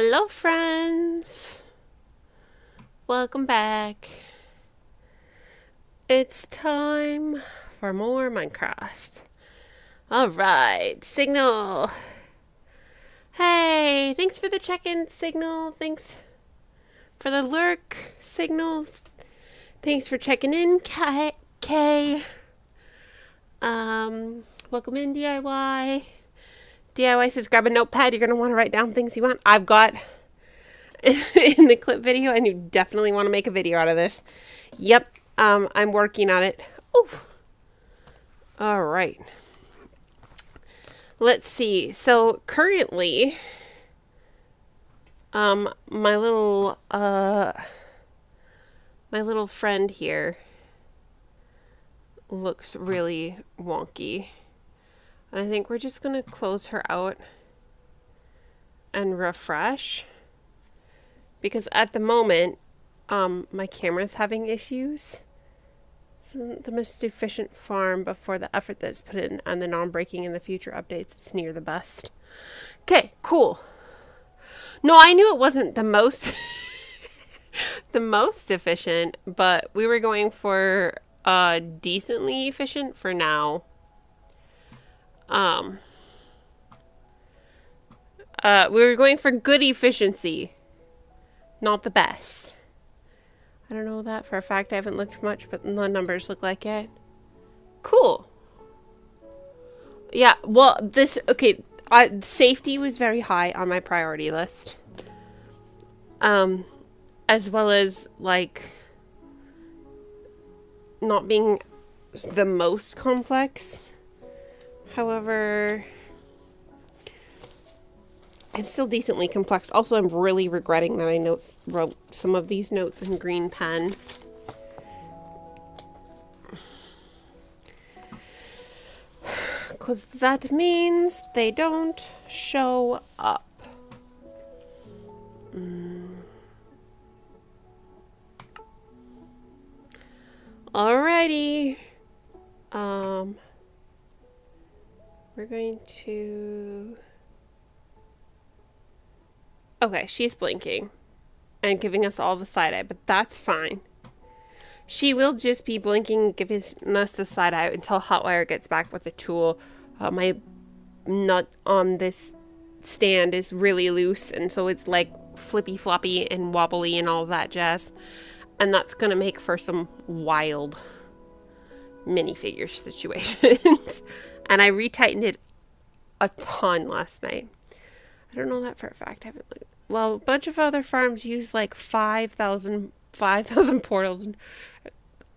Hello friends, welcome back. It's time for more Minecraft. Alright, Signal. Hey, thanks for the check-in, Signal. Thanks for the lurk, Signal. Thanks for checking in, Kay. Welcome in, DIY. DIY says grab a notepad. You're going to want to write down things you want. I've got in the clip video, and you definitely want to make a video out of this. Yep, I'm working on it. Oh, all right. Let's see. So currently, my little friend here looks really wonky. I think we're just going to close her out and refresh. Because at the moment, my camera's having issues. So the most efficient farm before the effort that's put in and the non-breaking in the future updates, it's near the best. Okay, cool. No, I knew it wasn't the most the most efficient, but we were going for decently efficient for now. We were going for good efficiency, not the best. I don't know that for a fact. I haven't looked much, but the numbers look like it. Cool. Yeah, well, safety was very high on my priority list. As well as, like, not being the most complex. However, it's still decently complex. Also, I'm really regretting that I wrote some of these notes in green pen. Because that means they don't show up. Alrighty. We're going to... Okay, she's blinking and giving us all the side eye, but that's fine. She will just be blinking, giving us the side eye until Hotwire gets back with the tool. My nut on this stand is really loose, and so it's like flippy floppy and wobbly and all that jazz. And that's going to make for some wild minifigure situations. And I retightened it a ton last night. I don't know that for a fact. I haven't looked. Well, a bunch of other farms use like 5,000 portals and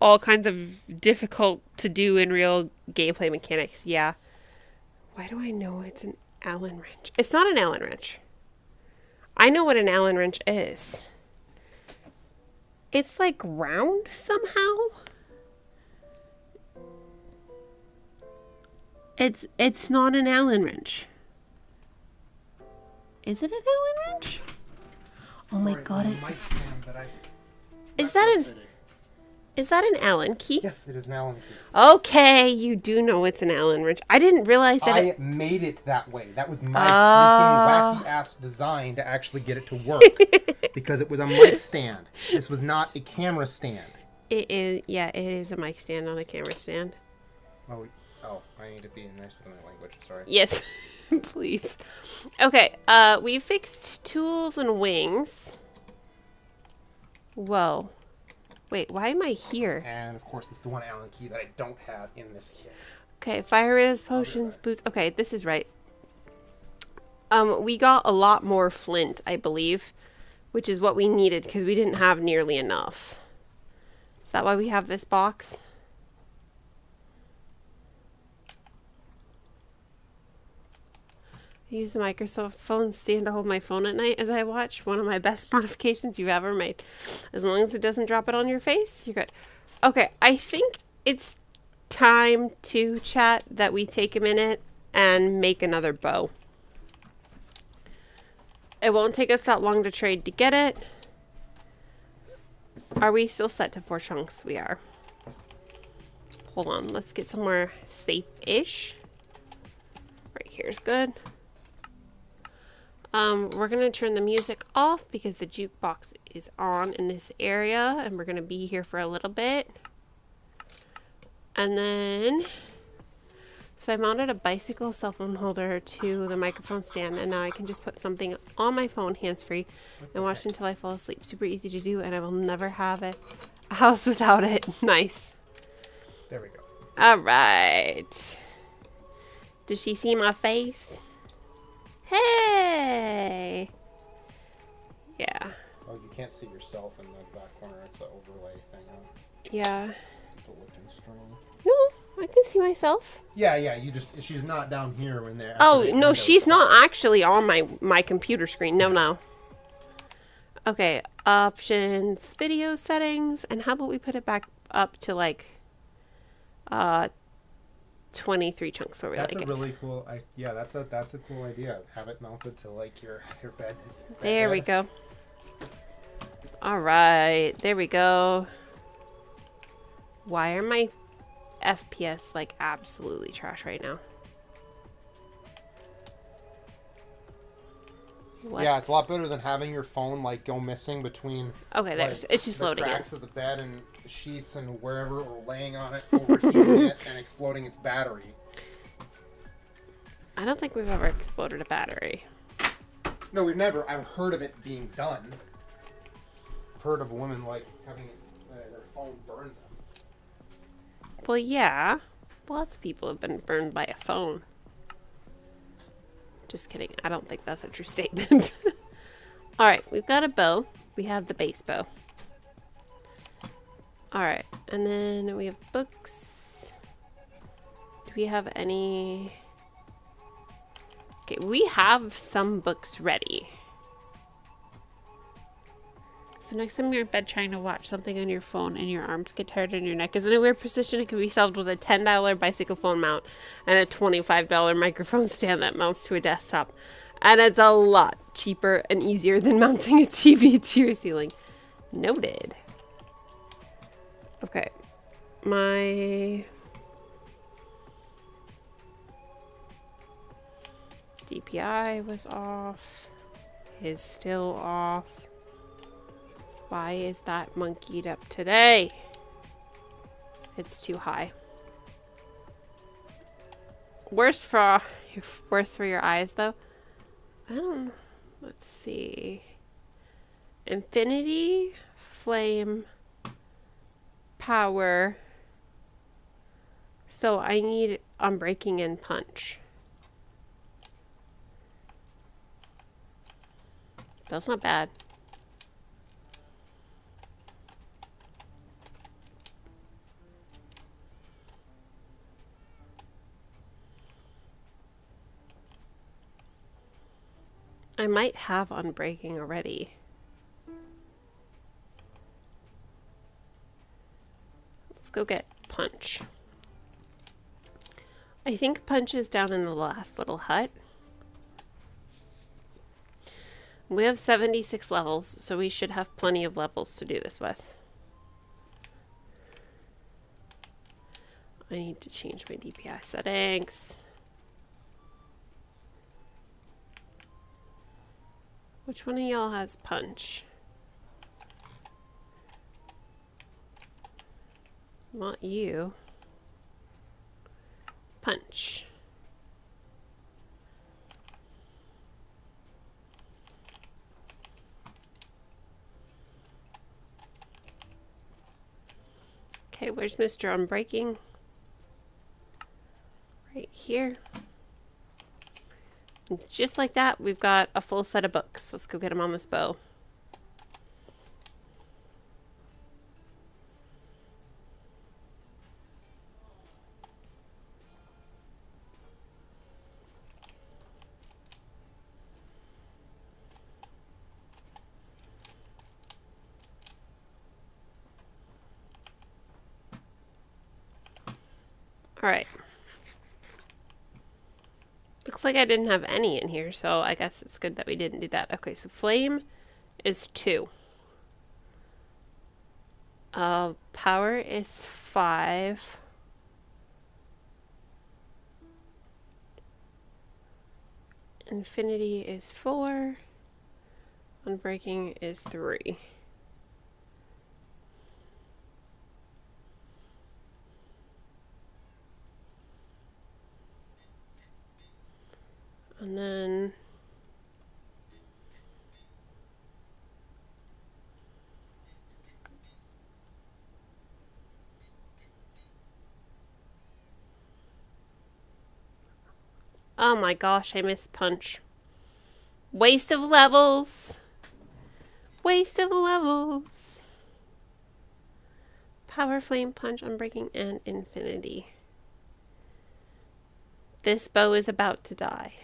all kinds of difficult to do in real gameplay mechanics. Yeah. Why do I know it's an Allen wrench? It's not an Allen wrench. I know what an Allen wrench is. It's like round somehow. It's not an Allen wrench. Is it an Allen wrench? Oh my god! Is that an Allen key? Yes, it is an Allen key. Okay, you do know it's an Allen wrench. I didn't realize that. I made it that way. That was my freaking wacky ass design to actually get it to work because it was a mic stand. This was not a camera stand. It is. Yeah, it is a mic stand, not a camera stand. Oh, I need to be nice with my language. Sorry. Yes. Please. Okay, we fixed tools and wings. Whoa. Wait, why am I here? And, of course, this is the one Allen key that I don't have in this kit. Okay, fire res, potions, boots. Okay, this is right. We got a lot more flint, I believe, which is what we needed because we didn't have nearly enough. Is that why we have this box? I use a microphone stand to hold my phone at night as I watch. One of my best modifications you've ever made. As long as it doesn't drop it on your face, you're good. Okay, I think it's time to chat that we take a minute and make another bow. It won't take us that long to trade to get it. Are we still set to 4 chunks? We are. Hold on, let's get somewhere safe-ish. Right here's good. We're going to turn the music off because the jukebox is on in this area and we're going to be here for a little bit. And then, so I mounted a bicycle cell phone holder to the microphone stand, and now I can just put something on my phone hands-free and watch until I fall asleep. Super easy to do, and I will never have a house without it. Nice. There we go. All right. Does she see my face? Hey. Yeah. Oh, you can't see yourself in the back corner. It's an overlay thing. Yeah. People looking strong. No, I can see myself. Yeah. You just, she's not down here in there. Oh, no, she's not actually on my computer screen. No. Okay, options, video settings, and how about we put it back up to like 23 chunks where we That's like a it. really cool. That's a cool idea. Have it mounted to like your bed. There we go. All right, there we go. Why are my FPS like absolutely trash right now? What? Yeah, it's a lot better than having your phone like go missing between. Okay, there's it's just the loading in. cracks of the bed and the sheets and wherever, or laying on it, overheating it, and exploding its battery. I don't think we've ever exploded a battery. No, we've never. I've heard of it being done. I've heard of women like having their phone burn them. Well, yeah. Lots of people have been burned by a phone. Just kidding. I don't think that's a true statement. Alright, we've got a bow. We have the base bow. Alright, and then we have books. Do we have any... Okay, we have some books ready. So next time you're in bed trying to watch something on your phone and your arms get tired and your neck is in a weird position, it can be solved with a $10 bicycle phone mount and a $25 microphone stand that mounts to a desktop. And it's a lot cheaper and easier than mounting a TV to your ceiling. Noted. Okay. My DPI was off. Is still off. Why is that monkeyed up today? It's too high. Worse for your eyes, though. I don't know. Let's see. Infinity, flame, power. So I need unbreaking and punch. That's not bad. I might have unbreaking already. Let's go get punch. I think punch is down in the last little hut. We have 76 levels, so we should have plenty of levels to do this with. I need to change my DPI settings. Which one of y'all has punch? Not you. Punch. Okay, where's Mr. Unbreaking? Right here. And just like that, we've got a full set of books. Let's go get them on this bow. All right. Looks like I didn't have any in here, so I guess it's good that we didn't do that. Okay, so flame is 2. Power is 5. Infinity is 4. Unbreaking is 3. And then oh my gosh, I missed punch. Waste of levels. Waste of levels. Power, flame, punch, unbreaking, and infinity. This bow is about to die.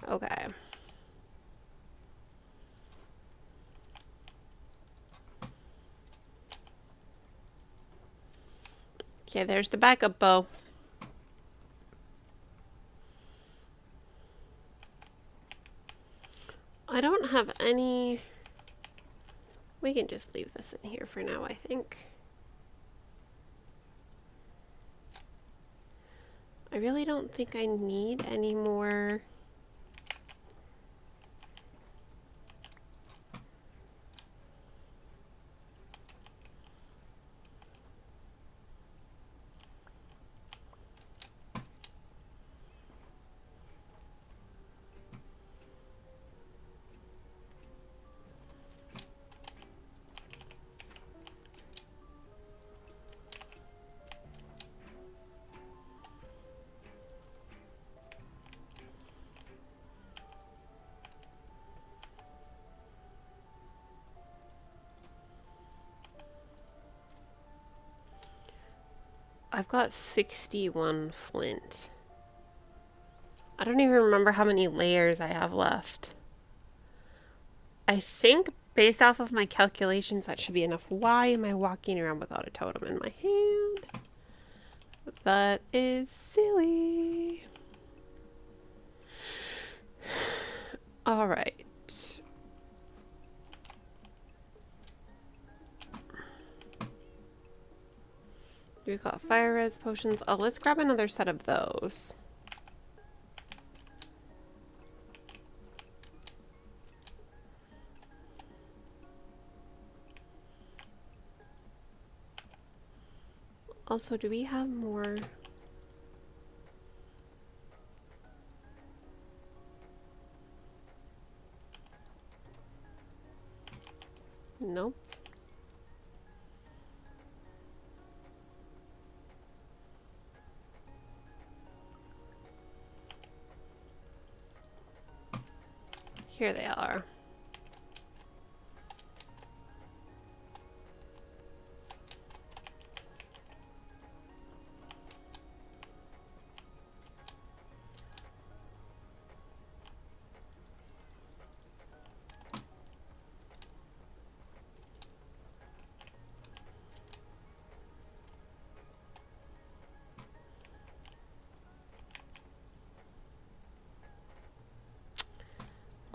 Okay. Okay, there's the backup bow. I don't have any... We can just leave this in here for now, I think. I really don't think I need any more... I've got 61 flint. I don't even remember how many layers I have left. I think based off of my calculations that should be enough. Why am I walking around without a totem in my hand? That is silly. Alright. We've got fire res potions. Oh, let's grab another set of those. Also, do we have more? Nope. Here they are.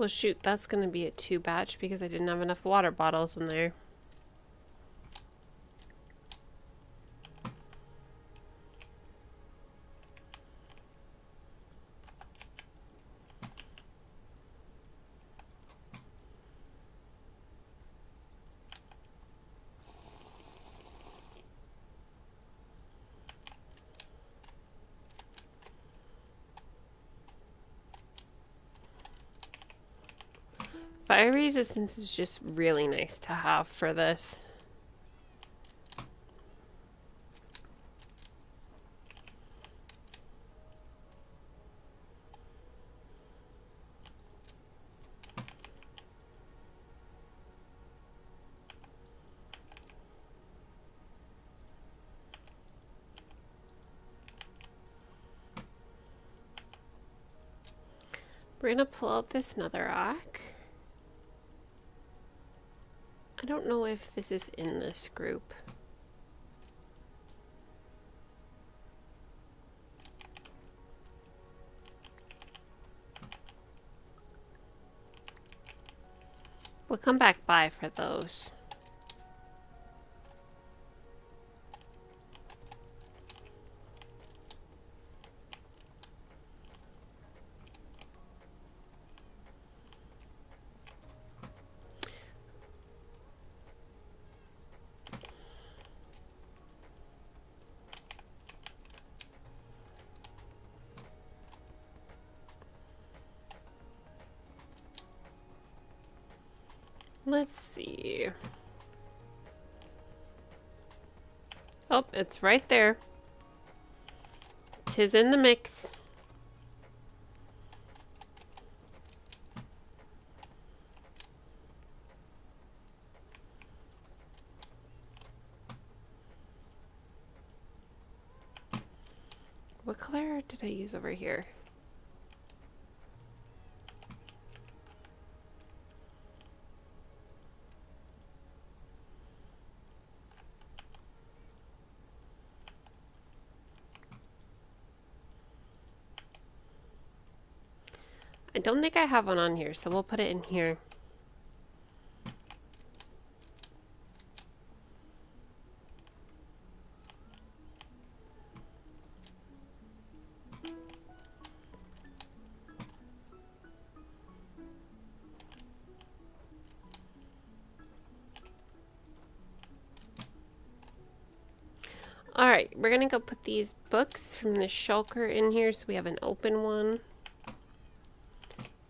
Well, shoot, that's going to be a 2 batch because I didn't have enough water bottles in there. Fire resistance is just really nice to have for this. We're gonna pull out this netherrack. I don't know if this is in this group. We'll come back by for those. Let's see. Oh, it's right there. 'Tis in the mix. What color did I use over here? I don't think I have one on here, so we'll put it in here. Alright, we're gonna go put these books from the shulker in here so we have an open one.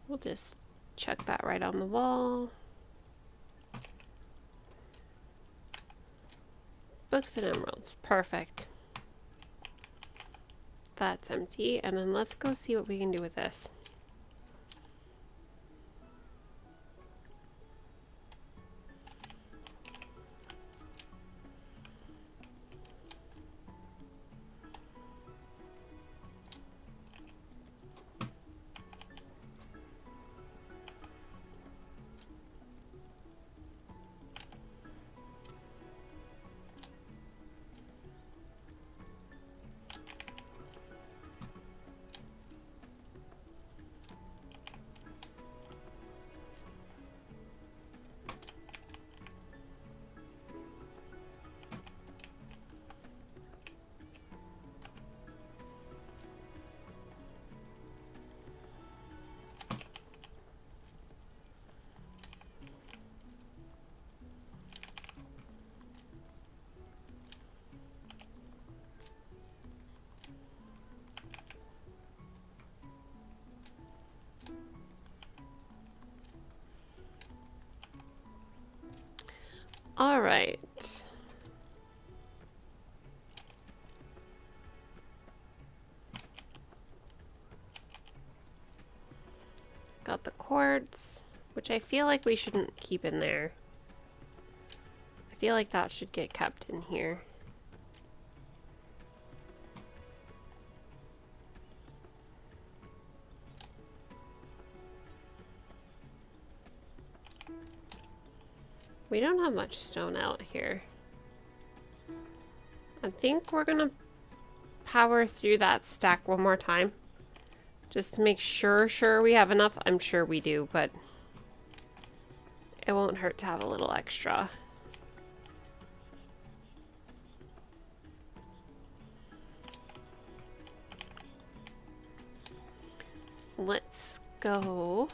We'll just chuck that right on the wall. Books and emeralds. Perfect. That's empty. And then let's go see what we can do with this. All right. Got the quartz, which I feel like we shouldn't keep in there. I feel like that should get kept in here. We don't have much stone out here. I think we're gonna power through that stack one more time. Just to make sure we have enough. I'm sure we do, but it won't hurt to have a little extra. Let's go.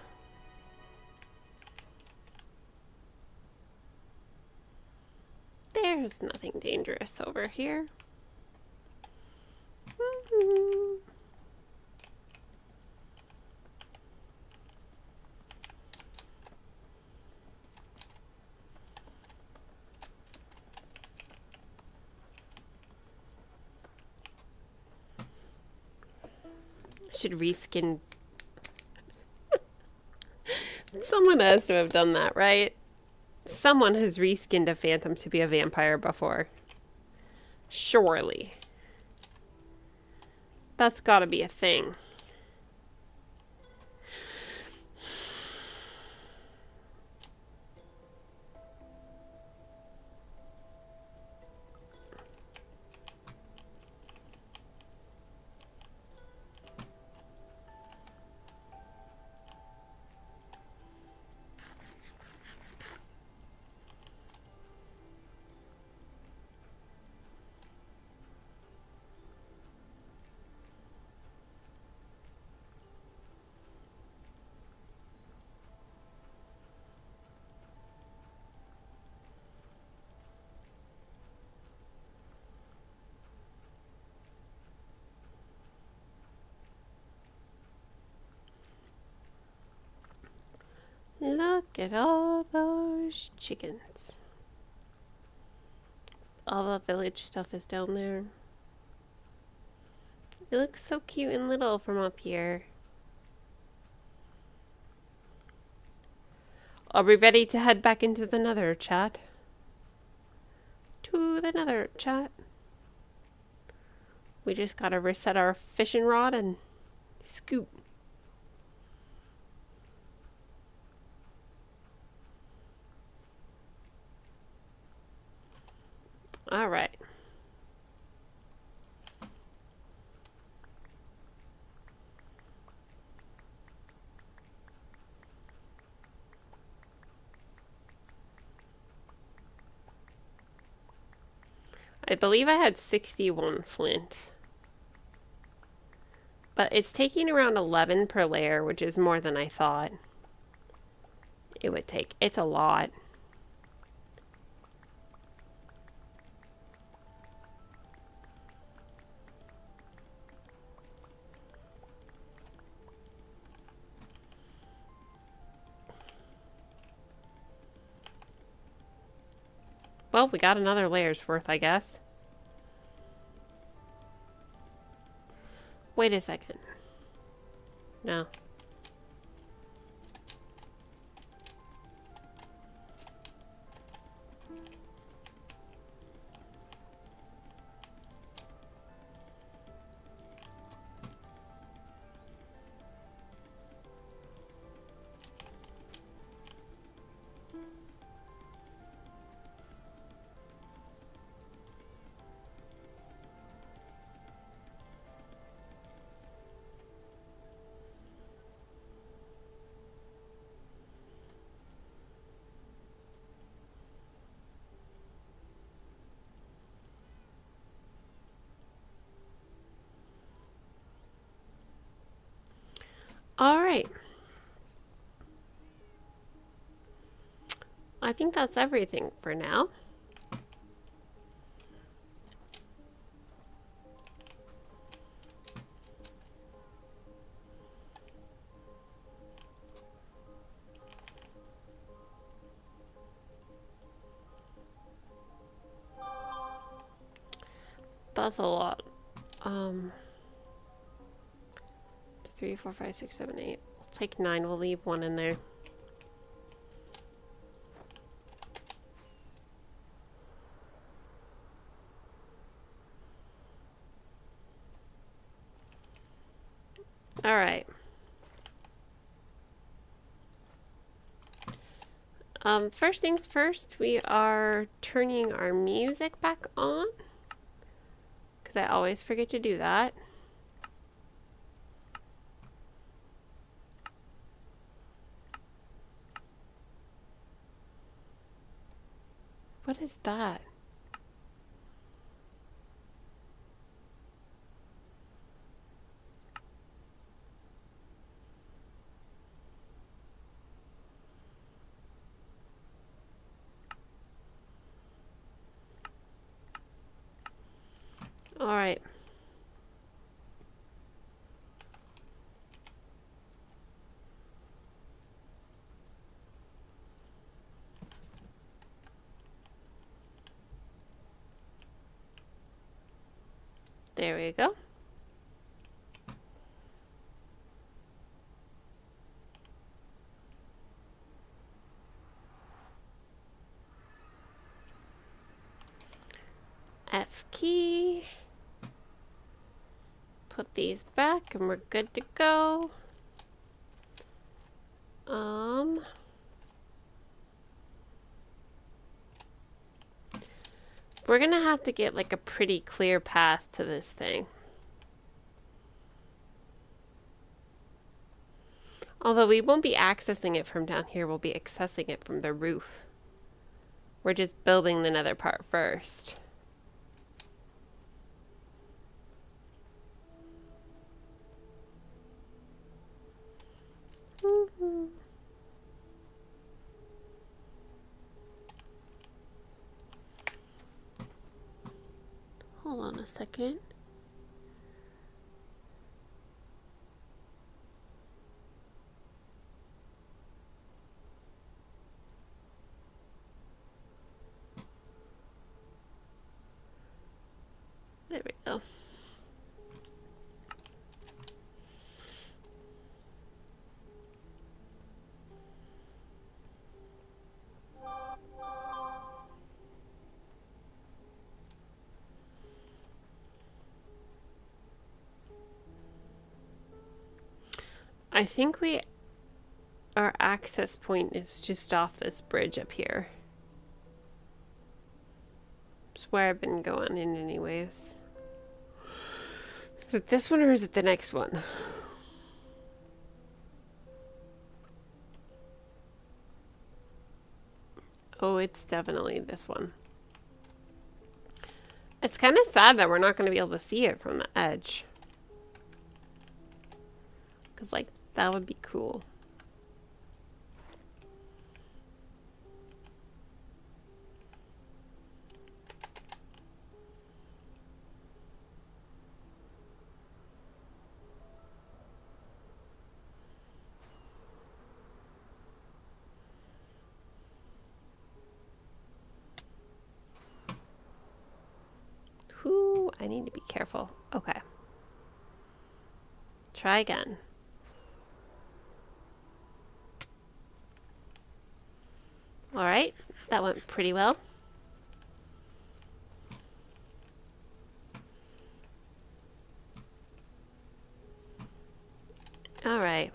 There's nothing dangerous over here. Should reskin. Someone has to have done that, right? Someone has reskinned a phantom to be a vampire before. Surely. That's gotta be a thing. Look at all those chickens. All the village stuff is down there. It looks so cute and little from up here. Are we ready to head back into the nether, chat? To the nether, chat. We just gotta reset our fishing rod and scoot. All right. I believe I had 61 flint. But it's taking around 11 per layer, which is more than I thought it would take. It's a lot. Well, we got another layer's worth, I guess. Wait a second. No. All right. I think that's everything for now. That's a lot. 3, 4, 5, 6, 7, 8. We'll take 9. We'll leave 1 in there. All right. First things first, we are turning our music back on, because I always forget to do that. What is that? All right. There we go. F key. Put these back and we're good to go. We're gonna have to get like a pretty clear path to this thing. Although we won't be accessing it from down here, we'll be accessing it from the roof. We're just building the nether part first. Hold on a second. I think our access point is just off this bridge up here. It's where I've been going in anyways. Is it this one or is it the next one? Oh, it's definitely this one. It's kind of sad that we're not going to be able to see it from the edge. Because, like, that would be cool. Ooh, I need to be careful. Okay. Try again. All right, that went pretty well. All right.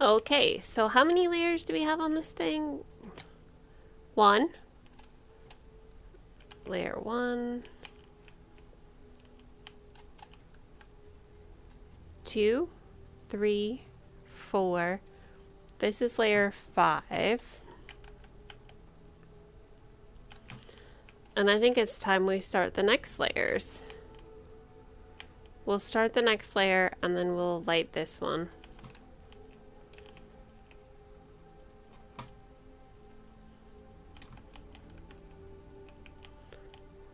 Okay, so how many layers do we have on this thing? 1. Layer 1. 2, 3, 4. This is layer 5. And I think it's time we start the next layers. We'll start the next layer and then we'll light this one.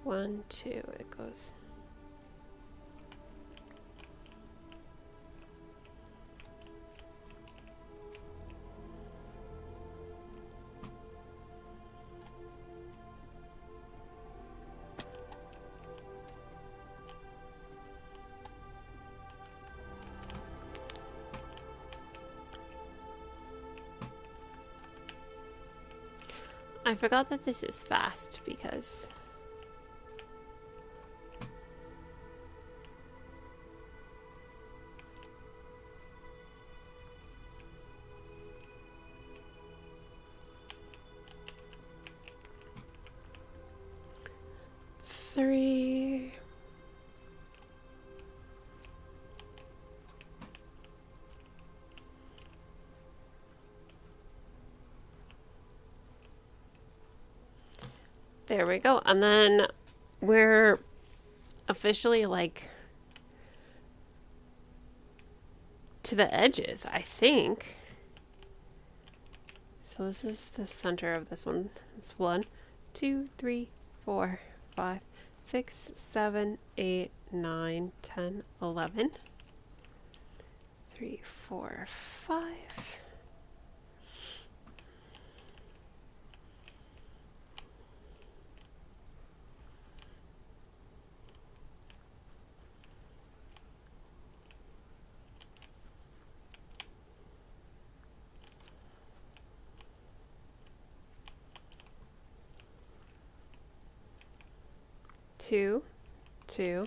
One, two, it goes. I forgot that this is fast because three. There we go. And then we're officially like to the edges, I think. So this is the center of this one. It's 1, 2, 3, 4, 5, 6, 7, 8, 9, 10, 11. 3, 4, 5. Two, 2.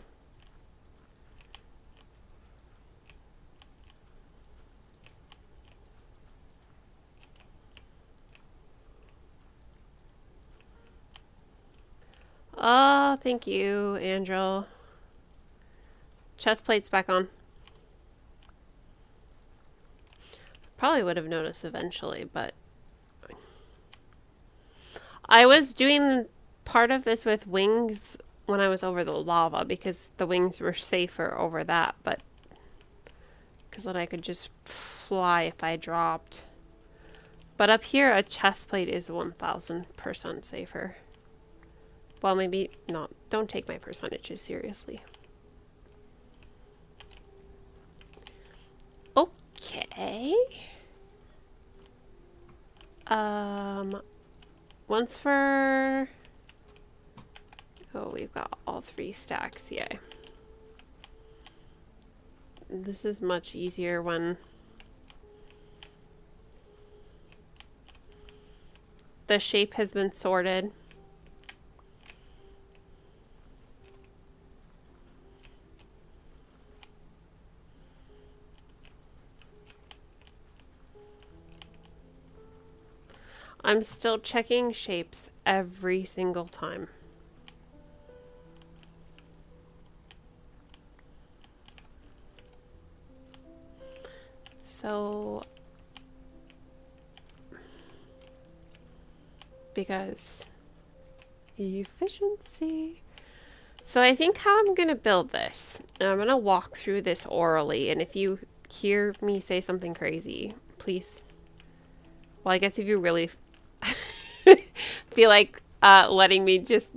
Oh, thank you, Angel. Chest plate's back on. Probably would have noticed eventually, but I was doing part of this with wings when I was over the lava because the wings were safer over that, but because then I could just fly if I dropped. But up here, a chest plate is 1000% safer. Well, maybe not. Don't take my percentages seriously. Okay. Once we're... Oh, we've got all 3 stacks, yay. This is much easier when the shape has been sorted. I'm still checking shapes every single time. So, because efficiency. So I think how I'm going to build this, and I'm going to walk through this orally, and if you hear me say something crazy, please, well, I guess if you really feel like letting me just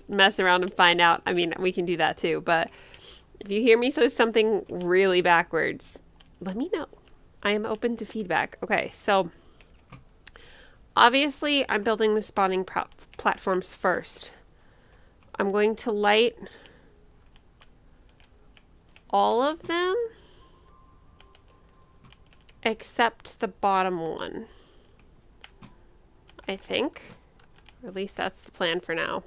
mess around and find out, I mean, we can do that too, but if you hear me say something really backwards, let me know. I am open to feedback. Okay, so obviously I'm building the spawning platforms first. I'm going to light all of them except the bottom one, I think. Or at least that's the plan for now.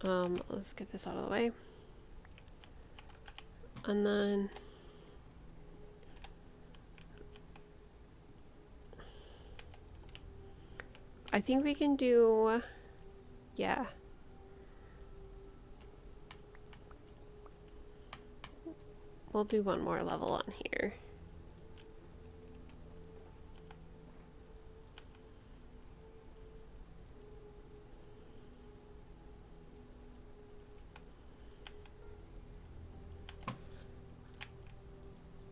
Let's get this out of the way. And then I think we can do, yeah. We'll do one more level on here.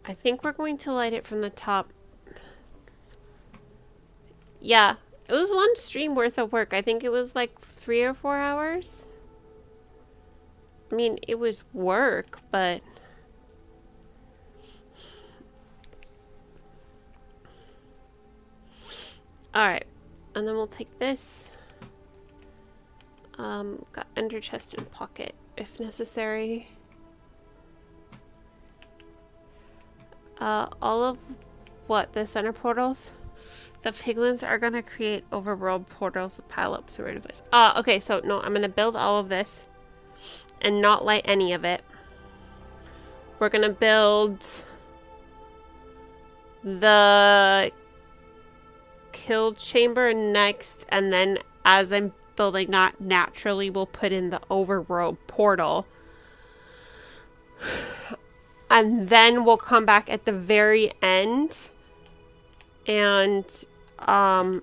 I think we're going to light it from the top. Yeah, it was one stream worth of work. I think it was like 3 or 4 hours. I mean, it was work, but alright. And then we'll take this. Got ender chest and pocket if necessary. All of what? The center portals? The piglins are going to create overworld portals to pile up so right of place. Okay, so no, I'm going to build all of this and not light any of it. We're going to build the kill chamber next, and then as I'm building that, naturally we'll put in the overworld portal. And then we'll come back at the very end and at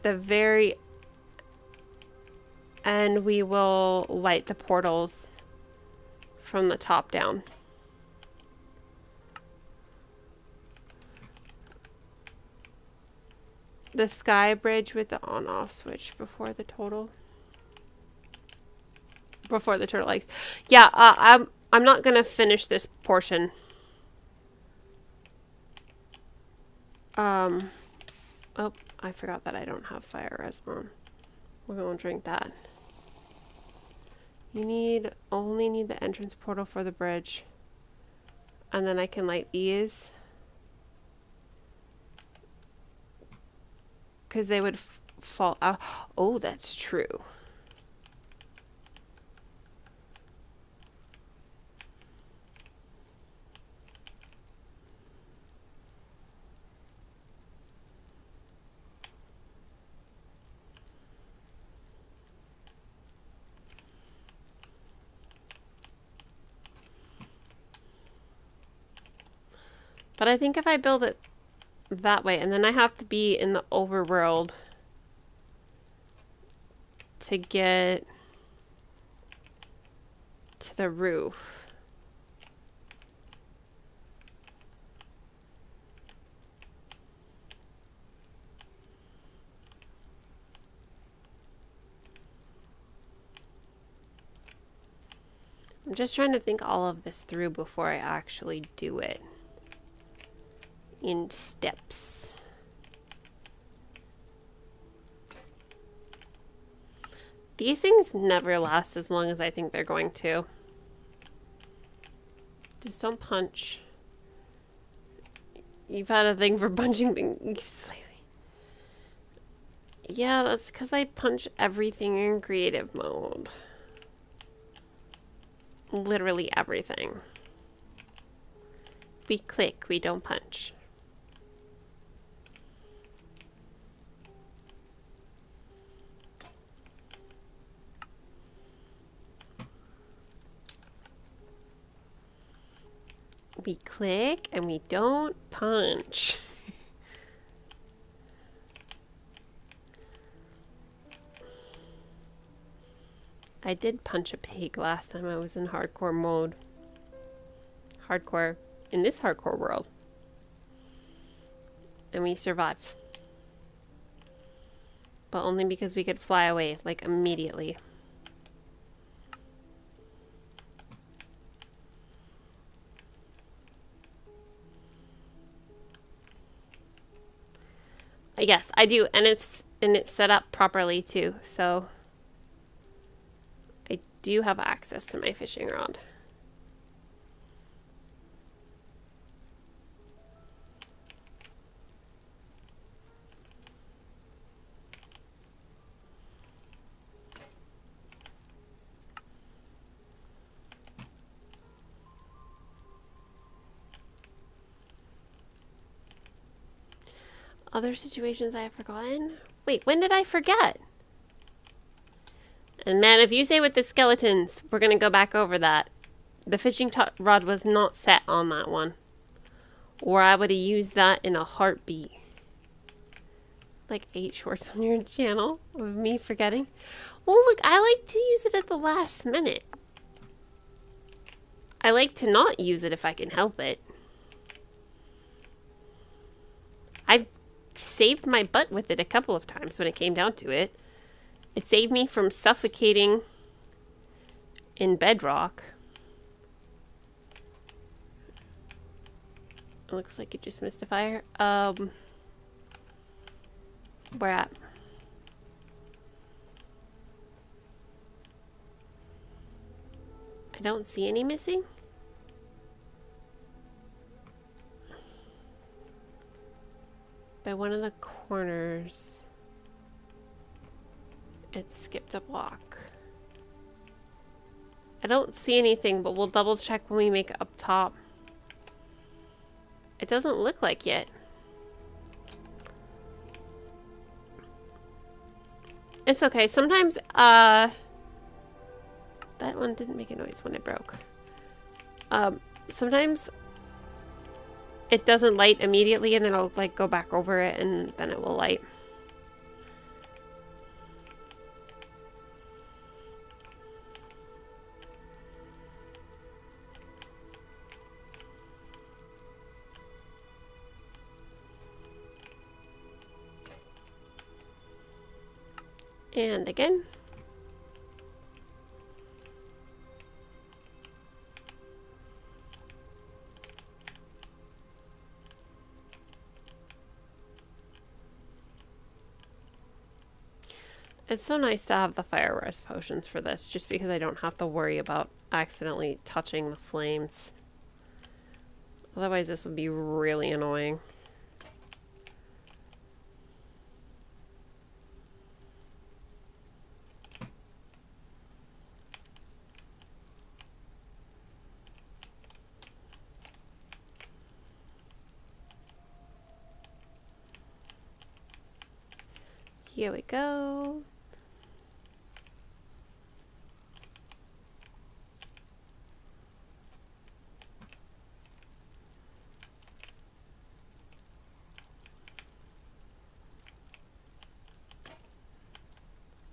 the very end we will light the portals from the top down. The sky bridge with the on-off switch before the turtle eggs. Yeah, I'm not gonna finish this portion. Oh, I forgot that I don't have fire res on. We're gonna drink that. You only need the entrance portal for the bridge. And then I can light these. Because they would fall out. Oh, that's true. But I think if I build it that way, and then I have to be in the overworld to get to the roof. I'm just trying to think all of this through before I actually do it in steps. These things never last as long as I think they're going to. Just don't punch. You've had a thing for punching things lately. Yeah, that's because I punch everything in creative mode. Literally everything. We click, we don't punch. We click and we don't punch. I did punch a pig last time I was in hardcore mode. Hardcore. In this hardcore world. And we survived. But only because we could fly away, like, immediately. Yes, I do, and it's set up properly too, so I do have access to my fishing rod. Other situations I have forgotten? Wait, when did I forget? And man, if you say with the skeletons, we're going to go back over that. The fishing rod was not set on that one. Or I would have used that in a heartbeat. Like 8 shorts on your channel of me forgetting. Well, look, I like to use it at the last minute. I like to not use it if I can help it. I've saved my butt with it a couple of times when it came down to it. It saved me from suffocating in bedrock. It looks like it just missed a fire. Where at? I don't see any missing. By one of the corners, it skipped a block. I don't see anything, but we'll double check when we make it up top. It doesn't look like yet. It's okay. Sometimes, that one didn't make a noise when it broke. Sometimes it doesn't light immediately and then I'll like go back over it and then it will light. And again. It's so nice to have the fire rest potions for this, just because I don't have to worry about accidentally touching the flames. Otherwise this would be really annoying. Here we go.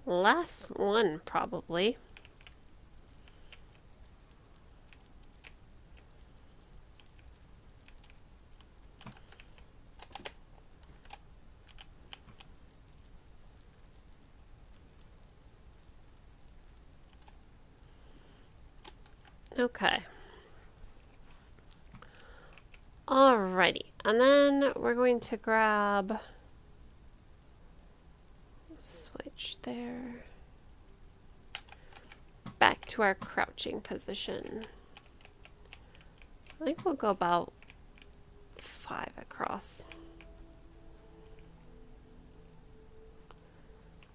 Last one, probably. Okay. Alrighty. And then we're going to grab... Switch there. Back to our crouching position. I think we'll go about 5 across.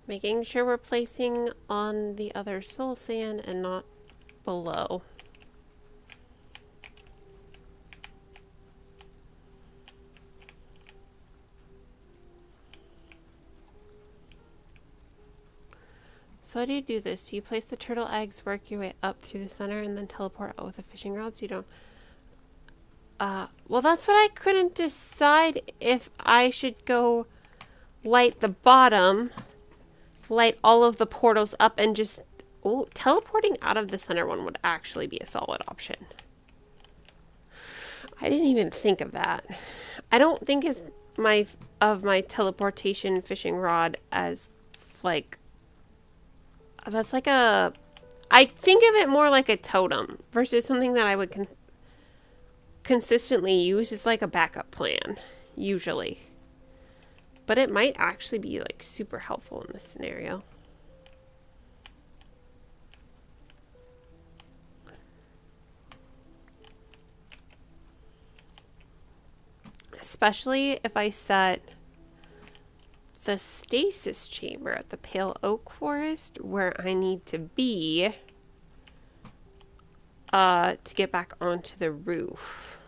Making sure we're placing on the other soul sand and not below. So how do you do this? Do you place the turtle eggs, work your way up through the center, and then teleport out with a fishing rod so you don't... well, that's what I couldn't decide if I should go light the bottom, light all of the portals up, and just... Oh, teleporting out of the center one would actually be a solid option. I didn't even think of that. I don't think of my teleportation fishing rod as like... That's like a... I think of it more like a totem versus something that I would consistently use as like a backup plan, usually. But it might actually be like super helpful in this scenario. Especially if I set the stasis chamber at the Pale Oak Forest where I need to be to get back onto the roof.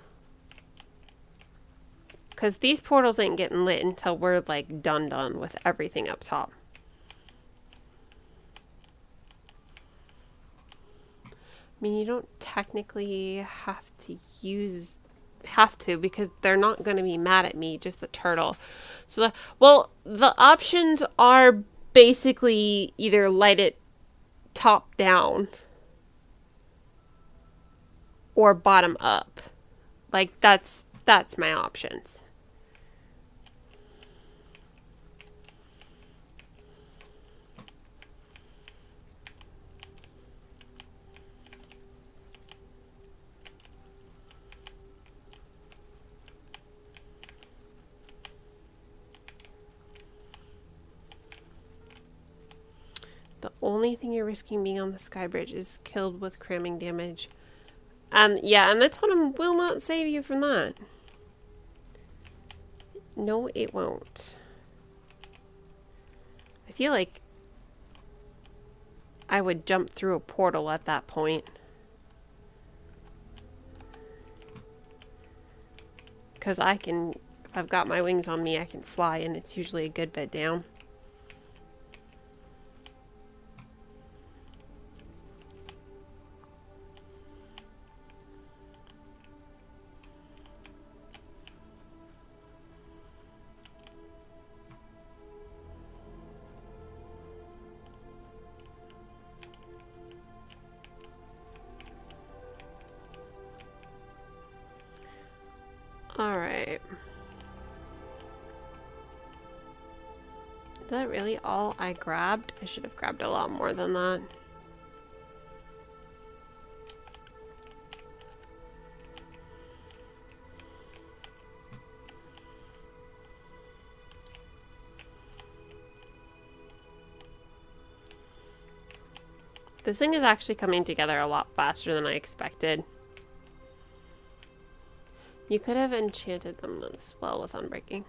Because these portals ain't getting lit until we're like done with everything up top. I mean, you don't technically have to because they're not going to be mad at me, just the turtle. So, well, the options are basically either light it top down or bottom up. Like that's my options. The only thing you're risking being on the sky bridge is killed with cramming damage. Yeah, and the totem will not save you from that. No, it won't. I feel like I would jump through a portal at that point. Because I can, if I've got my wings on me, I can fly, and it's usually a good bit down. Alright. Is that really all I grabbed? I should have grabbed a lot more than that. This thing is actually coming together a lot faster than I expected. You could have enchanted them as well with Unbreaking.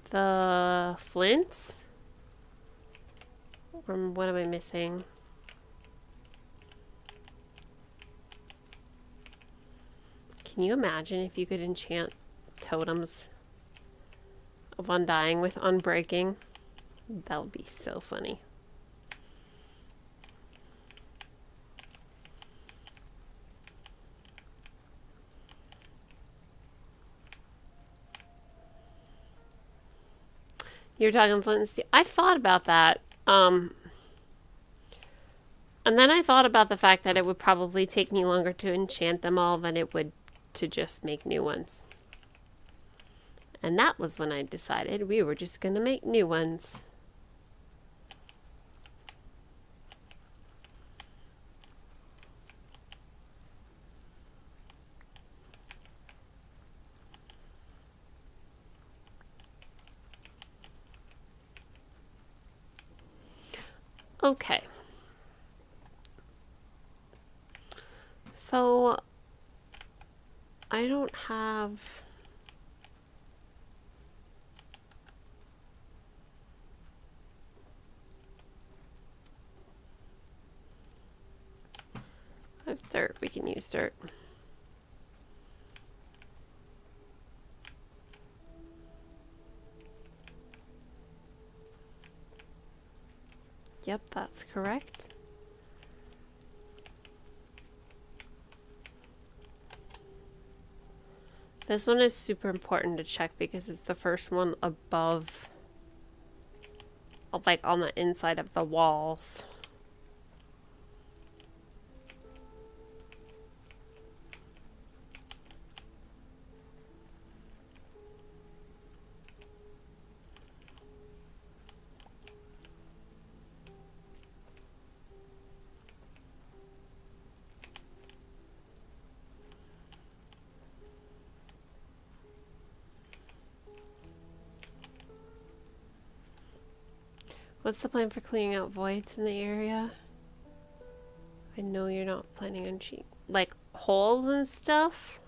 The flints? Or what am I missing? Can you imagine if you could enchant totems of Undying with Unbreaking? That would be so funny. You're talking flint and steel. I thought about that. And then I thought about the fact that it would probably take me longer to enchant them all than it would to just make new ones. And that was when I decided we were just going to make new ones. Okay. So I don't have... I have dirt. We can use dirt. Yep, that's correct. This one is super important to check because it's the first one above, like on the inside of the walls. What's the plan for clearing out voids in the area? I know you're not planning on like holes and stuff.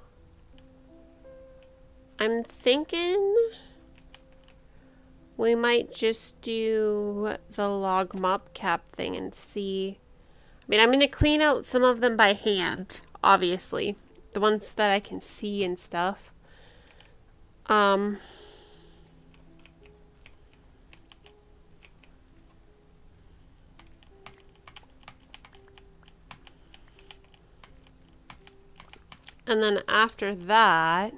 I'm thinking we might just do the log mop cap thing and see. I mean, I'm going to clean out some of them by hand, obviously. The ones that I can see and stuff. And then after that,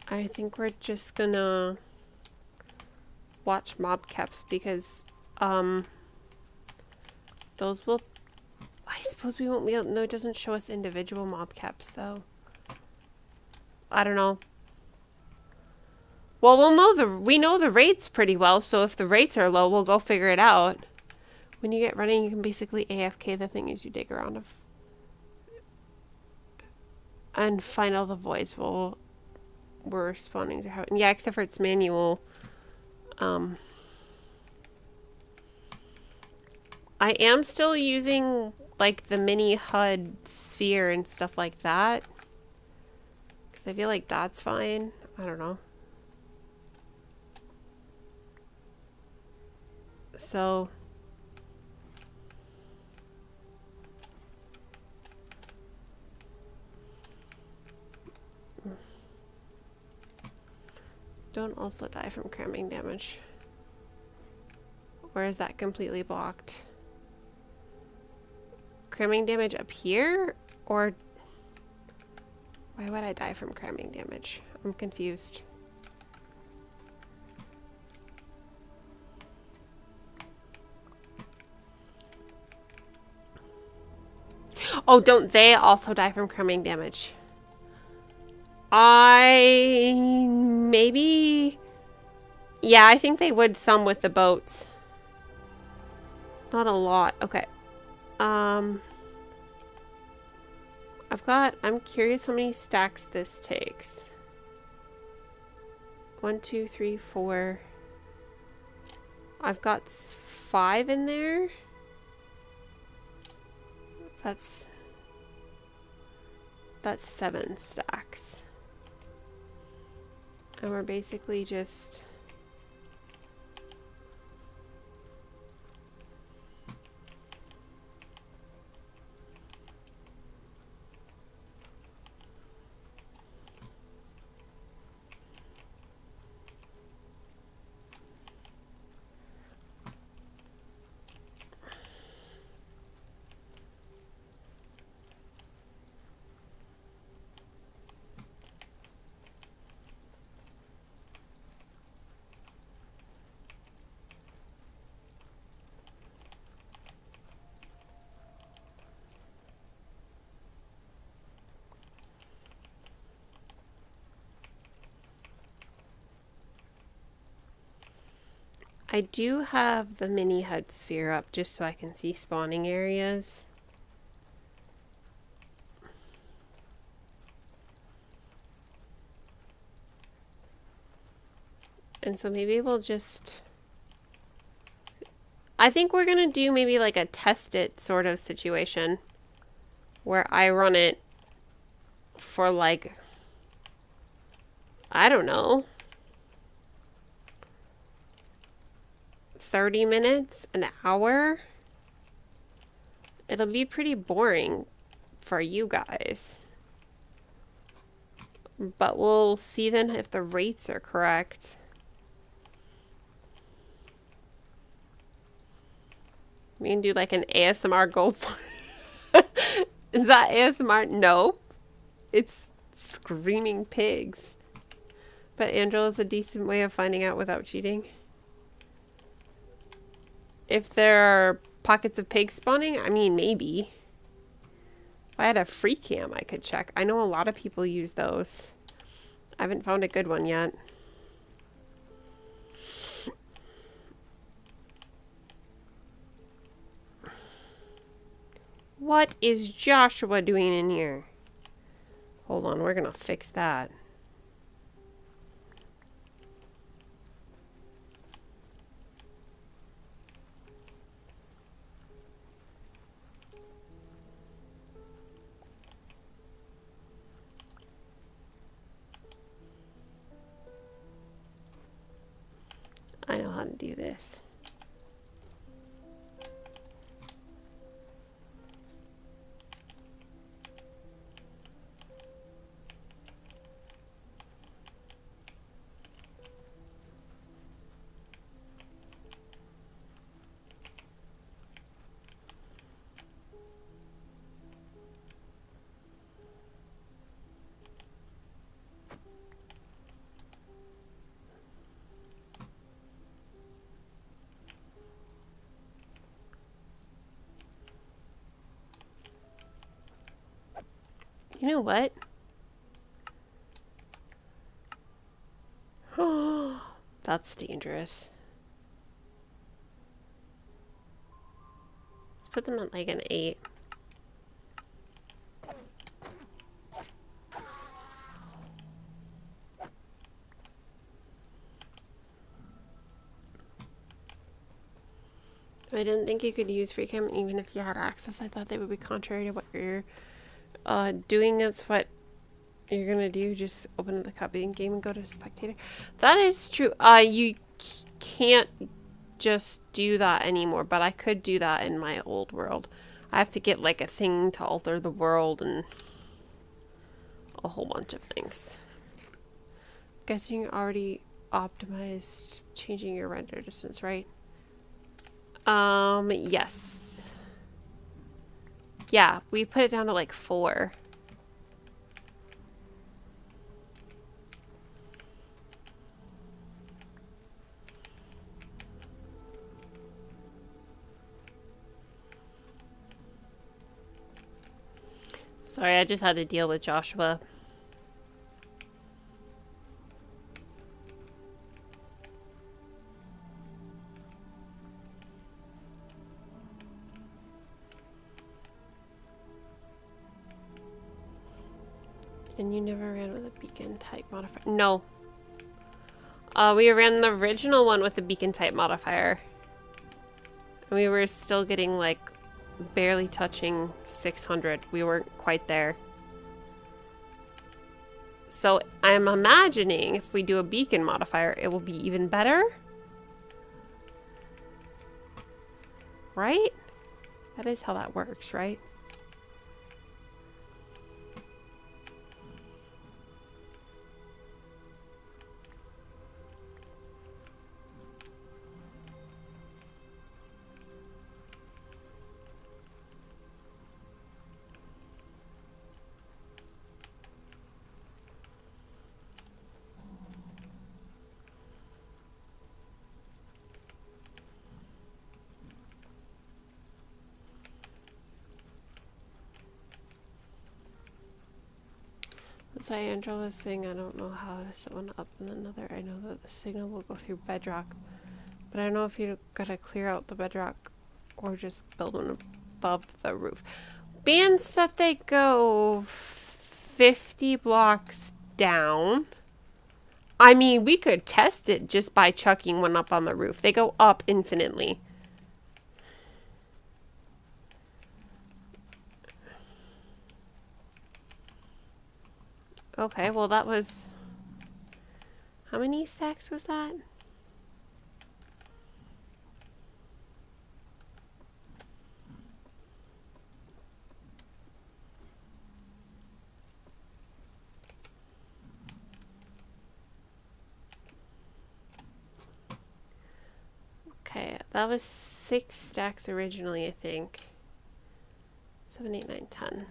I think we're just gonna watch mob caps because those will, I suppose we won't be able, no, it doesn't show us individual mob caps, so I don't know. Well, we know the rates pretty well, so if the rates are low, we'll go figure it out. When you get running, you can basically AFK the thing as you dig around and find all the voids while we're spawning to happen. Yeah, except for it's manual. I am still using like the mini HUD sphere and stuff like that. Because I feel like that's fine. I don't know. So don't also die from cramming damage. Or is that completely blocked? Cramming damage up here? Or why would I die from cramming damage? I'm confused. Oh, don't they also die from cramming damage? Maybe... Yeah, I think they would some with the boats. Not a lot. Okay. I'm curious how many stacks this takes. 1, 2, 3, 4. I've got 5 in there. That's 7 stacks. And we're basically just... I do have the mini HUD sphere up just so I can see spawning areas. And so maybe we'll just... I think we're going to do maybe like a test it sort of situation where I run it for like, I don't know, 30 minutes, an hour. It'll be pretty boring for you guys. But we'll see then if the rates are correct. We can do like an ASMR gold. Is that ASMR? No. It's screaming pigs. But Angela's a decent way of finding out without cheating. If there are pockets of pigs spawning, I mean, maybe. If I had a free cam, I could check. I know a lot of people use those. I haven't found a good one yet. What is Joshua doing in here? Hold on, we're gonna fix that. I know how to do this. You know what? Oh, that's dangerous. Let's put them at like an 8. I didn't think you could use free cam even if you had access. I thought they would be contrary to what you're doing. That's what you're gonna do. Just open up the copy in game and go to spectator. That is true. You can't just do that anymore, but I could do that in my old world. I have to get like a thing to alter the world and a whole bunch of things. Guessing you already optimized changing your render distance, right? Yes. Yeah, we put it down to like 4. Sorry, I just had to deal with Joshua. And you never ran with a beacon type modifier? No. We ran the original one with a beacon type modifier. And we were still getting like barely touching 600. We weren't quite there. So I'm imagining if we do a beacon modifier, it will be even better. Right? That is how that works, right? As Angela was saying, I don't know how to set one up and another. I know that the signal will go through bedrock, but I don't know if you gotta clear out the bedrock or just build one above the roof. Bands that they go 50 blocks down, I mean, we could test it just by chucking one up on the roof. They go up infinitely. Okay, well that was... How many stacks was that? Okay, that was 6 stacks originally, I think. 7, 8, 9, 10.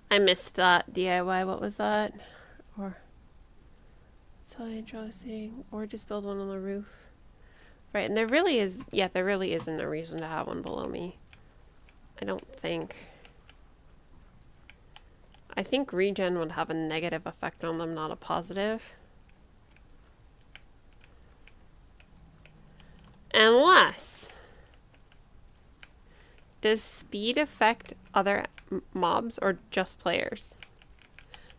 I missed that DIY. What was that? Or so interesting. Or just build one on the roof. Right, and there really is, yeah, there really isn't a reason to have one below me. I don't think. I think regen would have a negative effect on them, not a positive. Unless... Does speed affect other mobs or just players?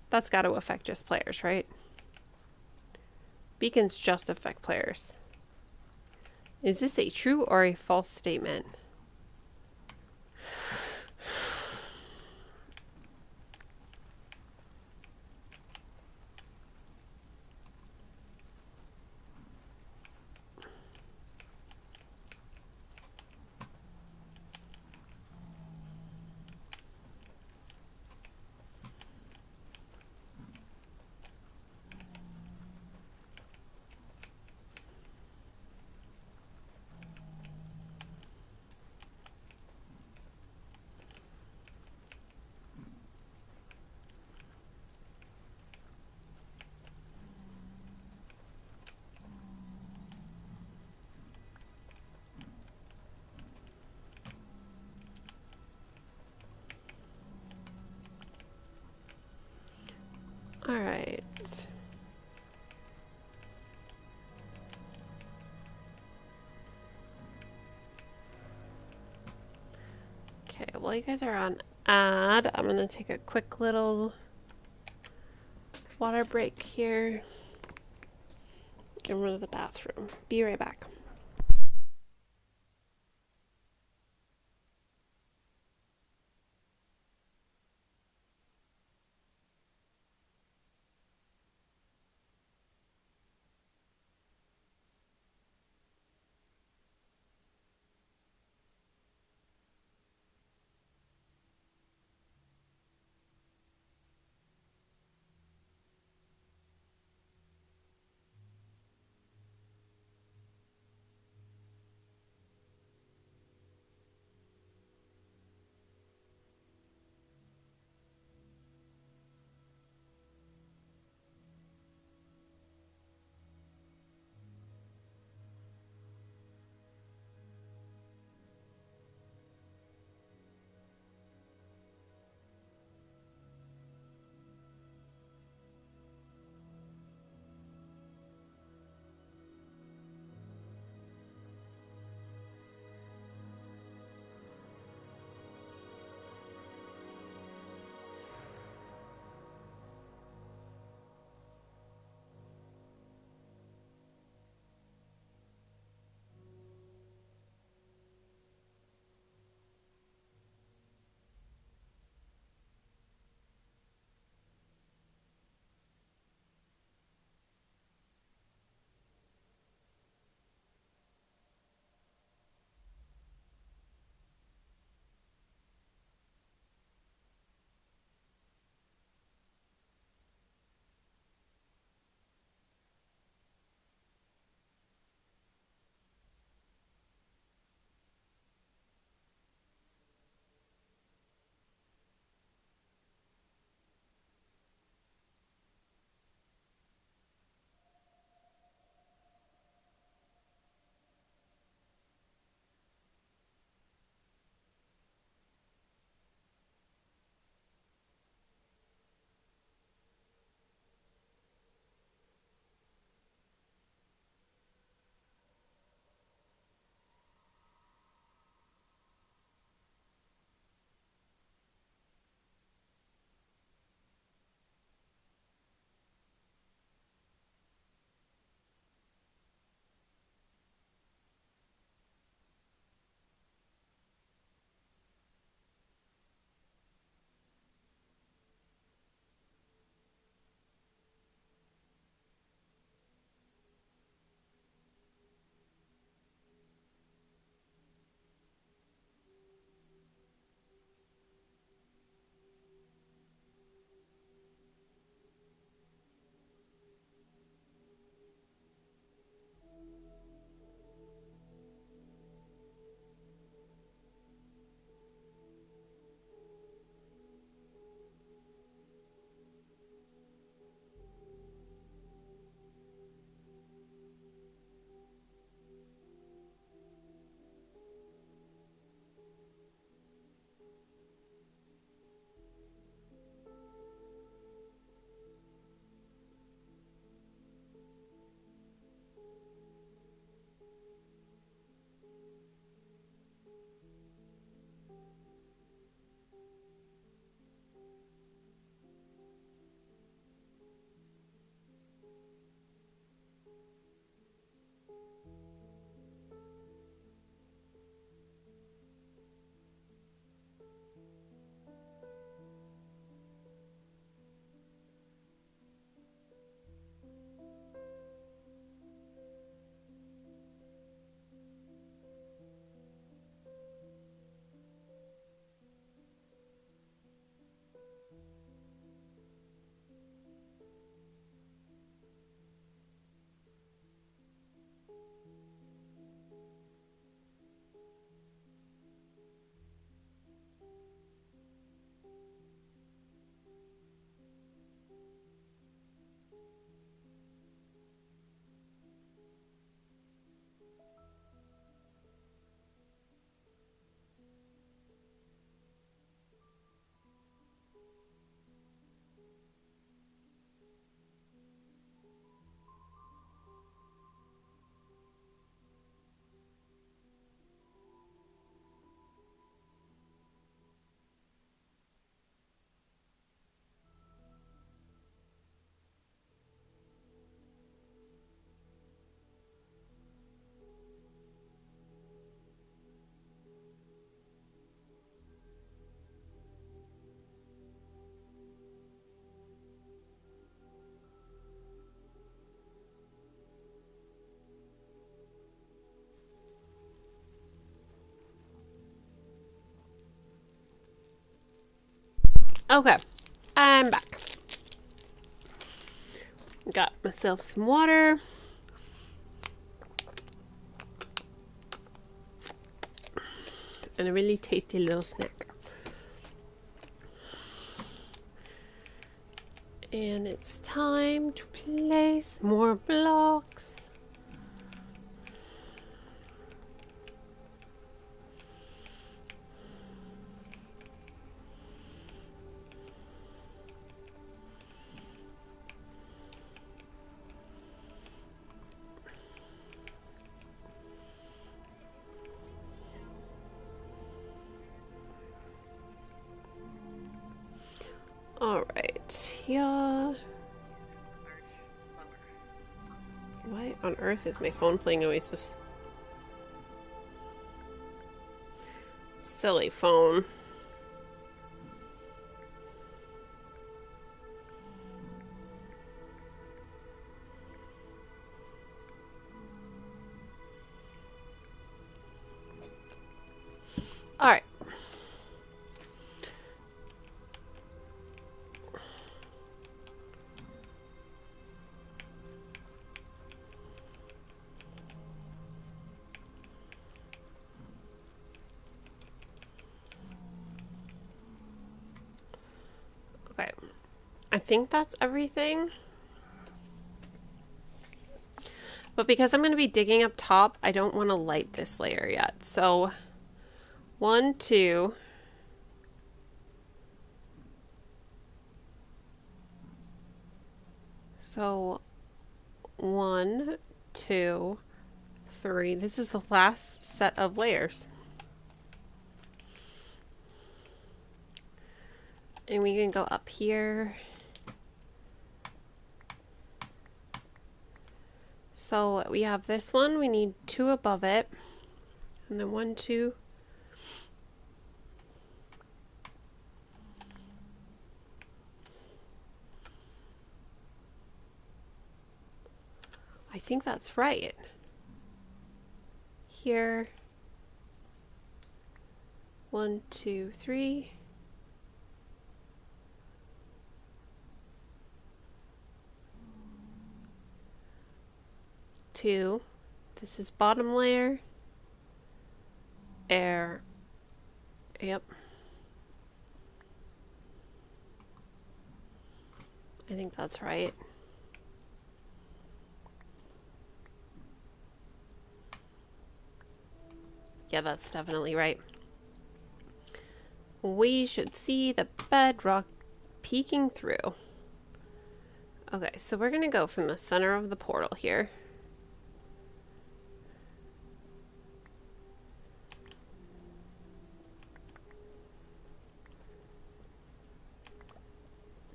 That's got to affect just players, right? Beacons just affect players. Is this a true or a false statement? All right. Okay, while you guys are on ad, I'm gonna take a quick little water break here and run to the bathroom. Be right back. Okay, I'm back. Got myself some water. And a really tasty little snack. And it's time to place more blocks. Alright, yeah. Why on earth is my phone playing noises? Silly phone. Alright. Okay. I think that's everything. But because I'm going to be digging up top, I don't want to light this layer yet. So 1, 2. So 1, 2, 3. This is the last set of layers. And we can go up here. So we have this one, we need 2 above it. And then 1, 2. I think that's right. Here. 1, 2, 3. 2. This is bottom layer. Air. Yep. I think that's right. Yeah, that's definitely right. We should see the bedrock peeking through. Okay, so we're gonna go from the center of the portal here.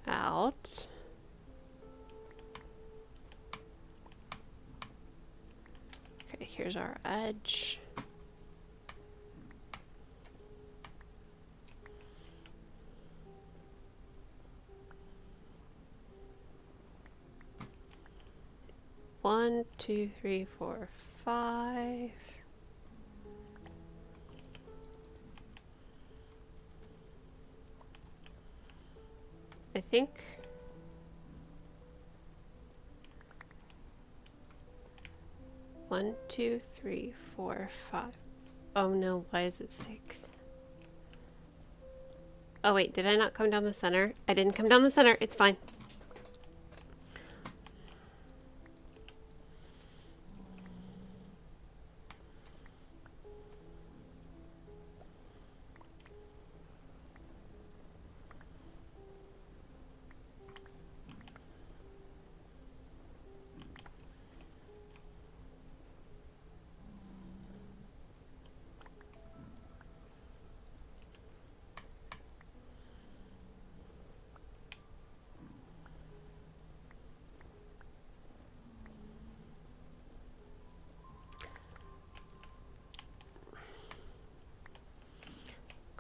Out. Okay, here's our edge. One, 2, 3, 4, 5. I think 1, 2, 3, 4, 5. Oh no, why is it 6? Oh wait, did I not come down the center? I didn't come down the center, it's fine.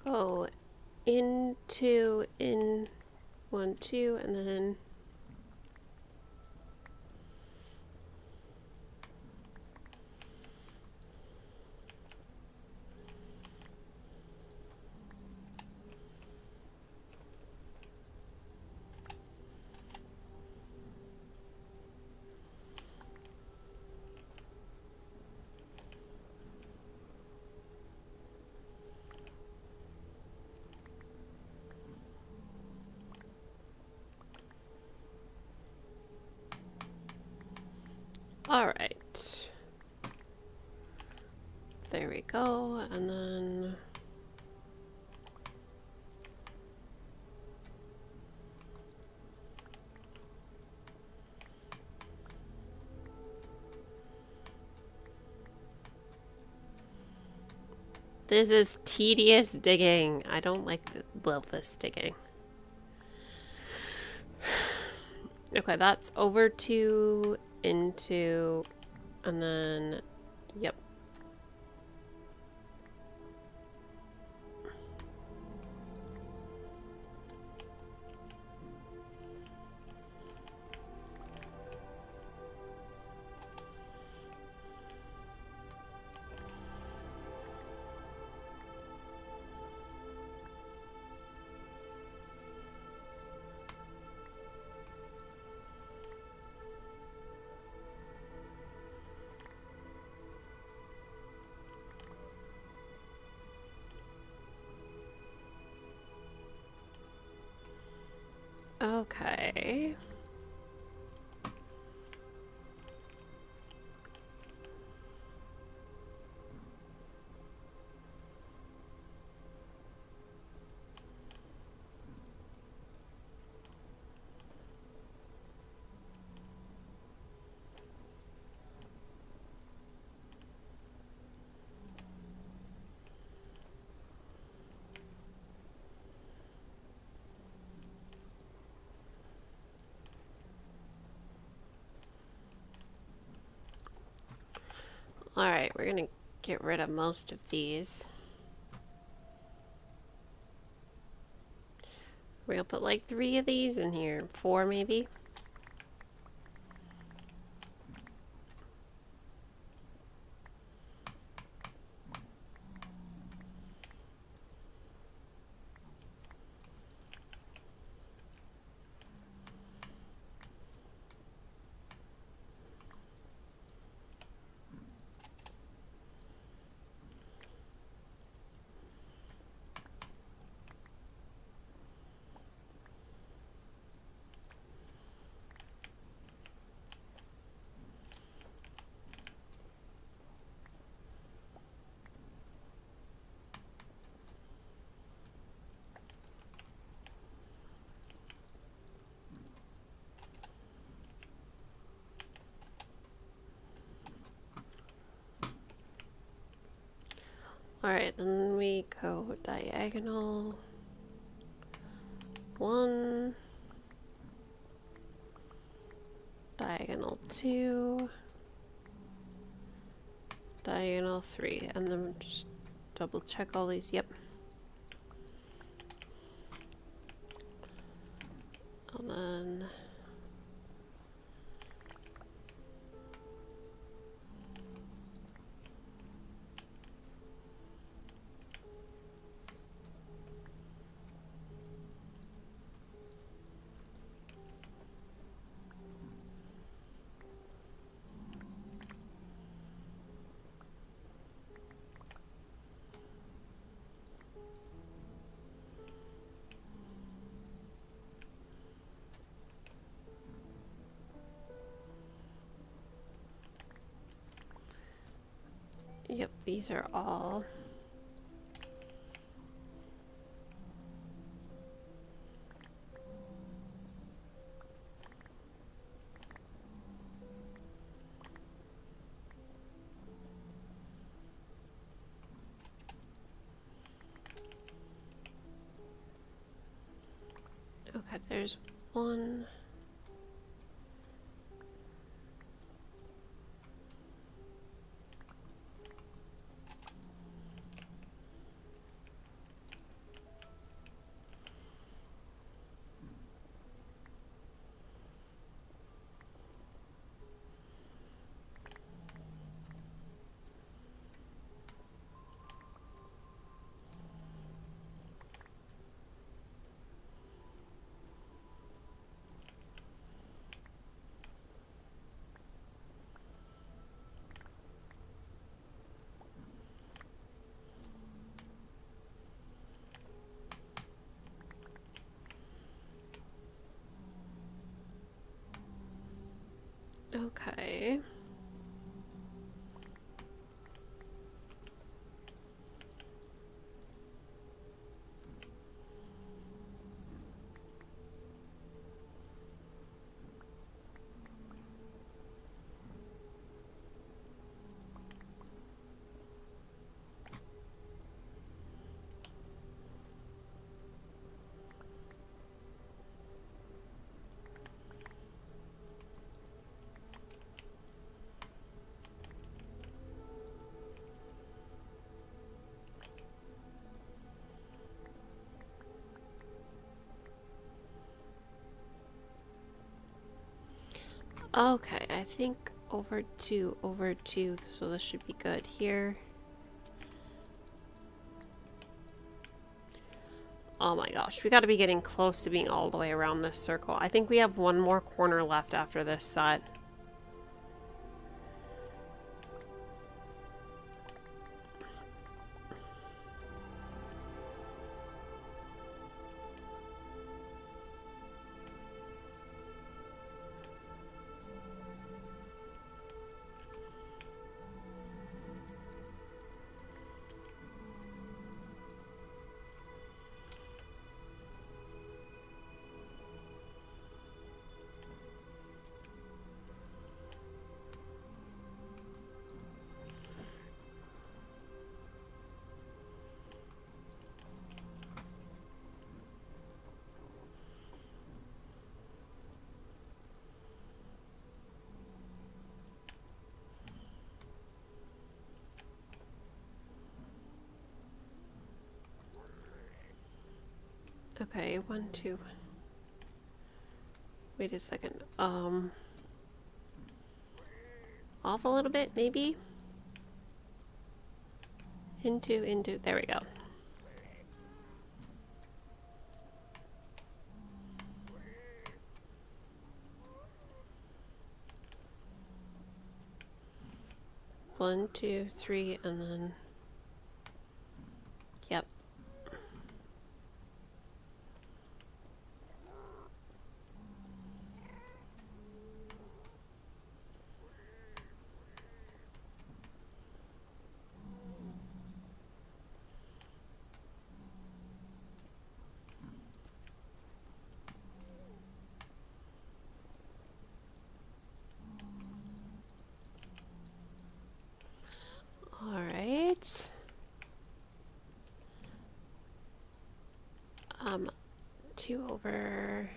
Go into, in 1, 2, and then All right. There we go, and then... This is tedious digging. I don't love this digging. Okay, that's over to, into, and then, yep. Okay. Alright, we're gonna get rid of most of these. We're gonna put like 3 of these in here. 4 maybe. Alright, then we go diagonal 1, diagonal 2, diagonal 3, and then just double check all these. Yep. And then yep, these are all. Okay, there's 1. Okay, I think over two, so this should be good here. Oh my gosh, we got to be getting close to being all the way around this circle. I think we have one more corner left after this set. Okay, 1, 2. Wait a second. Off a little bit, maybe? Into. There we go. One, two, three, and then... Yep. All right. 2 over...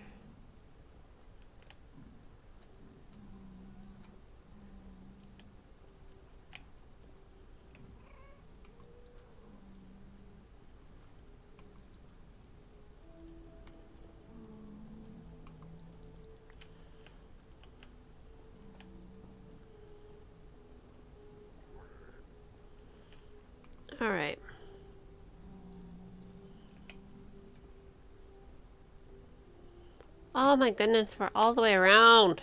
All right. Oh my goodness, we're all the way around.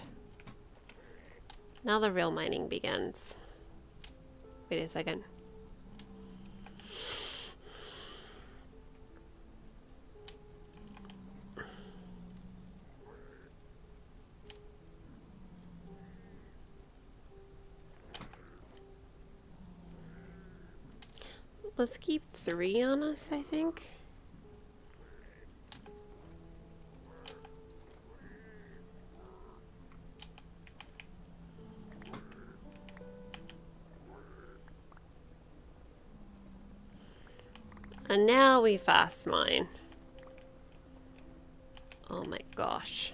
Now the real mining begins. Wait a second. Let's keep 3 on us, I think. And now we fast mine. Oh my gosh.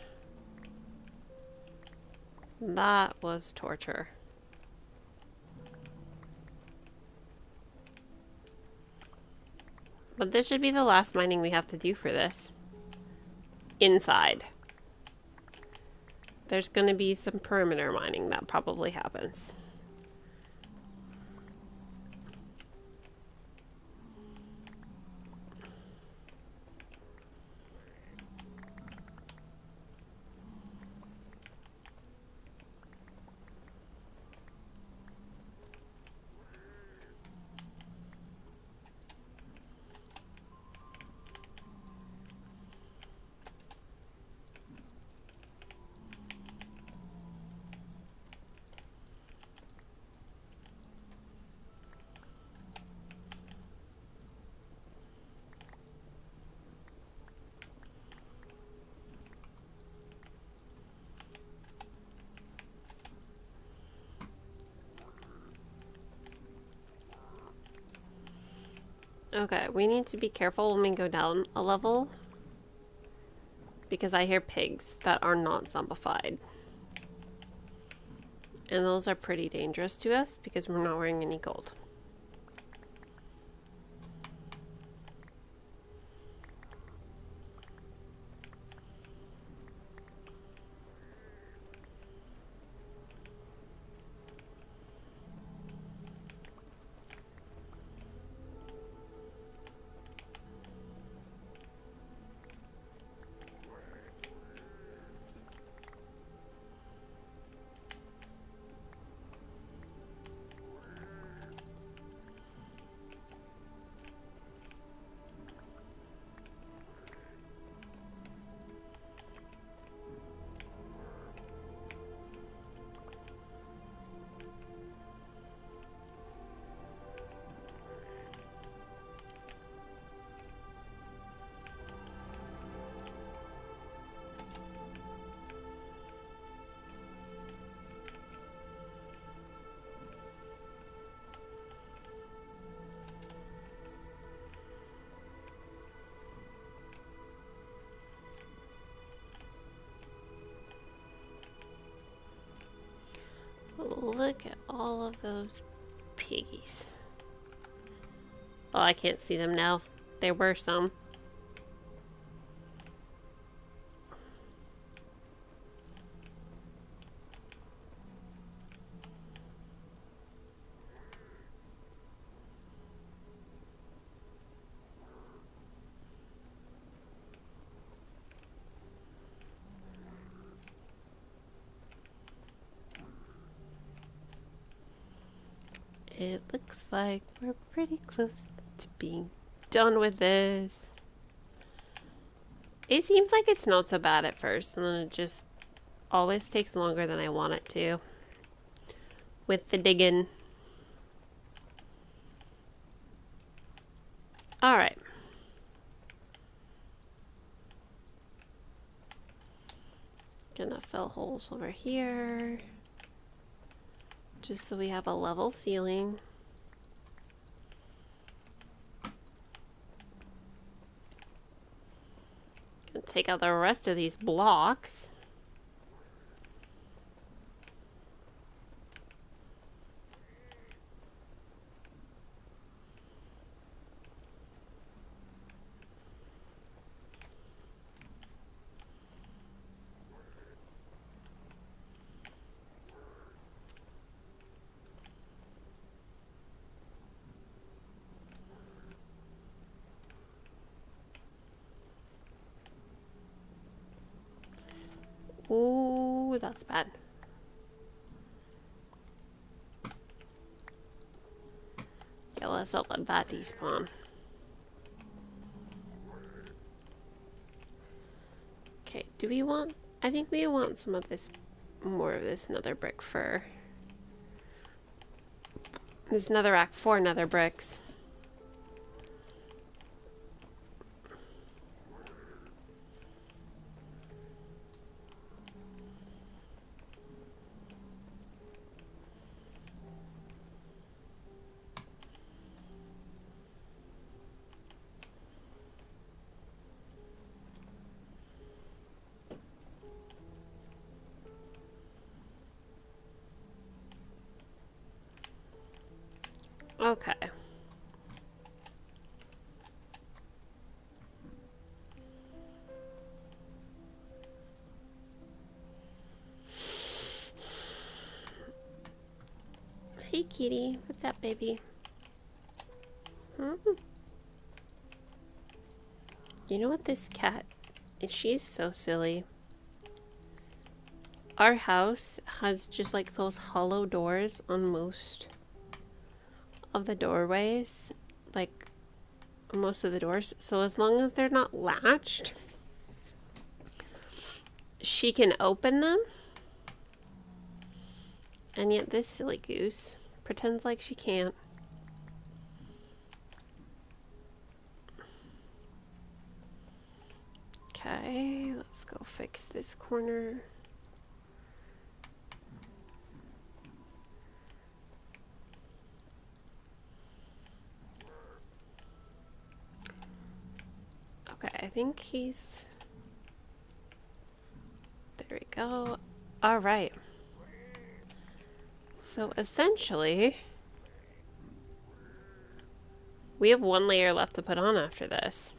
That was torture. But this should be the last mining we have to do for this. Inside. There's going to be some perimeter mining that probably happens. Okay, we need to be careful when we go down a level. Because I hear pigs that are not zombified. And those are pretty dangerous to us because we're not wearing any gold. Look at all of those piggies. Oh, I can't see them now. There were some. It looks like we're pretty close to being done with this. It seems like it's not so bad at first, and then it just always takes longer than I want it to with the digging. All right. Gonna fill holes over here, just so we have a level ceiling. Gonna take out the rest of these blocks. Ooh, that's bad. Yeah, let's not let that despawn. Okay, do we want... I think we want some of this, more of this nether brick fur. This netherrack for nether bricks. Okay. Hey kitty, what's up baby? You know what this cat is? She's so silly. Our house has just like those hollow doors on most of the doorways, like most of the doors. So as long as they're not latched, she can open them. And yet this silly goose pretends like she can't. Okay, let's go fix this corner. Okay, I think he's... There we go. All right. So essentially, we have one layer left to put on after this.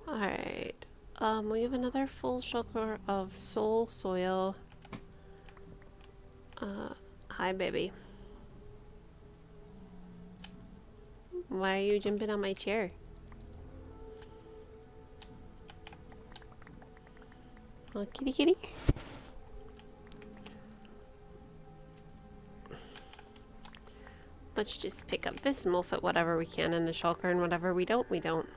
Alright, we have another full shulker of soul soil. Hi baby. Why are you jumping on my chair? Oh, kitty kitty. Let's just pick up this and we'll fit whatever we can in the shulker, and whatever we don't, we don't.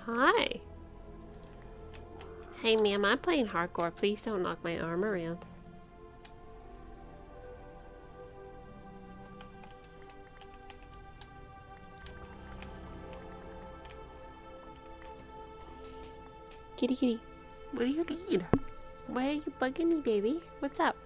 Hi. Hey ma'am, I'm playing hardcore. Please don't knock my arm around. Kitty kitty. What do you need? Why are you bugging me, baby? What's up?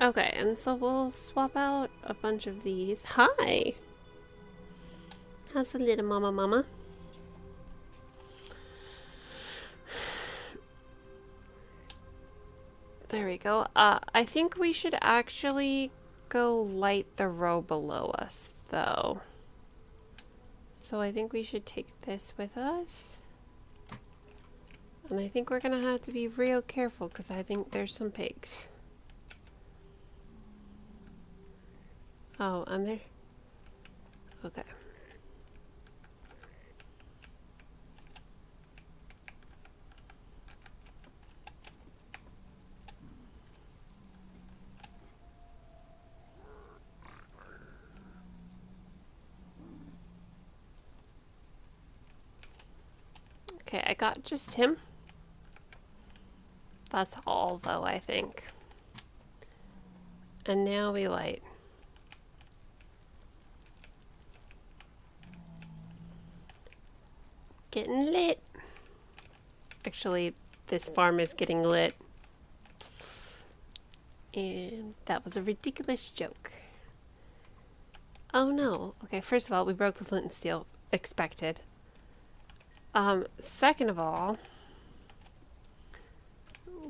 Okay, and so we'll swap out a bunch of these. Hi! How's the little mama? There we go. I think we should actually go light the row below us, though. So I think we should take this with us. And I think we're gonna have to be real careful because I think there's some pigs. Oh, and there. Okay. Okay, I got just him. That's all, though, I think. And now we light. Getting lit. Actually, this farm is getting lit. And that was a ridiculous joke. Oh no. Okay, first of all, we broke the flint and steel. Expected. Second of all,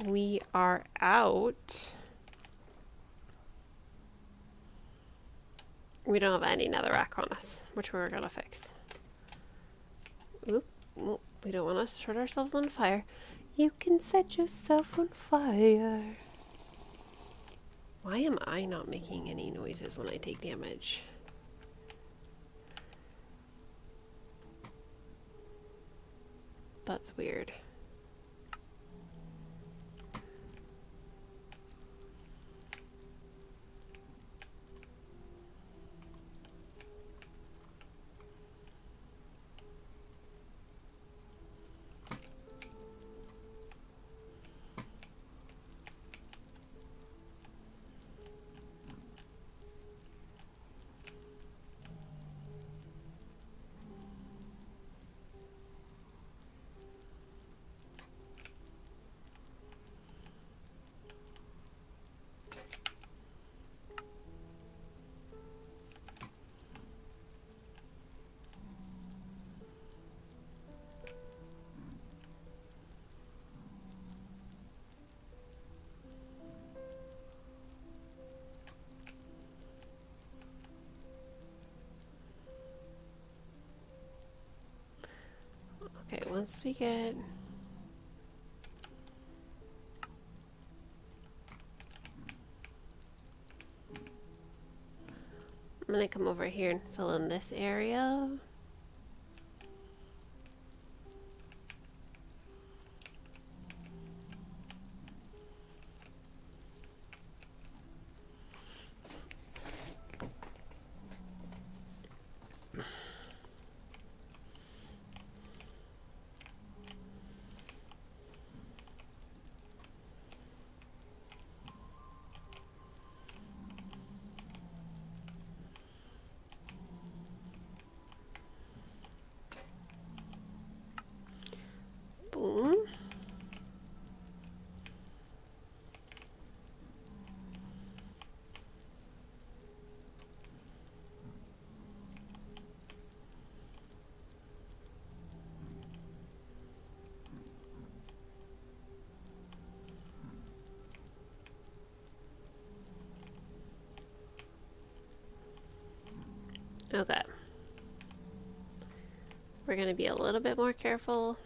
we are out. We don't have any netherrack on us, which we're gonna fix. Oop. Well, we don't want to set ourselves on fire. You can set yourself on fire. Why am I not making any noises when I take damage? That's weird. Okay, once we get... I'm gonna come over here and fill in this area. Boom. Okay. We're gonna be a little bit more careful.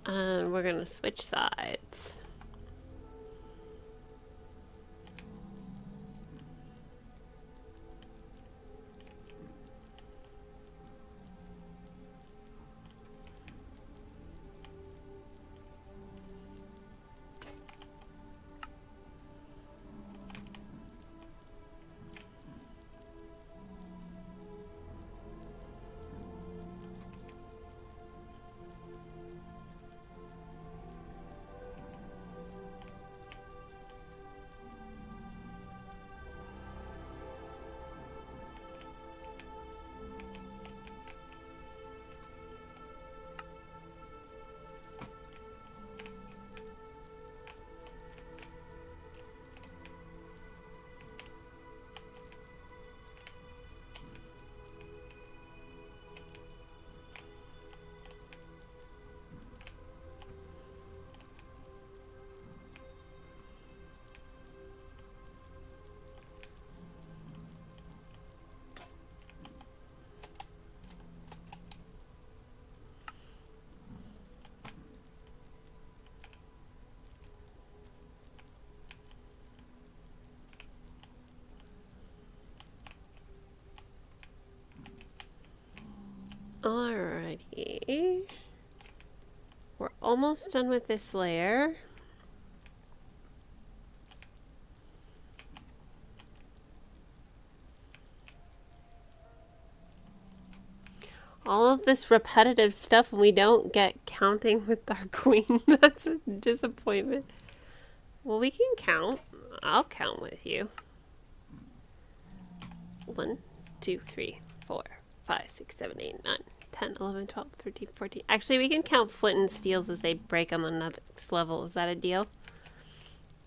And we're gonna switch sides. Alrighty. We're almost done with this layer. All of this repetitive stuff we don't get counting with our queen. That's a disappointment. Well, we can count. I'll count with you. 1, 2, 3, 4, 5, 6, 7, 8, 9, 10, 11, 12, 13, 14. Actually, we can count flint and steels as they break on the next level. Is that a deal?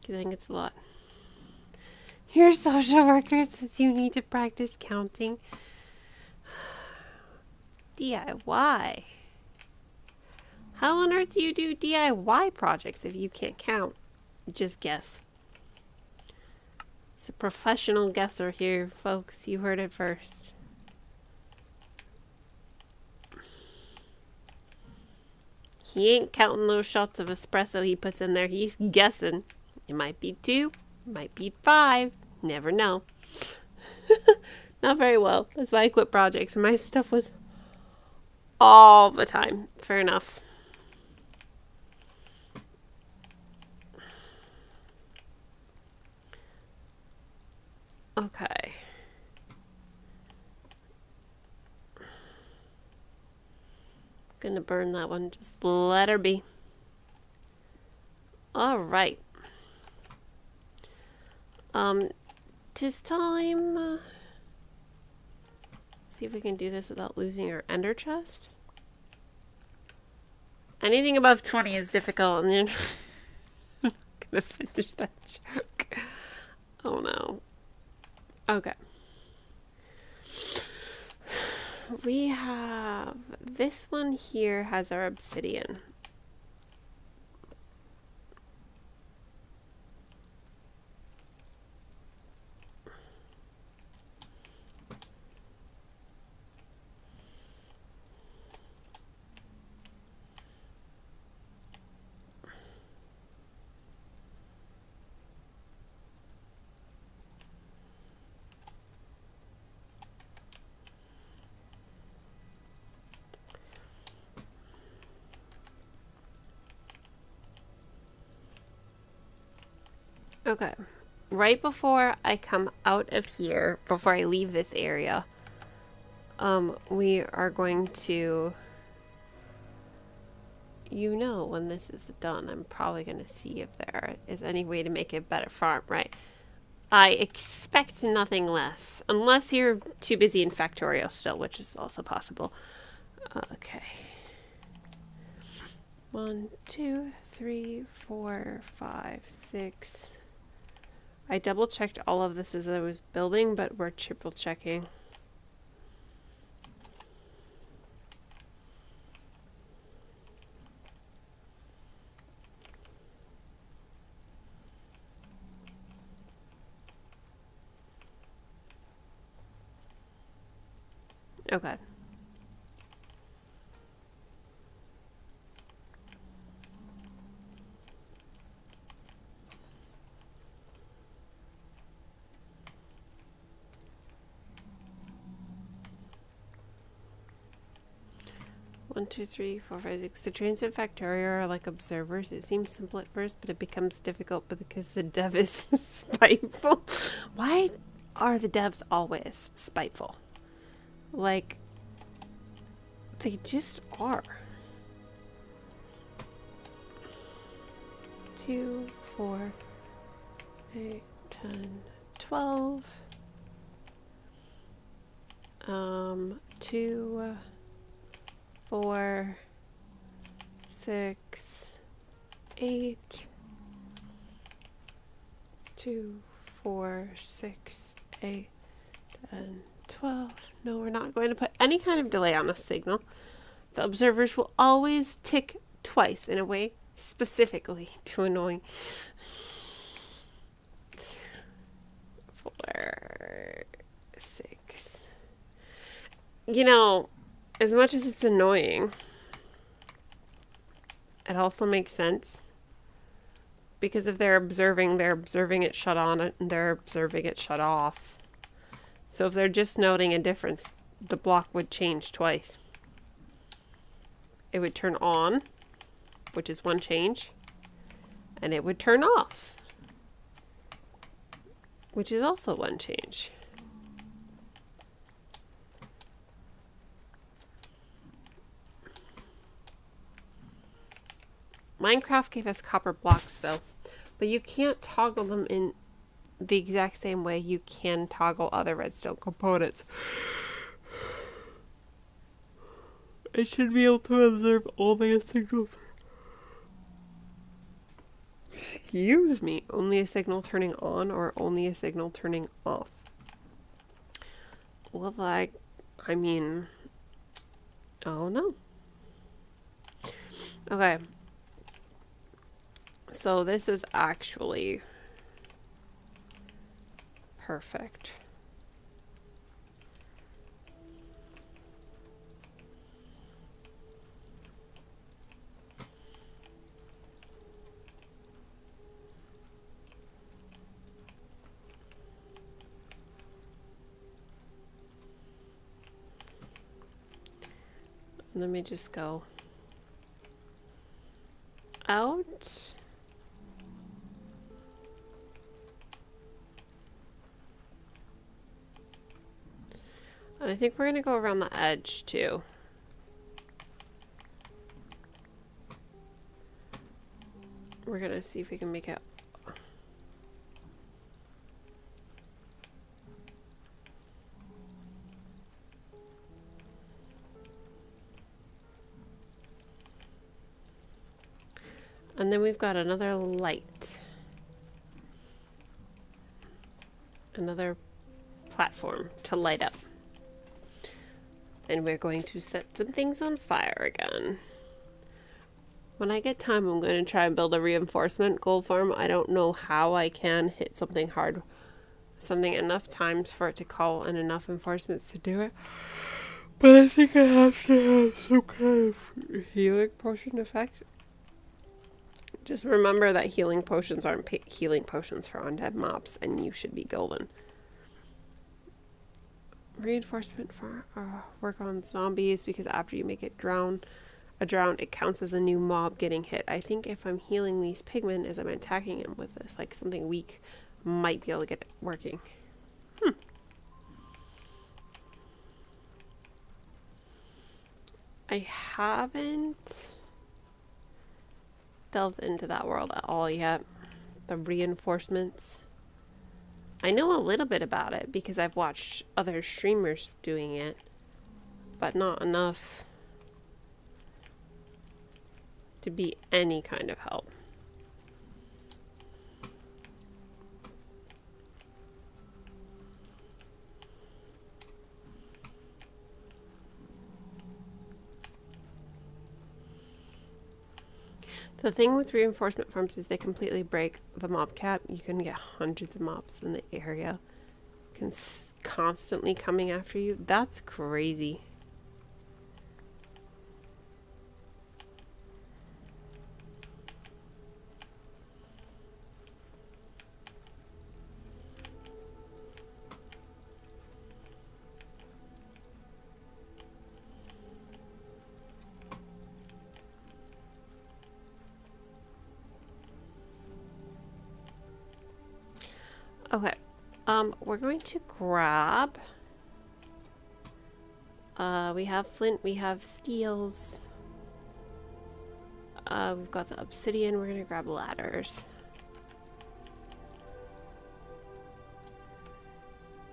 Do you think it's a lot? Your social worker says you need to practice counting. DIY. How on earth do you do DIY projects if you can't count? Just guess. It's a professional guesser here, folks. You heard it first. He ain't counting those shots of espresso he puts in there. He's guessing. It might be 2, might be 5. Never know. Not very well. That's why I quit projects. My stuff was all the time. Fair enough. Okay. Gonna burn that one. Just let her be. All right. Tis time. See if we can do this without losing our ender chest. Anything above 20 is difficult, and then I'm gonna finish that joke. Oh no. Okay. We have this one here has our obsidian. Okay, right before I come out of here, before I leave this area, we are going to, when this is done, I'm probably going to see if there is any way to make it a better farm, right? I expect nothing less, unless you're too busy in Factorio still, which is also possible. Okay. 1, 2, 3, 4, 5, 6. I double checked all of this as I was building, but we're triple checking. Okay. One, 2, 3, 4, 5, 6. The trains in Factorio are like observers. It seems simple at first, but it becomes difficult because the dev is spiteful. Why are the devs always spiteful? Like, they just are. 2, 4, 8, 10, 12. 2, 4, 6, 8. 2, 4, 6, 8, 10, 12. No, we're not going to put any kind of delay on a signal. The observers will always tick twice in a way specifically to annoy. 4, 6. As much as it's annoying, it also makes sense. Because if they're observing it shut on and they're observing it shut off. So if they're just noting a difference, the block would change twice. it would turn on, which is one change, and it would turn off, which is also one change. Minecraft gave us copper blocks though, but you can't toggle them in the exact same way you can toggle other redstone components. It should be able to observe only a signal. Excuse me, only a signal turning on or only a signal turning off. Well, I mean, oh no. Okay. So this is actually perfect. Let me just go out. And I think we're going to go around the edge too. We're going to see if we can make it. And then we've got another light. Another platform to light up. And we're going to set some things on fire again. When I get time, I'm going to try and build a reinforcement gold farm. I don't know how I can hit something hard, something enough times for it to call and enough enforcements to do it. But I think I have to have some kind of healing potion effect. Just remember that healing potions aren't healing potions for undead mobs, and you should be golden. Reinforcement for work on zombies, because after you make it drown, it counts as a new mob getting hit. I think if I'm healing these pigmen as I'm attacking them with this, like something weak, might be able to get it working. I haven't delved into that world at all yet. The reinforcements. I know a little bit about it because I've watched other streamers doing it, but not enough to be any kind of help. The thing with reinforcement farms is they completely break the mob cap. You can get hundreds of mobs in the area constantly coming after you. That's crazy. Okay, we're going to grab, we have flint, we have steels, we've got the obsidian, we're going to grab ladders.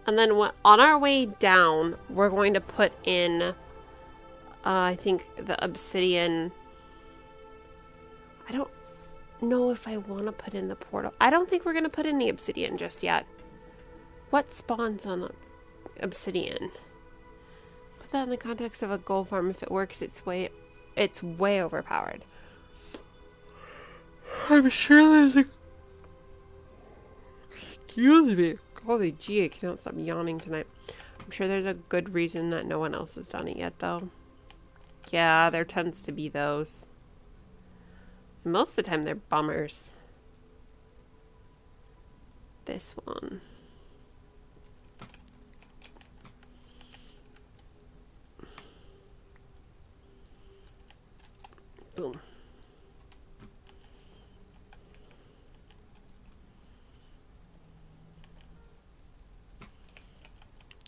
And then on our way down, we're going to put in, I think the obsidian, I don't know if I want to put in the portal. I don't think we're going to put in the obsidian just yet. What spawns on the obsidian? Put that in the context of a gold farm. If it works, it's way overpowered. I'm sure there's a... Excuse me. Holy gee, I cannot stop yawning tonight. I'm sure there's a good reason that no one else has done it yet, though. Yeah, there tends to be those. Most of the time, they're bummers. This one. Boom.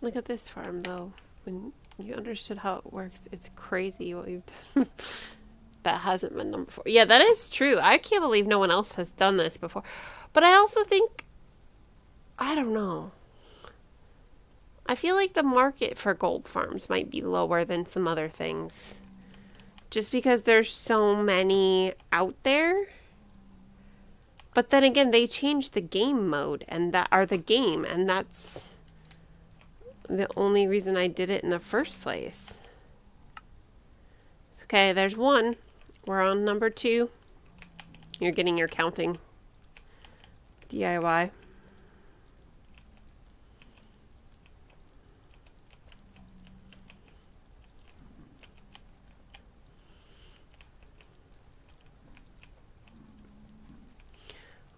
Look at this farm, though. When you understood how it works, it's crazy what we've done. That hasn't been done before. Yeah, that is true. I can't believe no one else has done this before. But I also think, I don't know. I feel like the market for gold farms might be lower than some other things. Just because there's so many out there. But then again, they changed the game mode and the game, and that's the only reason I did it in the first place. Okay, there's one. We're on number 2. You're getting your counting DIY.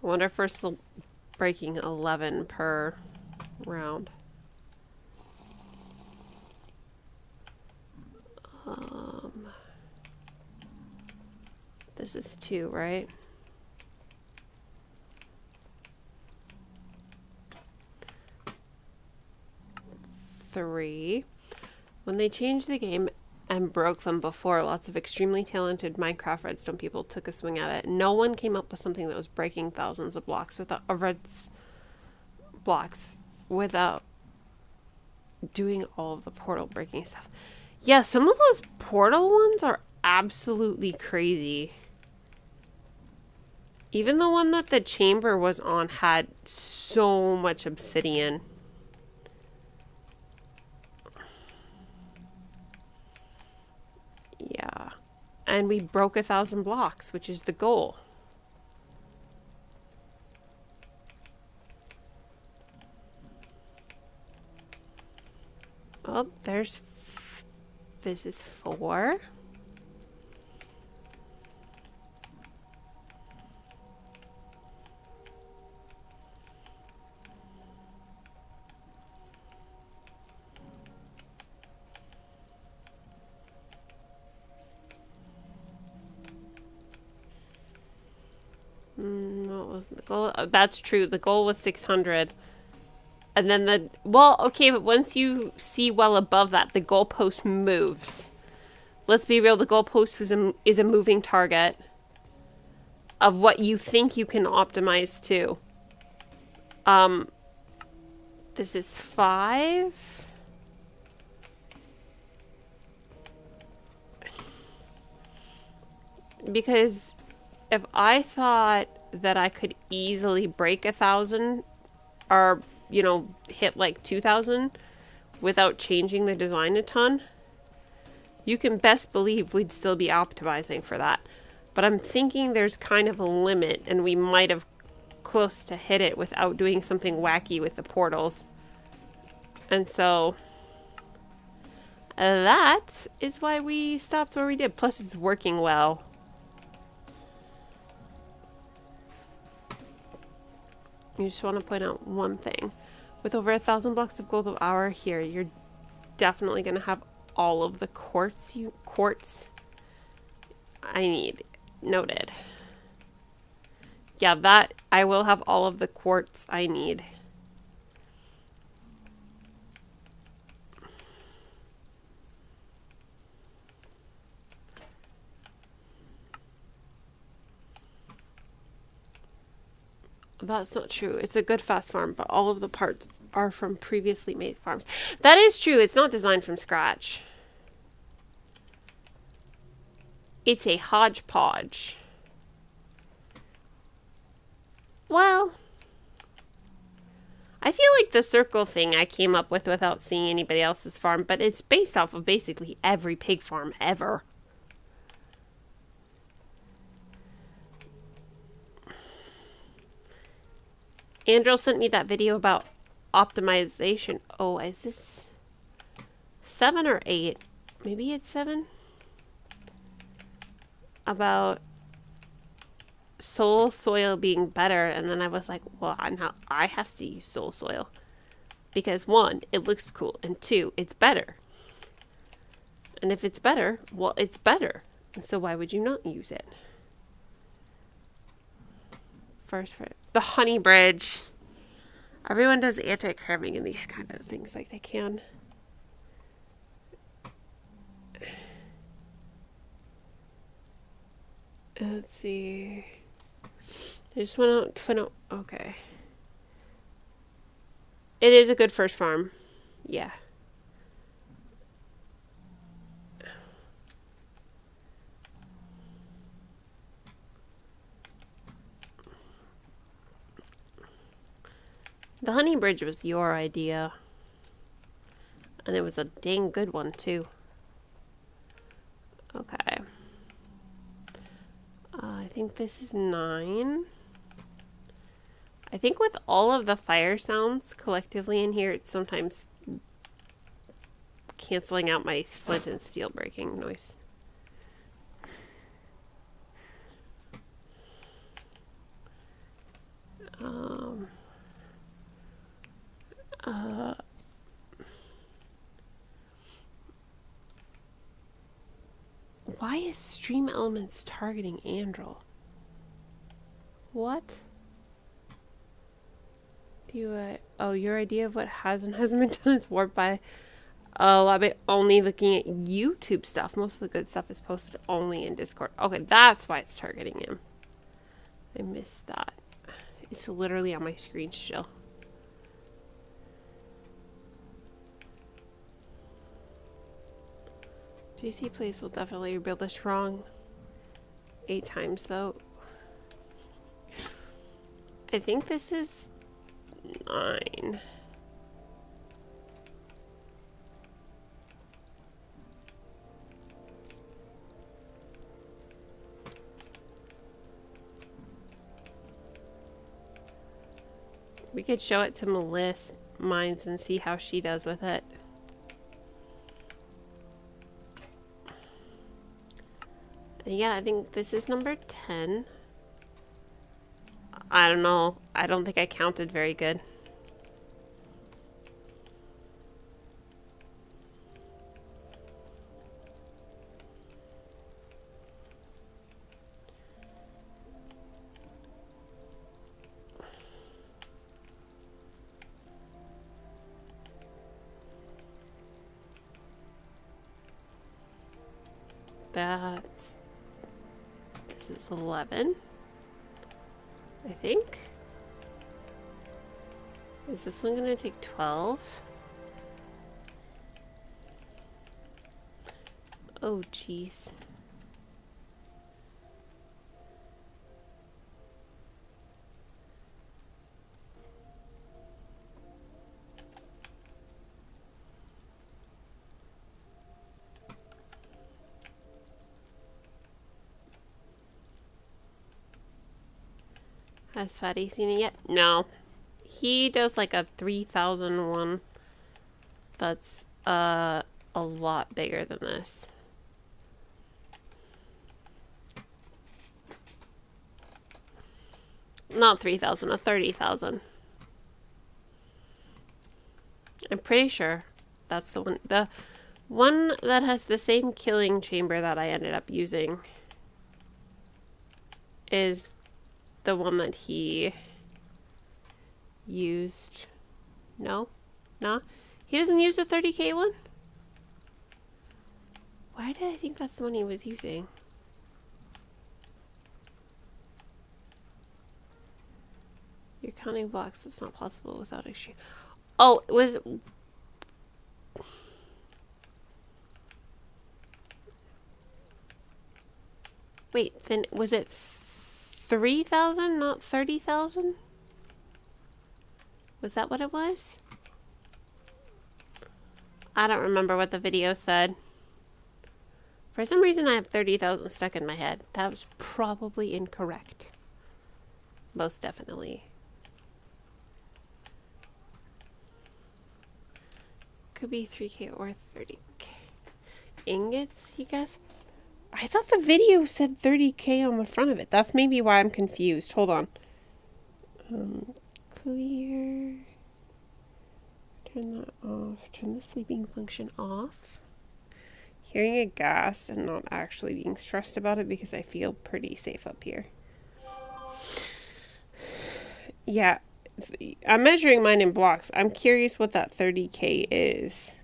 I wonder if we're still breaking 11 per round. This is 2, right? Three. When they changed the game and broke them before, lots of extremely talented Minecraft redstone people took a swing at it. No one came up with something that was breaking thousands of blocks without without doing all of the portal breaking stuff. Yeah, some of those portal ones are absolutely crazy. Even the one that the chamber was on had so much obsidian. Yeah. And we broke 1,000 blocks, which is the goal. Oh, this is 4. What was the goal? Oh, that's true. The goal was 600. And then okay, but once you see well above that, the goalpost moves. Let's be real, the goalpost is a moving target of what you think you can optimize to. This is 5. Because if I thought that I could easily break 1,000 or, you know, hit like 2,000 without changing the design a ton, you can best believe we'd still be optimizing for that. But I'm thinking there's kind of a limit, and we might have close to hit it without doing something wacky with the portals. And so that is why we stopped where we did. Plus it's working well. You just want to point out one thing. With over 1,000 blocks of gold of hour here, you're definitely going to have all of the quartz I need. Noted. Yeah, that I will have all of the quartz I need. That's not true. It's a good fast farm, but all of the parts are from previously made farms. That is true. It's not designed from scratch. It's a hodgepodge. Well, I feel like the circle thing I came up with without seeing anybody else's farm, but it's based off of basically every pig farm ever. Andrew sent me that video about optimization. Oh, is this 7 or 8? Maybe it's 7. About soul soil being better, and then I was like, well, now I have to use soul soil because 1, it looks cool, and 2, it's better. And if it's better, well, it's better. So why would you not use it? First for the honey bridge. Everyone does anti-curving in these kind of things like they can. Let's see. I just want to find out. Okay. It is a good first farm. Yeah. The honey bridge was your idea. And it was a dang good one, too. Okay. I think this is 9. I think with all of the fire sounds collectively in here, it's sometimes canceling out my flint and steel breaking noise. Why is Stream Elements targeting Andrel? What? Do you, oh, your idea of what has and hasn't been done is warped by a lot bit only looking at YouTube stuff. Most of the good stuff is posted only in Discord. Okay, that's why it's targeting him. I missed that. It's literally on my screen still. JC Plays will definitely rebuild this wrong 8 times though. I think this is 9. We could show it to Melissa Mines and see how she does with it. Yeah, I think this is number 10. I don't know. I don't think I counted very good. This is 11. I think. Is this one gonna take 12? Oh, jeez. Has Fatty seen it yet? No. He does like a 3,000 one. That's a lot bigger than this. Not 3,000, a 30,000. I'm pretty sure that's the one. The one that has the same killing chamber that I ended up using is the one that he used. No? No? He doesn't use the 30k one? Why did I think that's the one he was using? You're counting blocks. It's not possible without extreme. Oh, it was... Wait, then was it 3,000, not 30,000? Was that what it was? I don't remember what the video said. For some reason I have 30,000 stuck in my head. That was probably incorrect. Most definitely. Could be 3k or 30k. Ingots, you guys? I thought the video said 30k on the front of it. That's maybe why I'm confused. Hold on. Clear. Turn that off. Turn the sleeping function off. hearing a gas and not actually being stressed about it because I feel pretty safe up here. Yeah, I'm measuring mine in blocks. I'm curious what that 30K is.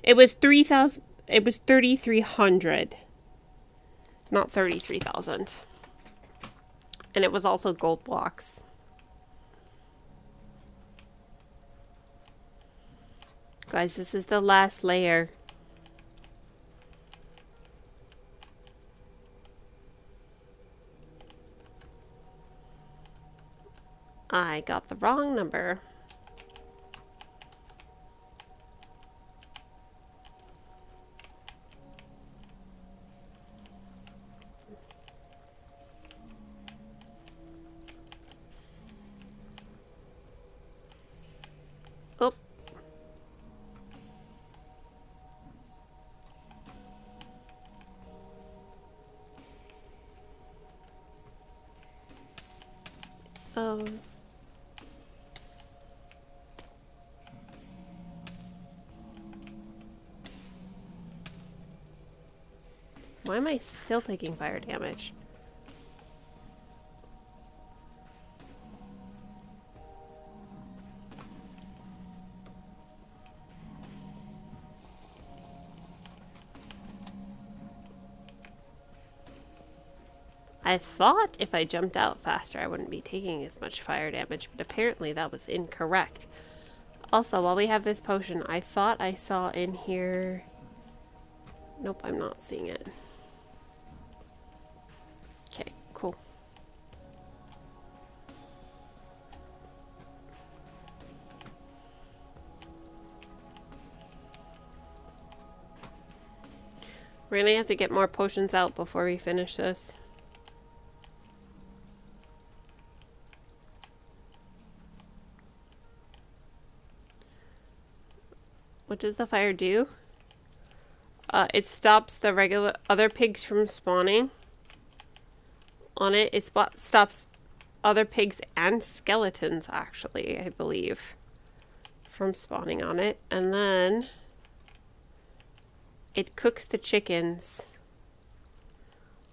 It was 3,000. It was 3,300, not 33,000. And it was also gold blocks. Guys, this is the last layer. I got the wrong number. Oh. Oh. Why am I still taking fire damage? I thought if I jumped out faster I wouldn't be taking as much fire damage, but apparently that was incorrect. Also, while we have this potion, I thought I saw in here... Nope, I'm not seeing it. Okay, cool. We're gonna have to get more potions out before we finish this. What does the fire do? It stops the regular other pigs from spawning on it. It stops other pigs and skeletons, actually, I believe, from spawning on it. And then it cooks the chickens.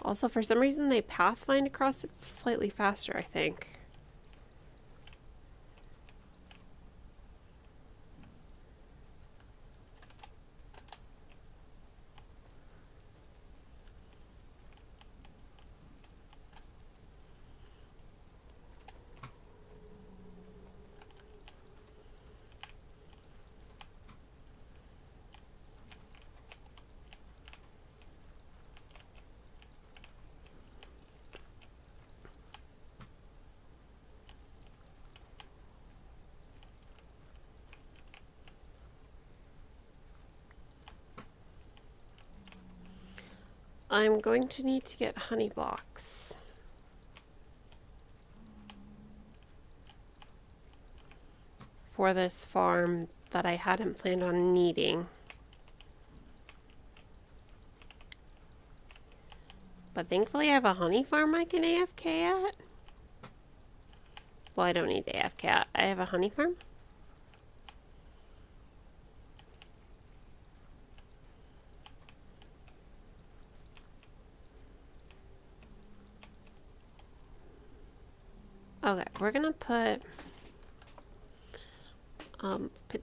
Also, for some reason, they pathfind across it slightly faster, I think. I'm going to need to get honey blocks. For this farm that I hadn't planned on needing. But thankfully I have a honey farm I can AFK at. Well, I don't need AFK at. I have a honey farm. Okay, we're gonna put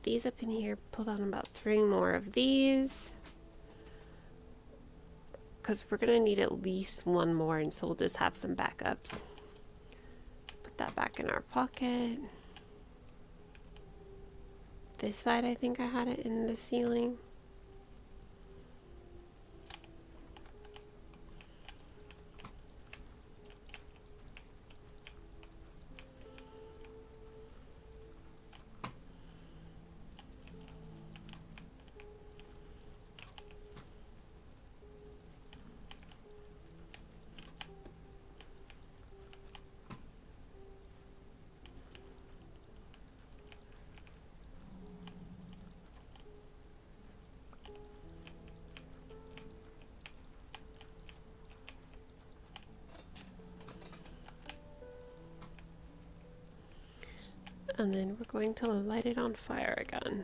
these up in here, pull down about 3 more of these. Because we're gonna need at least 1 more, and so we'll just have some backups. Put that back in our pocket. This side, I think I had it in the ceiling. And then we're going to light it on fire again.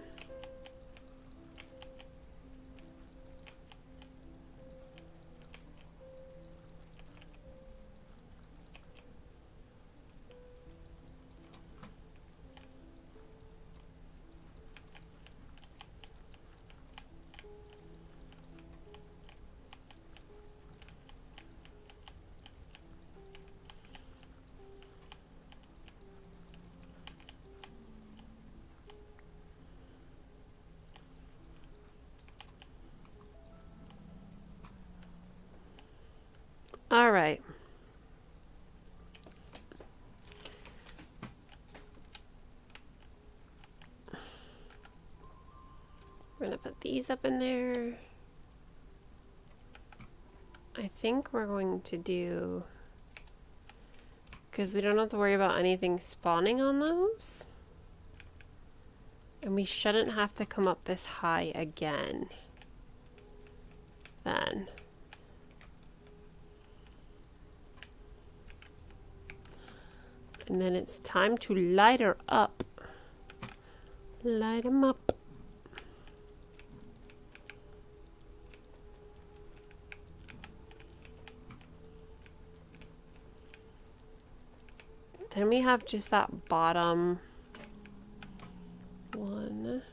All right. We're gonna put these up in there. I think we're going to do, because we don't have to worry about anything spawning on those. And we shouldn't have to come up this high again. Then. And then it's time to light her up. Light them up. Then we have just that bottom one.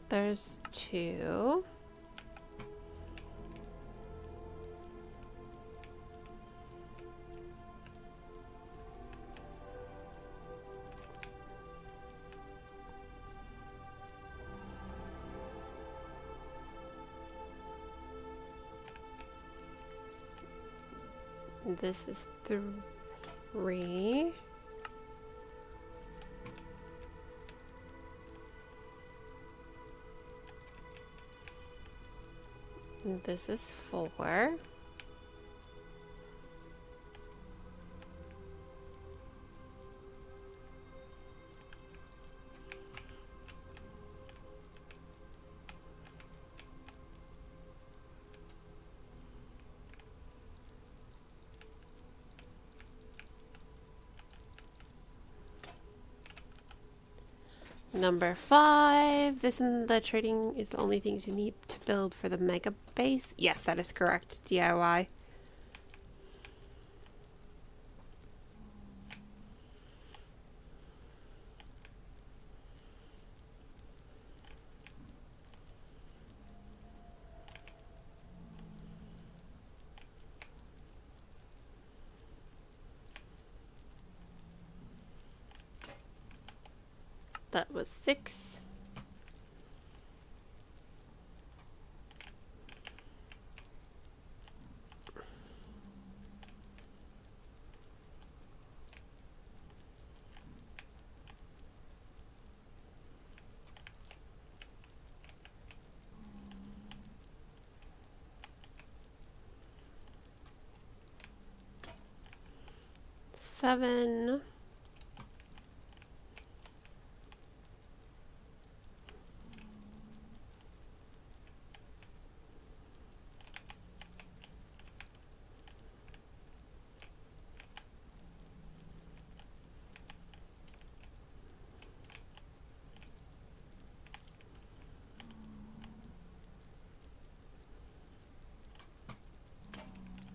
There's two. This is three. And this is four. Number 5, this and the trading is the only things you need to build for the mega base. Yes, that is correct. DIY. That was 6. Seven.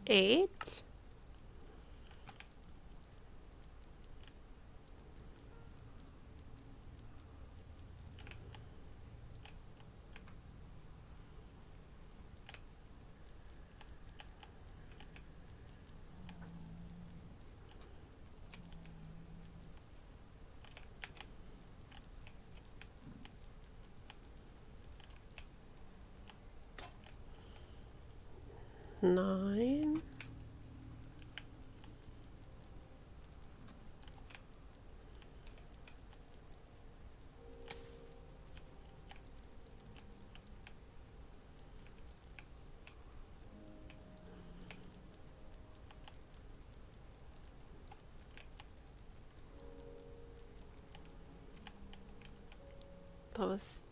Eight. Nine. That was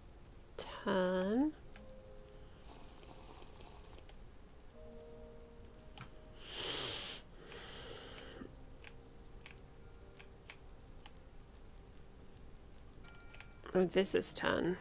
10. Or this is 10.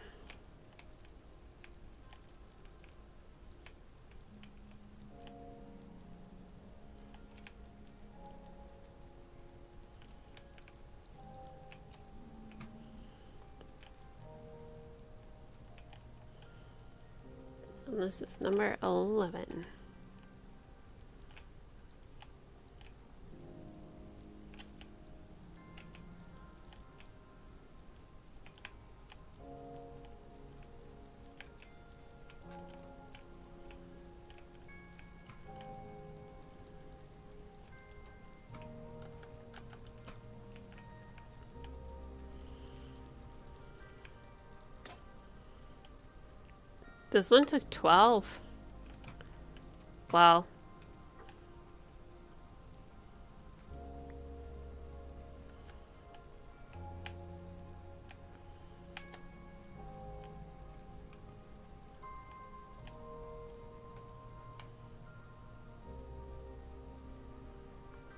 And this is number 11. This one took 12. Wow.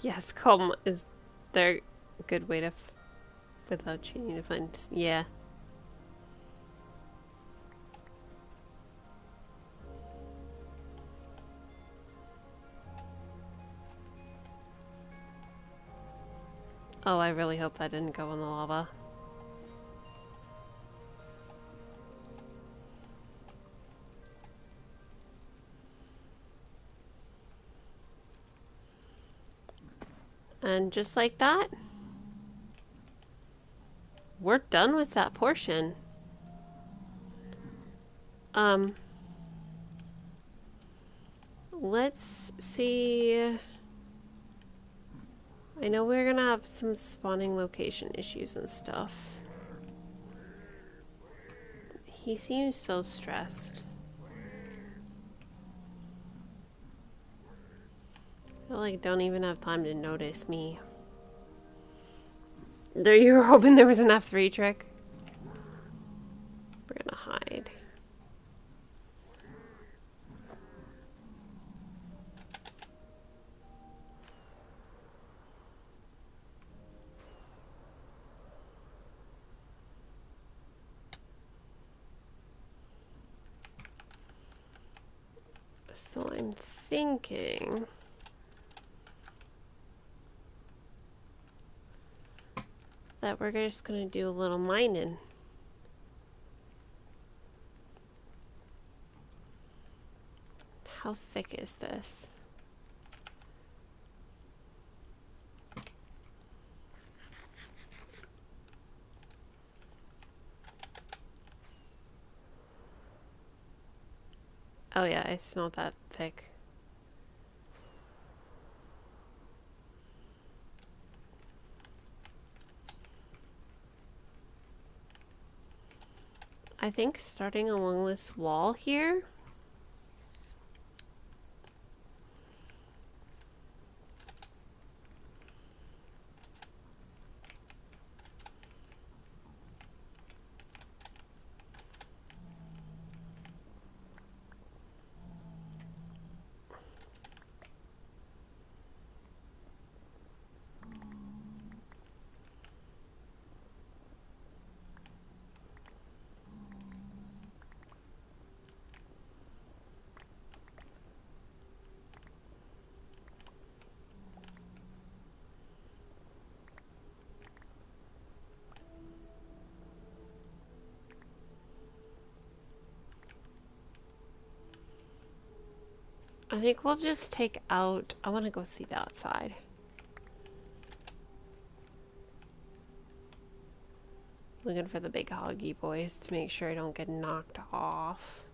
Yes, calm. Is there a good way to, without cheating, to find? Yeah. Oh, I really hope that didn't go in the lava. And just like that, we're done with that portion. Let's see. I know we're gonna have some spawning location issues and stuff. He seems so stressed. I like don't even have time to notice me. There, you were hoping there was an F3 trick? We're gonna hide. So I'm thinking that we're just gonna do a little mining. How thick is this? Oh yeah, it's not that thick. I think starting along this wall here. I think we'll just take out, I want to go see the outside. Looking for the big hoggy boys to make sure I don't get knocked off.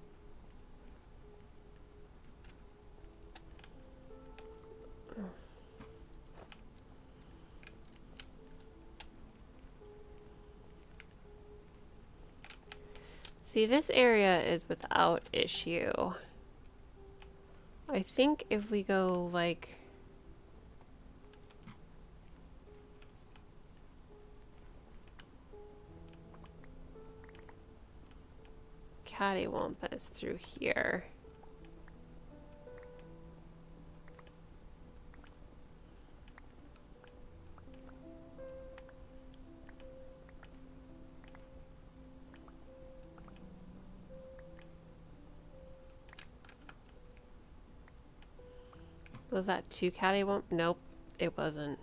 See, this area is without issue. I think if we go like cattywomp is through here. Was that 2 cattywomp? Nope, it wasn't.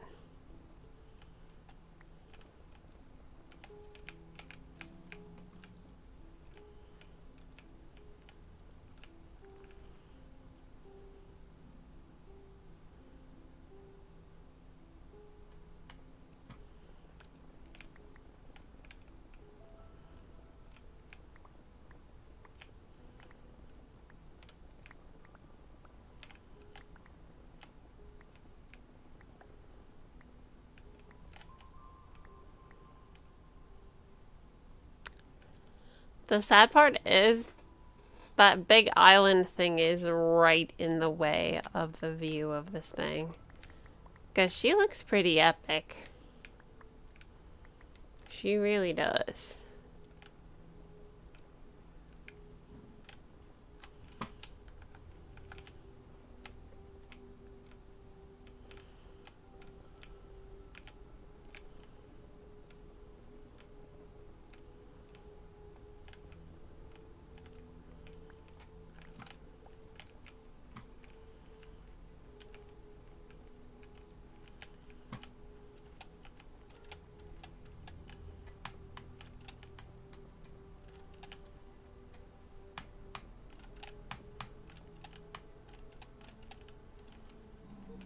The sad part is that big island thing is right in the way of the view of this thing. Because she looks pretty epic. She really does.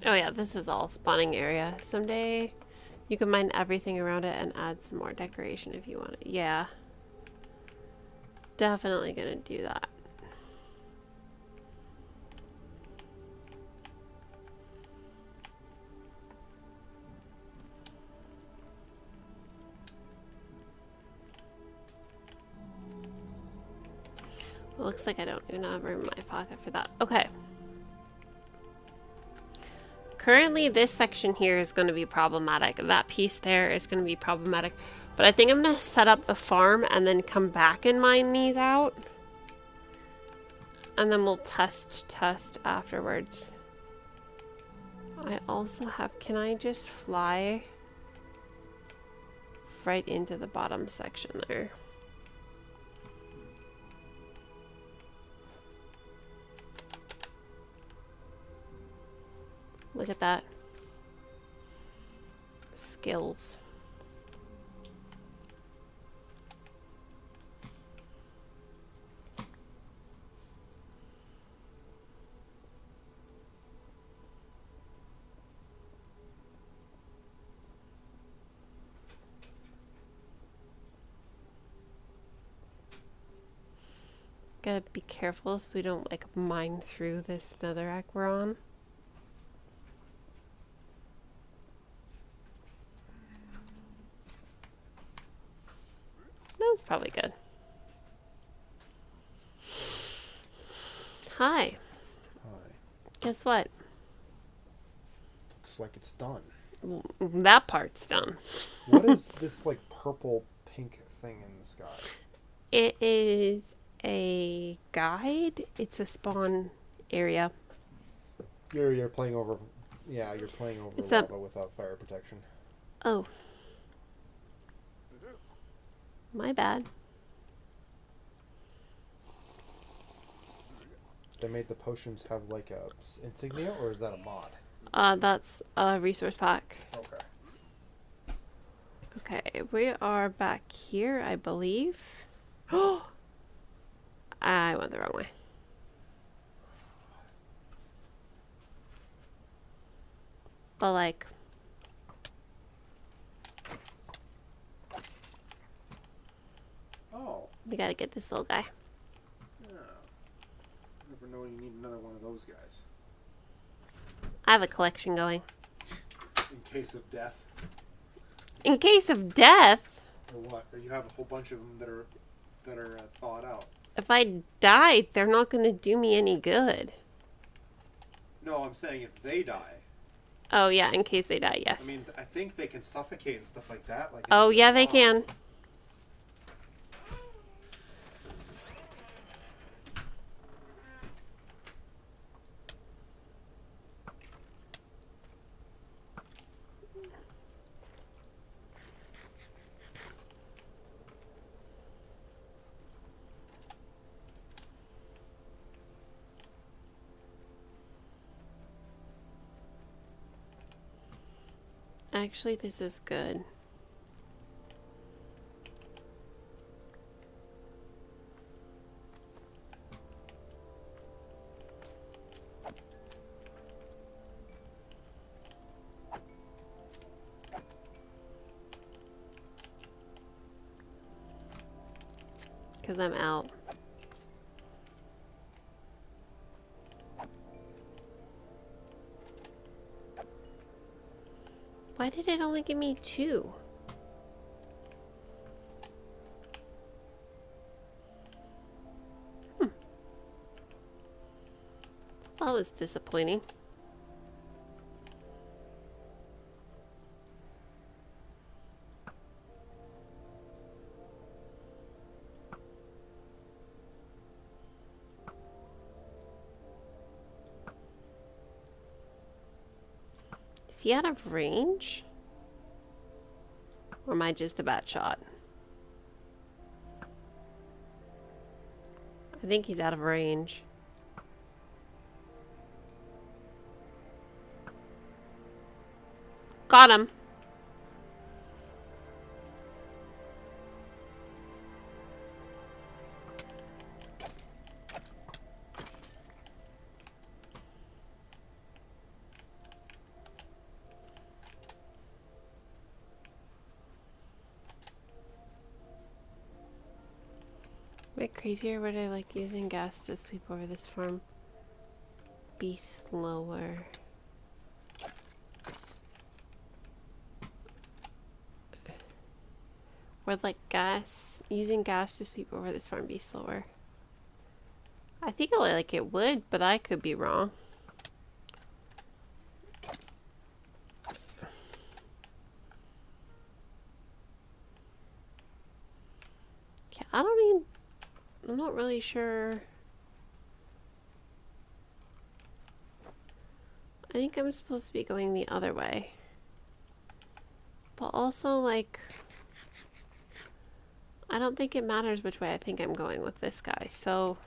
Oh yeah, this is all spawning area. Someday you can mine everything around it and add some more decoration if you want it. Yeah. Definitely gonna do that. It looks like I don't even have room in my pocket for that. Okay. Currently, this section here is going to be problematic. That piece there is going to be problematic. But I think I'm going to set up the farm and then come back and mine these out. And then we'll test afterwards. I also have... Can I just fly right into the bottom section there? Look at that. Skills. Gotta be careful so we don't like mine through this netherrack we're on. That's probably good. Hi. Hi. Guess what? Looks like it's done. That part's done. What is this like purple pink thing in the sky? It is a guide. It's a spawn area. You're playing over. Yeah, you're playing over It's lava without fire protection. Oh. My bad. They made the potions have like a insignia, or is that a mod? That's a resource pack. Okay. Okay, we are back here, I believe. Oh! I went the wrong way. But like... Oh. We gotta get this little guy. Yeah. Never know when you need another one of those guys. I have a collection going. In case of death. In case of death? Or what? Or you have a whole bunch of them that are thawed out. If I die, they're not gonna do me any good. No, I'm saying if they die. Oh yeah, in case they die, yes. I mean, I think they can suffocate and stuff like that. Like oh yeah, they can. Actually, this is good. Because I'm out. Why did it only give me 2? That was disappointing. Is he out of range? Or am I just a bad shot? I think he's out of range. Got him. Am I crazy, or would I like using gas to sweep over this farm? Be slower. Would like using gas to sweep over this farm be slower? I think like it would, but I could be wrong. Yeah, I'm not really sure. I think I'm supposed to be going the other way. But also, like, I don't think it matters which way I think I'm going with this guy, so...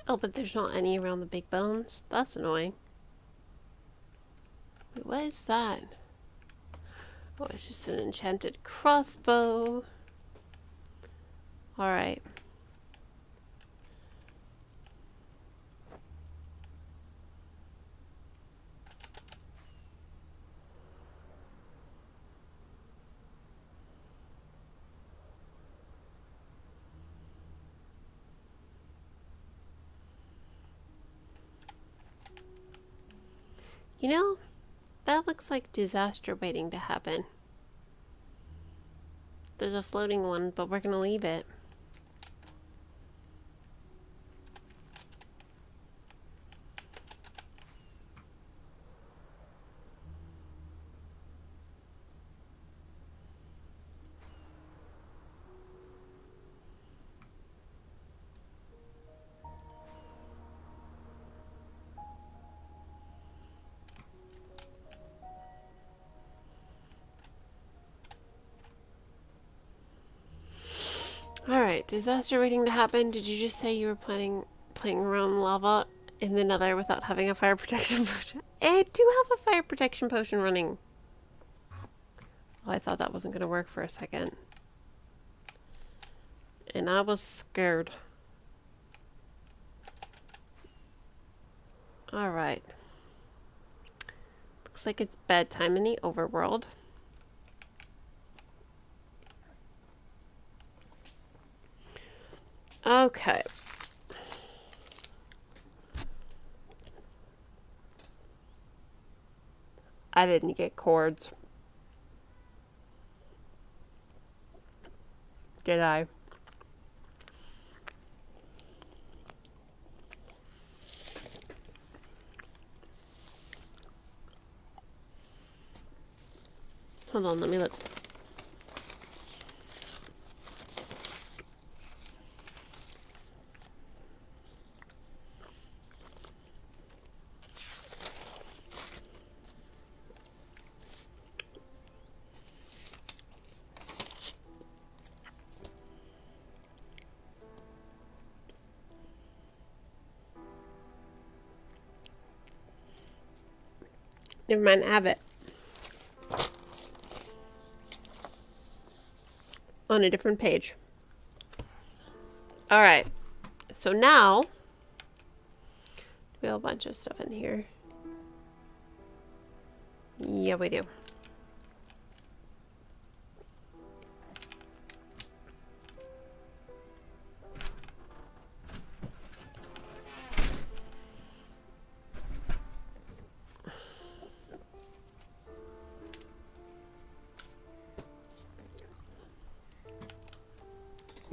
Oh, but there's not any around the big bones? That's annoying. Wait, what is that? Oh, it's just an enchanted crossbow. Alright. You know, that looks like disaster waiting to happen. There's a floating one, but we're gonna leave it. Alright, disaster waiting to happen. Did you just say you were playing around lava in the nether without having a fire protection potion? I do have a fire protection potion running. Oh, I thought that wasn't going to work for a second. And I was scared. Alright. Looks like it's bedtime in the overworld. Okay. I didn't get cords. Did I? Hold on, let me look. Never mind, I have it. On a different page. Alright. So now, we have a bunch of stuff in here. Yeah, we do.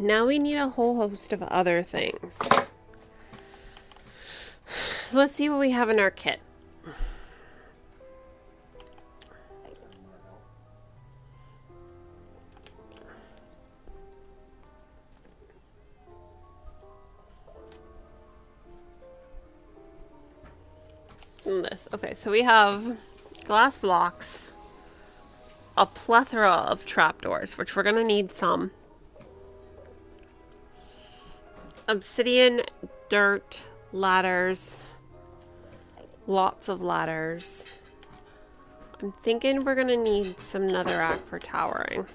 Now we need a whole host of other things. Let's see what we have in our kit. This. Okay, so we have glass blocks, a plethora of trapdoors, which we're going to need some. Obsidian, dirt, ladders, lots of ladders. I'm thinking we're gonna need some netherrack for towering.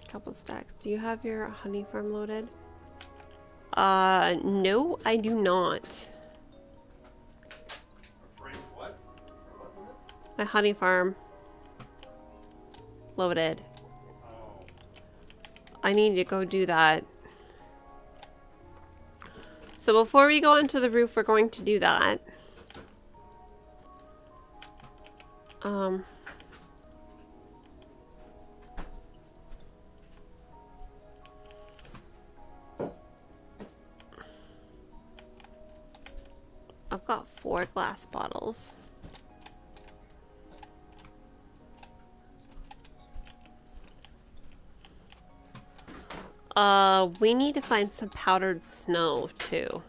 Couple stacks. Do you have your honey farm loaded? No, I do not. What? My honey farm loaded. Oh. I need to go do that. So before we go onto the roof, we're going to do that. I've got 4 glass bottles. We need to find some powdered snow too.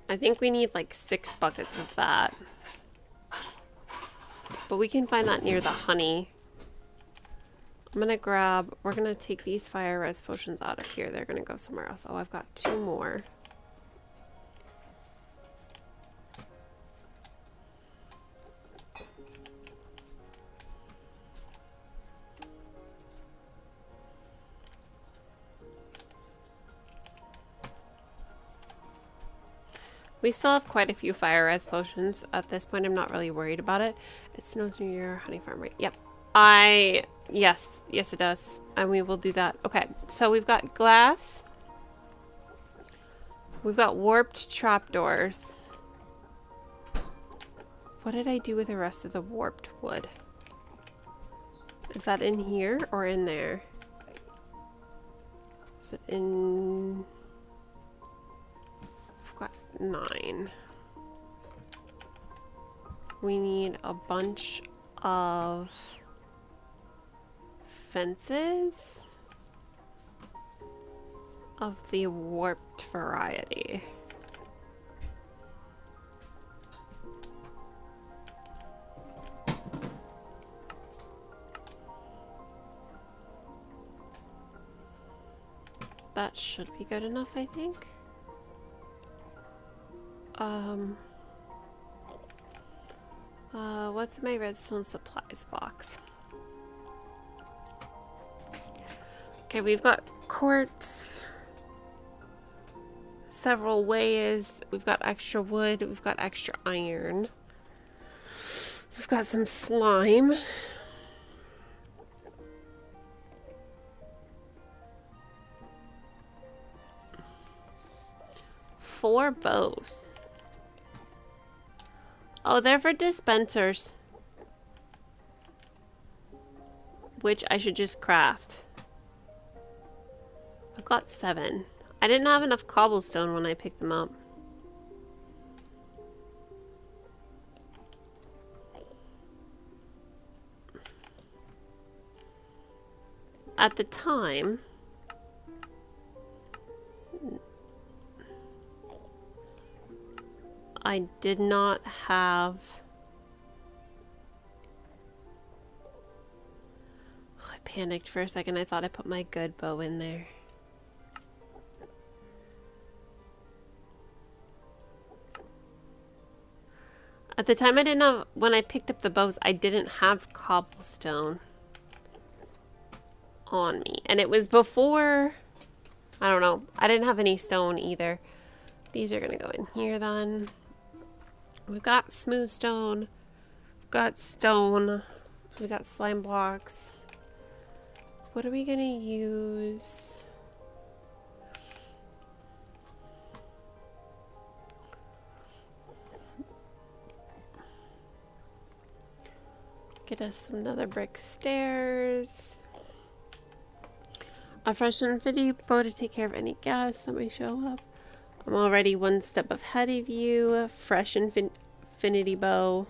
I think we need like 6 buckets of that. But we can find that near the honey. I'm gonna grab, we're gonna take these fire res potions out of here. They're gonna go somewhere else. Oh, I've got 2 more. We still have quite a few fire res potions. At this point, I'm not really worried about it. It snows near your honey farm, right? Yep. Yes, it does. And we will do that. Okay, so we've got glass. We've got warped trapdoors. What did I do with the rest of the warped wood? Is that in here or in there? Is it in... I've got 9. We need a bunch of fences of the warped variety. That should be good enough, I think. What's in my redstone supplies box? Okay, we've got quartz, several ways. We've got extra wood. We've got extra iron. We've got some slime. Four bows. Oh, they're for dispensers. Which I should just craft. I've got 7. I didn't have enough cobblestone when I picked them up. At the time, I did not have... Oh, I panicked for a second. I thought I put my good bow in there. At the time I didn't have... When I picked up the bows, I didn't have cobblestone on me. And it was before... I don't know. I didn't have any stone either. These are going to go in here then. We've got smooth stone. We've got stone. We got slime blocks. What are we going to use? Get us another brick stairs. A fresh infinity bow to take care of any gas that may show up. I'm already one step ahead of you. Fresh infinity bow.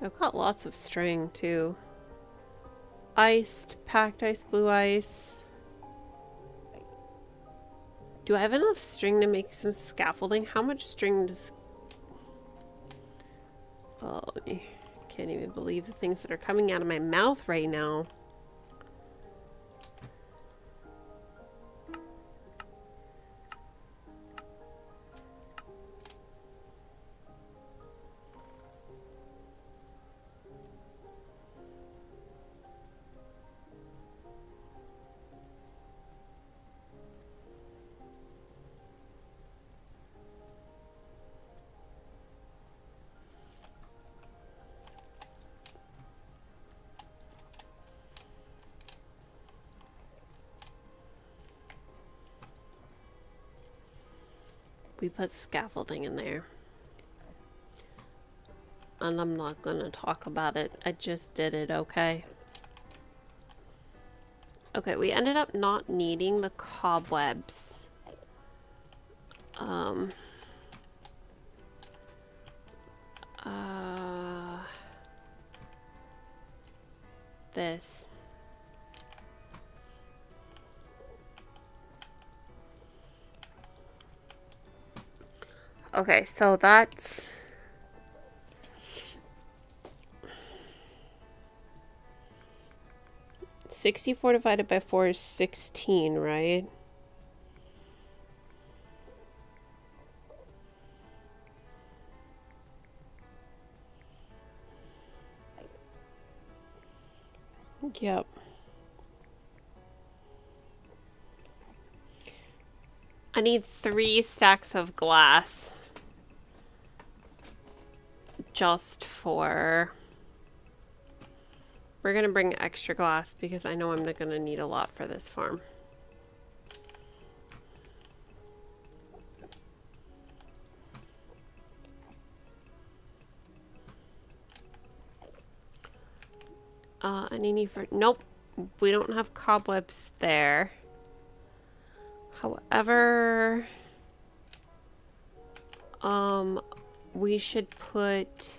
I've got lots of string too. Iced, packed ice, blue ice. Do I have enough string to make some scaffolding? How much string does... Oh, I can't even believe the things that are coming out of my mouth right now. We put scaffolding in there. And I'm not going to talk about it. I just did it, okay? Okay, we ended up not needing the cobwebs. This. Okay, so that's 64 divided by 4 is 16, right? Yep. I need 3 stacks of glass. Just for... We're going to bring extra glass because I know I'm not going to need a lot for this farm. Any need for... Nope. We don't have cobwebs there. However... we should put...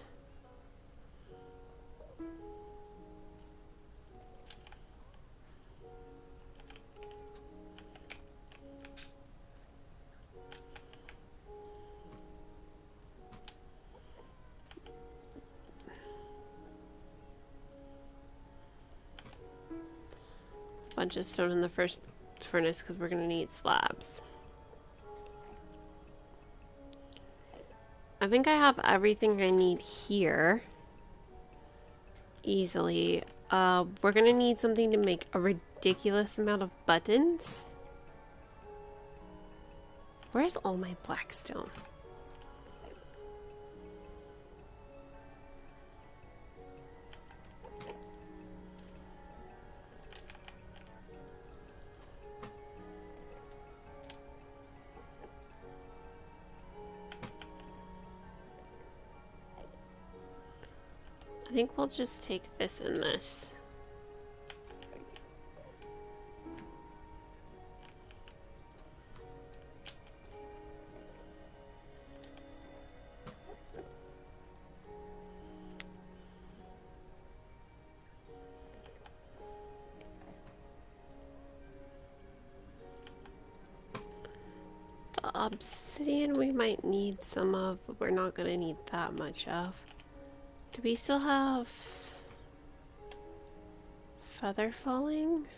bunch of stone in the first furnace because we're going to need slabs. I think I have everything I need here. easily. We're gonna need something to make a ridiculous amount of buttons. Where's all my blackstone? I think we'll just take this and this. The obsidian we might need some of, but we're not gonna need that much of. Do we still have feather falling?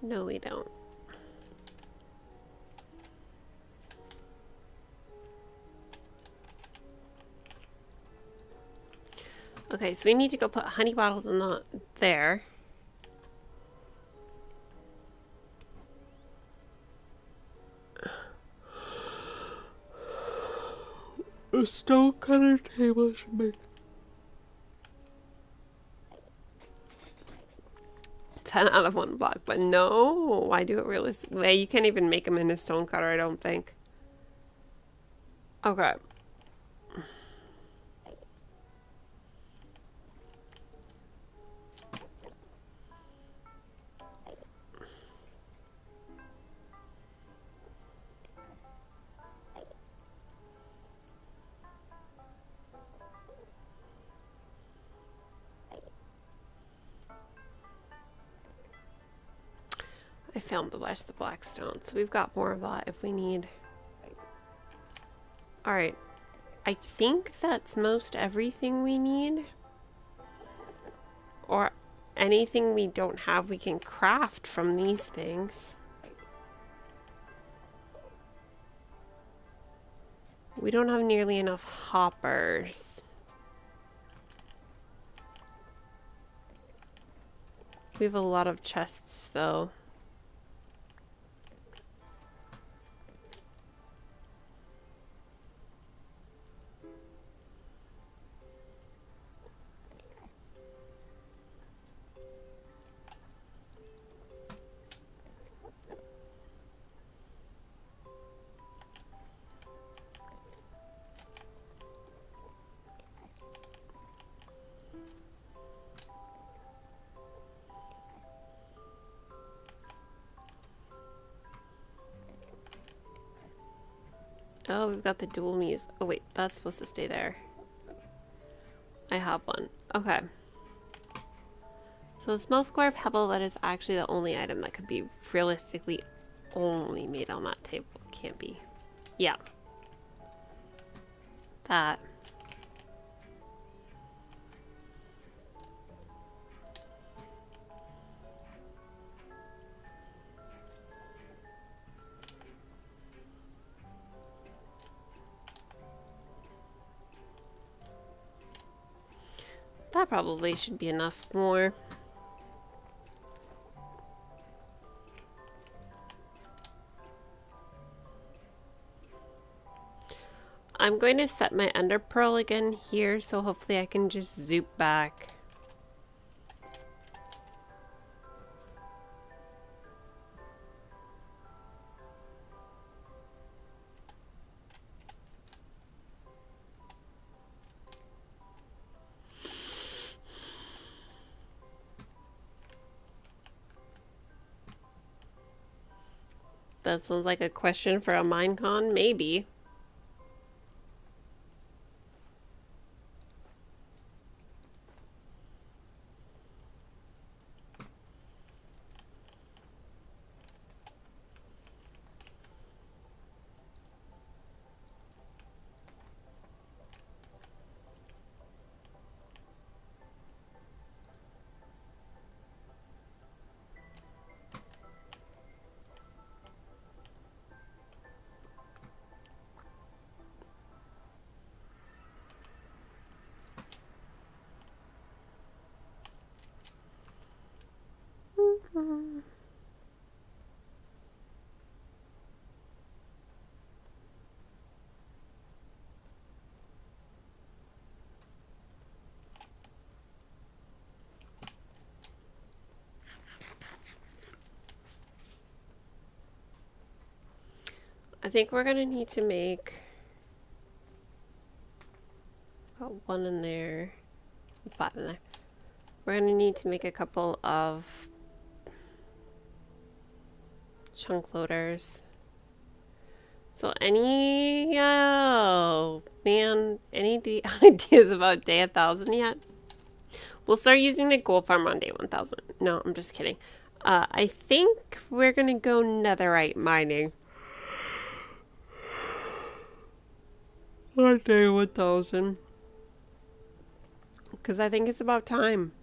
No, we don't. Okay, so we need to go put honey bottles in there. A stone cutter table should make 10 out of 1 block, but no, I do it realistically. You can't even make them in a stone cutter, I don't think. Okay. I found the rest of the blackstone, so we've got more of that if we need. Alright, I think that's most everything we need. Or anything we don't have we can craft from these things. We don't have nearly enough hoppers. We have a lot of chests though. Oh, we've got the dual muse. Oh wait, that's supposed to stay there. I have one. Okay. So the small square pebble, that is actually the only item that could be realistically only made on that table. Can't be. Yeah. That. That probably should be enough more. I'm going to set my ender pearl again here, so hopefully I can just zoop back. That sounds like a question for a Minecon, maybe. think we're gonna need to make... Got 1 in there. 5 in there. We're gonna need to make a couple of chunk loaders. So any, oh man, any ideas about day 1000 yet? We'll start using the gold farm on day 1000. No, I'm just kidding. I think we're gonna go netherite mining on day 1000. Because I think it's about time.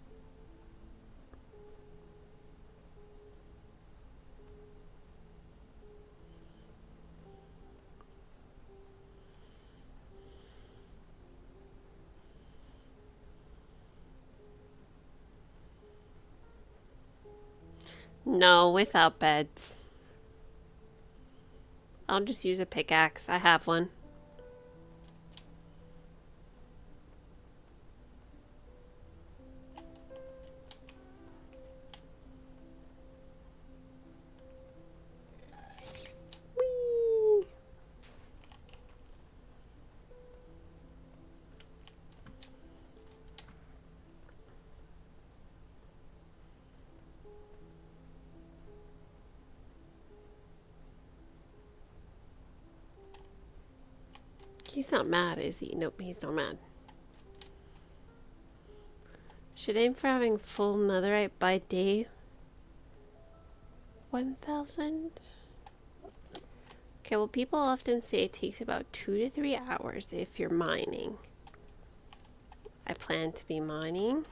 No, without beds. I'll just use a pickaxe. I have one. Whee! He's not mad, is he? Nope, he's not mad. Should aim for having full netherite by day 1000? Okay, well, people often say it takes about 2 to 3 hours if you're mining. I plan to be mining.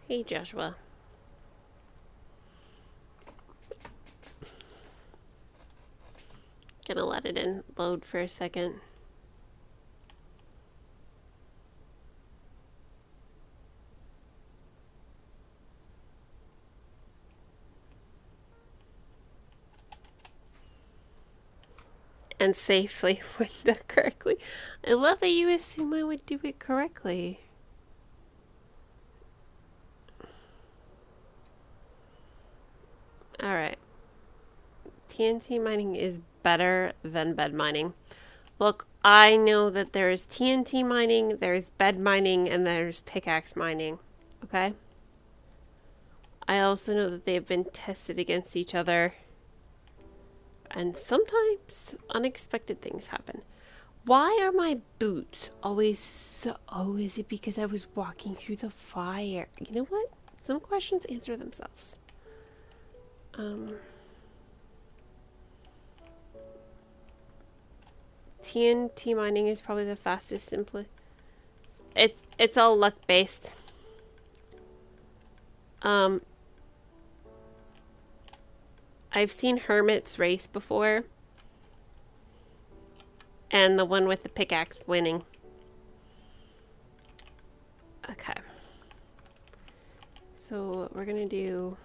Hey, Joshua. Gonna let it in load for a second. And safely when done correctly. I love that you assume I would do it correctly. Alright. TNT mining is better than bed mining. Look, I know that there is TNT mining, there's bed mining, and there's pickaxe mining. Okay? I also know that they've been tested against each other. And sometimes unexpected things happen. Why are my boots always so... Oh, is it because I was walking through the fire? You know what? Some questions answer themselves. TNT mining is probably the fastest, simply. It's all luck based. I've seen hermits race before, and the one with the pickaxe winning. Okay. So what we're gonna do...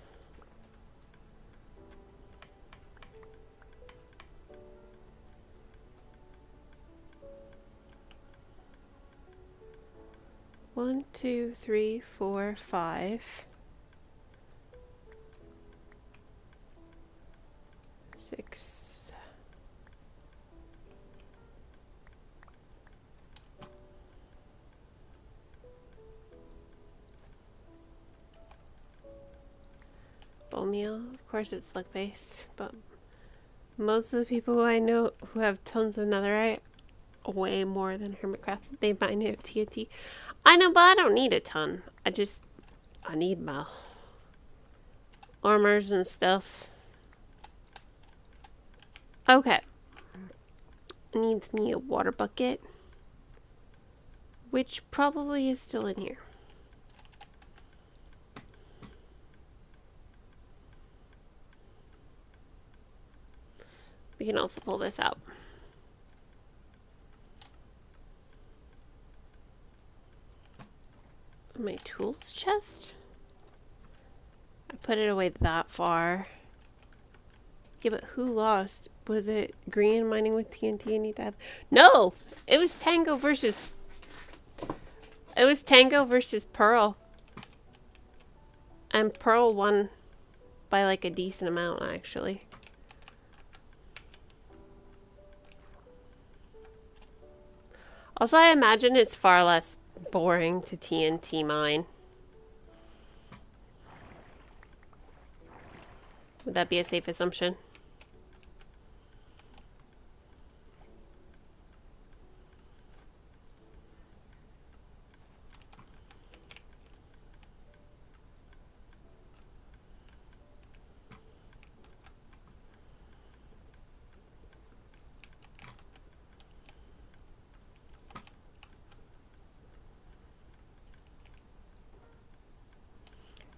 One, two, three, four, 5, 6. Bone meal, of course it's luck based, but most of the people who I know who have tons of netherite, way more than Hermitcraft, they mine it TNT. I know, but I don't need a ton. I need my armors and stuff. Okay. Needs me a water bucket, which probably is still in here. We can also pull this out. My tools chest? I put it away that far. Yeah, but who lost? Was it green mining with TNT and need to have... No! It was Tango versus... It was Tango versus Pearl. And Pearl won by like a decent amount, actually. Also, I imagine it's far less boring to TNT mine. Would that be a safe assumption?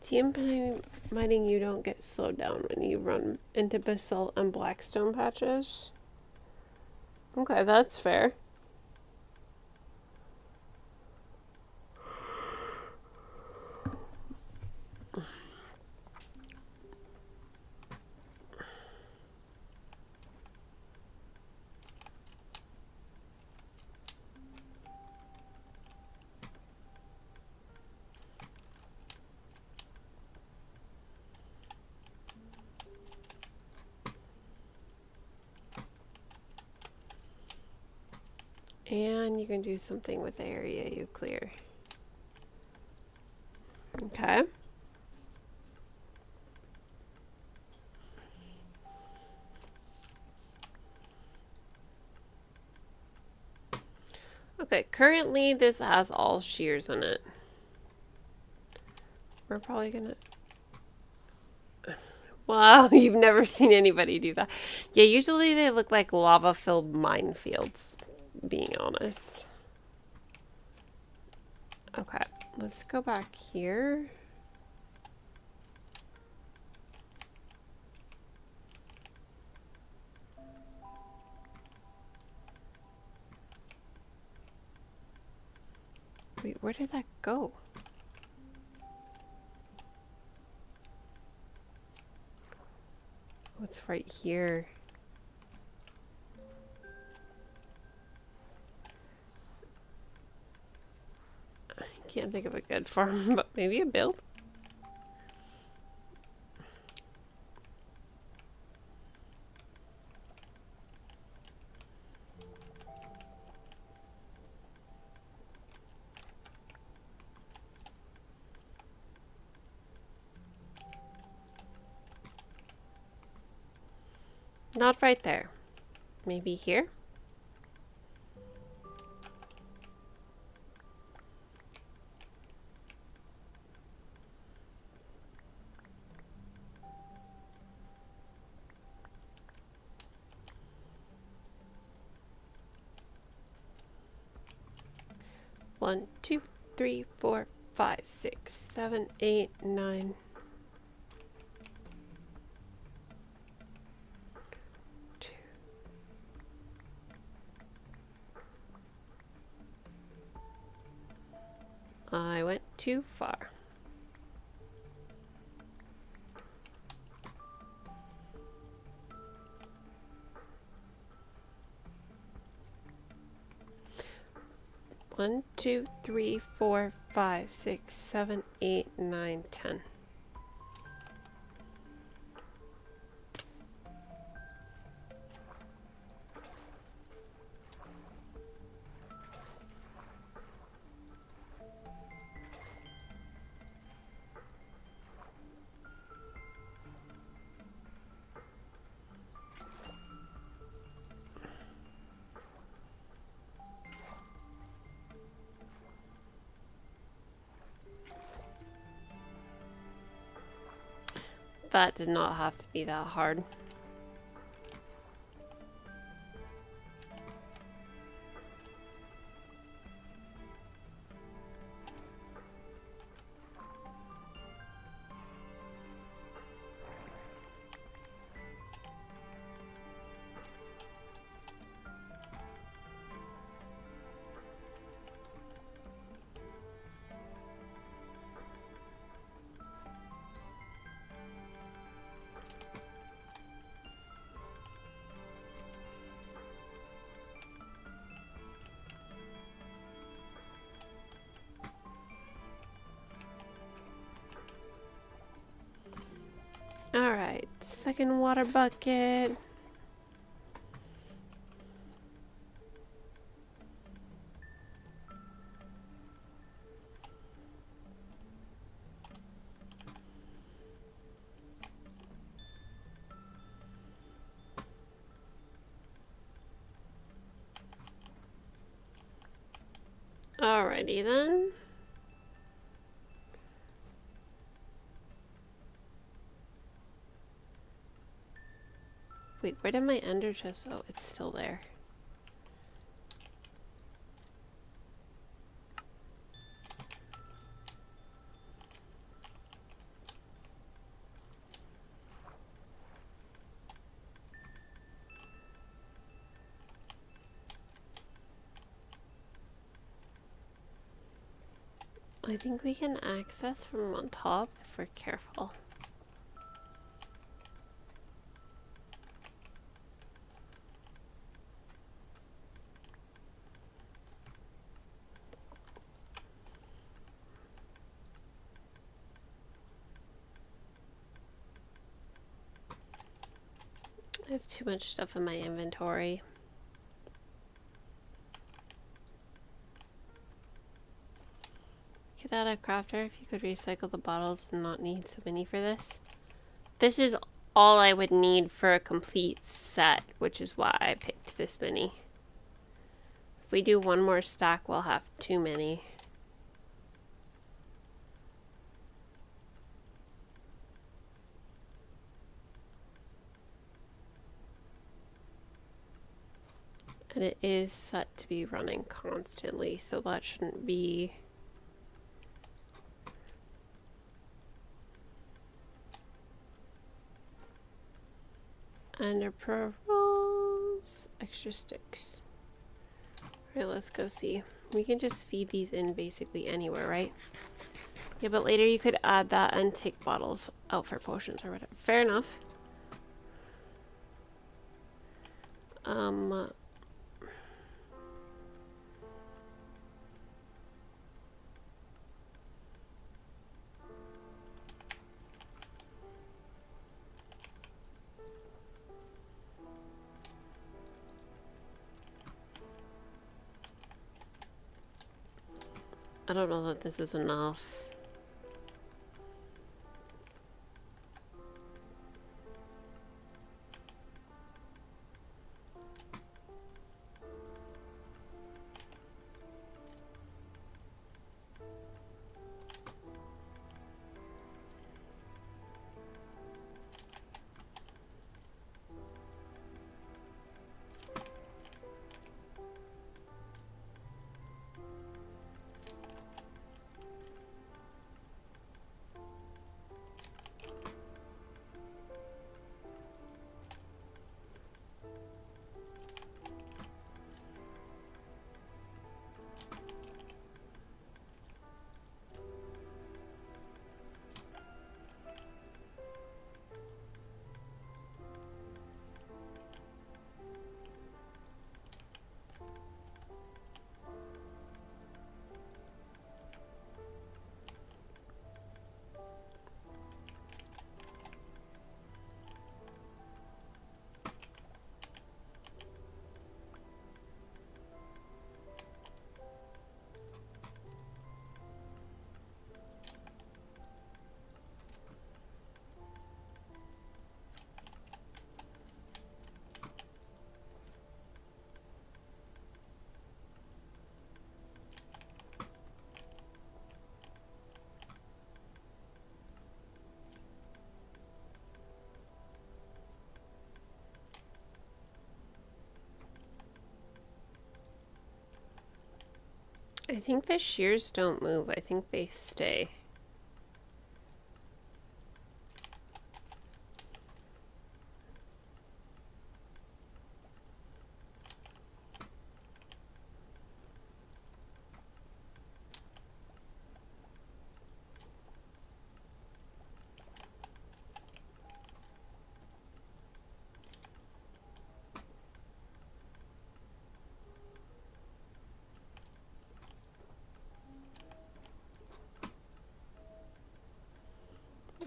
TNT mining, you don't get slowed down when you run into basalt and blackstone patches. Okay, that's fair. And you can do something with the area you clear. Okay. Okay, currently this has all shears in it. We're probably gonna... Wow, you've never seen anybody do that. Yeah, usually they look like lava-filled minefields, being honest. Okay, let's go back here. Wait, where did that go? Oh, it's right here. I can't think of a good farm, but maybe a build? Not right there. Maybe here? One, two, three, four, five, six, 7, 8, 9. I went too far. One, two, three, four, 5, 6, 7, 8, 9, 10. That did not have to be that hard. Alright, second water bucket. Alrighty then. Wait, where did my ender chest? Oh, it's still there. I think we can access from on top if we're careful. I have too much stuff in my inventory. Get out of crafter if you could recycle the bottles and not need so many for this. This is all I would need for a complete set, which is why I picked this many. If we do one more stack, we'll have too many. And it is set to be running constantly, so that shouldn't be... Under pearls, extra sticks. Alright, let's go see. We can just feed these in basically anywhere, right? Yeah, but later you could add that and take bottles out for potions or whatever. Fair enough. I don't know that this is enough. I think the shears don't move. I think they stay.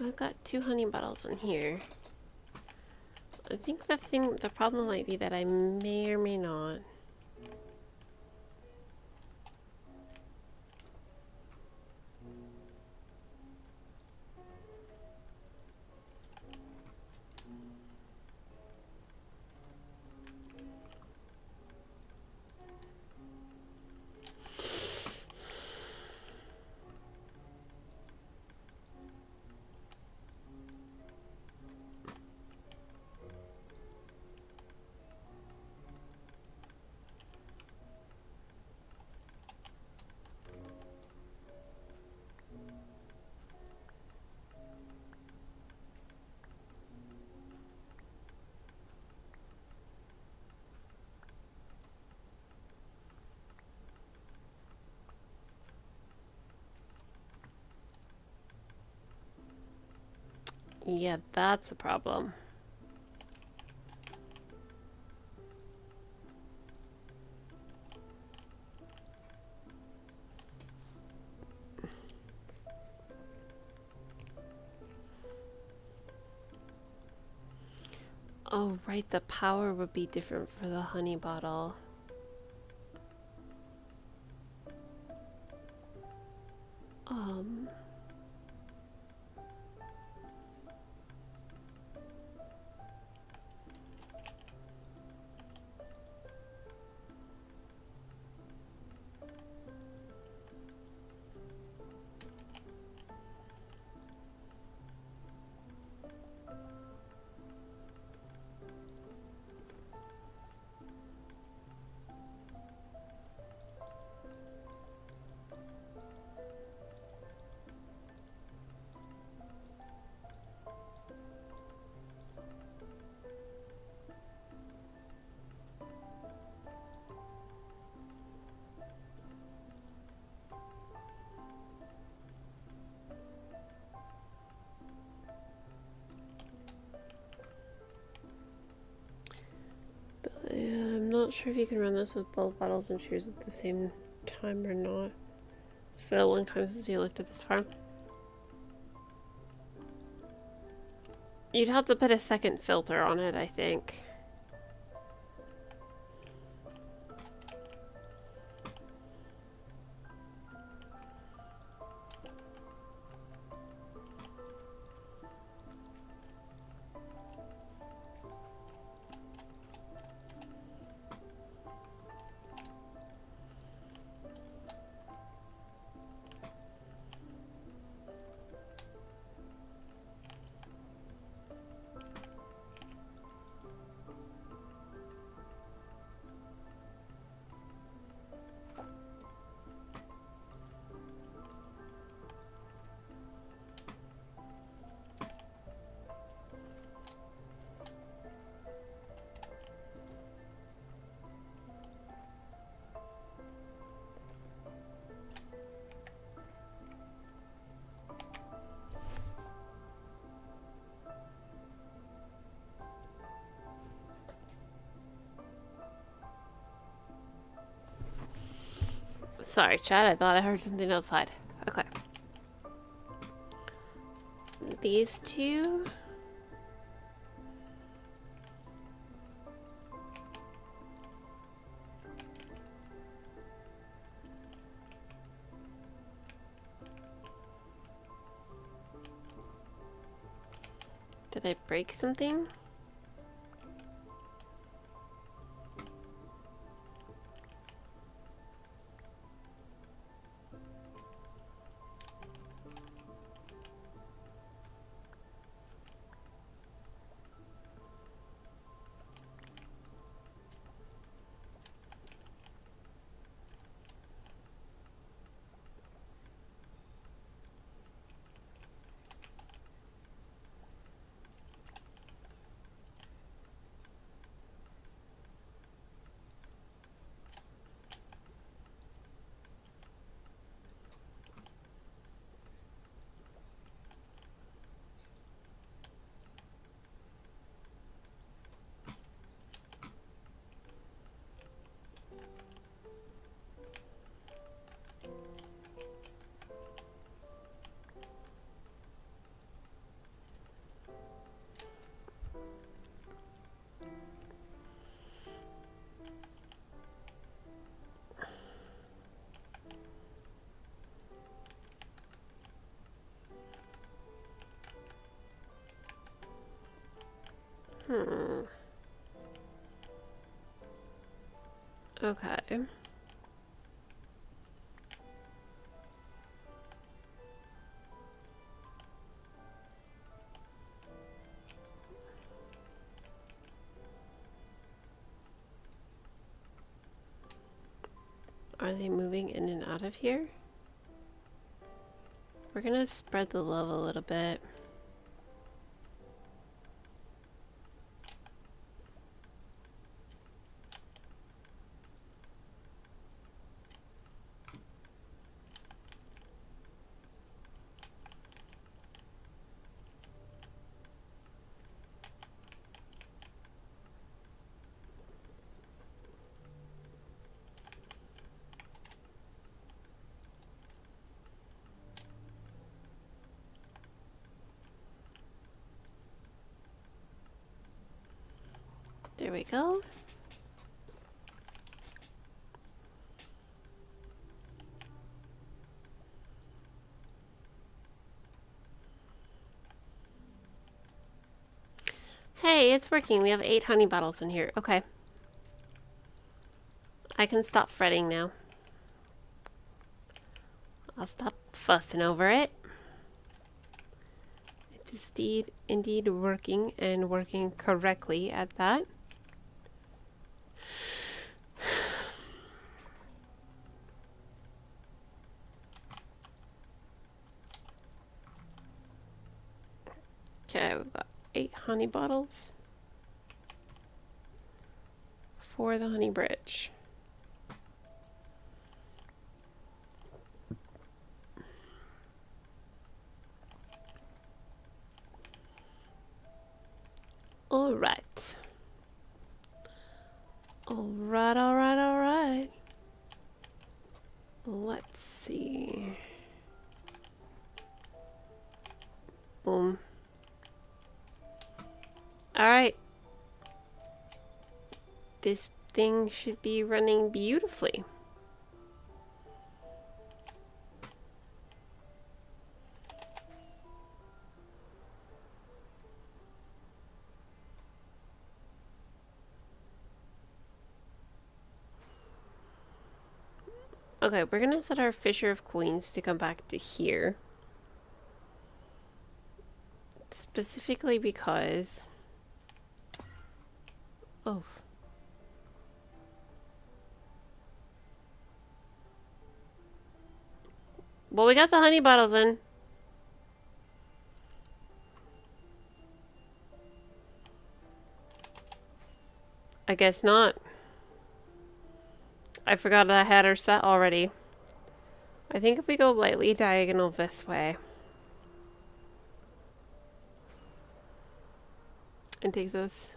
I've got 2 honey bottles in here. I think the problem might be that I may or may not. Yeah, that's a problem. Oh, right, the power would be different for the honey bottle. Um... I'm not sure if you can run this with both bottles and shears at the same time or not. It's been a long time since you looked at this farm. You'd have to put a second filter on it, I think. Sorry, Chad, I thought I heard something outside. Okay. These two. Did I break something? Okay. Are they moving in and out of here? We're gonna spread the love a little bit. There we go. Hey, it's working. We have 8 honey bottles in here. Okay. I can stop fretting now. I'll stop fussing over it. It's indeed working, and working correctly at that. Okay, we've got 8 honey bottles for the honey bridge. Alright. Alright. Let's see. Boom. Alright. This thing should be running beautifully. Okay, we're gonna set our Fisher of Queens to come back to here. Specifically because... Oh. Well, we got the honey bottles in. I guess not. I forgot I had her set already. I think if we go lightly diagonal this way and take those.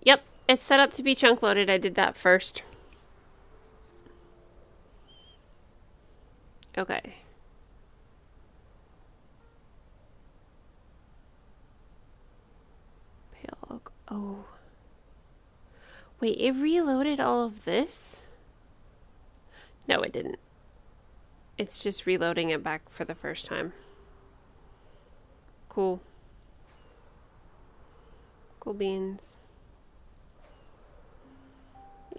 Yep, it's set up to be chunk loaded. I did that first. Okay. Pale oak. Oh. Wait, it reloaded all of this? No, it didn't. It's just reloading it back for the first time. Cool. Cool beans.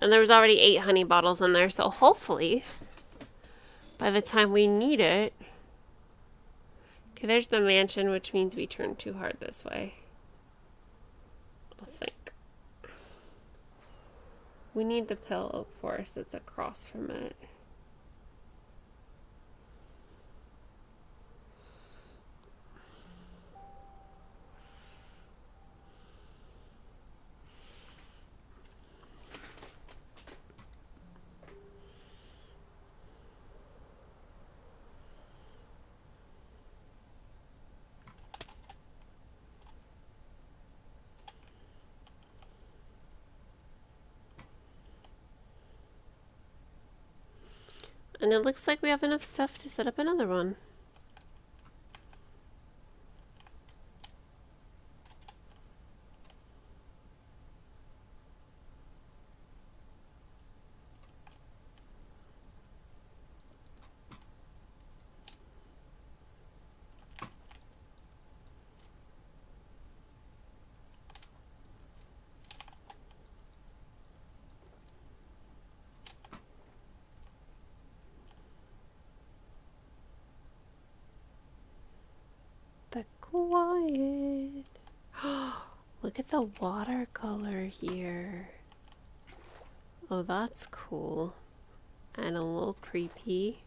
And there was already 8 honey bottles in there, so hopefully by the time we need it... Okay, there's the mansion, which means we turn too hard this way. I think. We need the pale oak forest that's across from it. And it looks like we have enough stuff to set up another one. look at the watercolor here. Oh, that's cool. And a little creepy.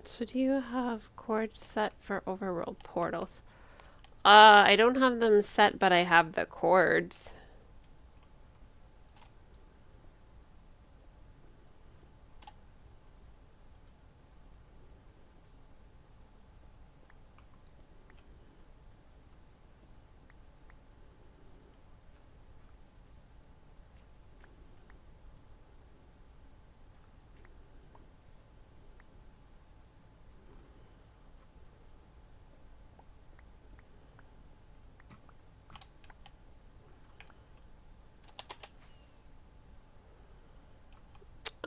So do you have cords set for overworld portals? I don't have them set, but I have the cords.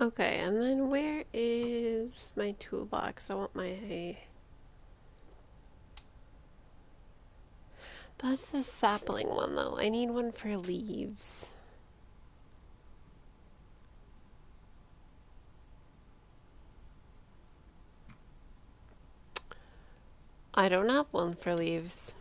Okay, and then where is my toolbox? I want my... That's the sapling one, though. I need one for leaves. I don't have one for leaves.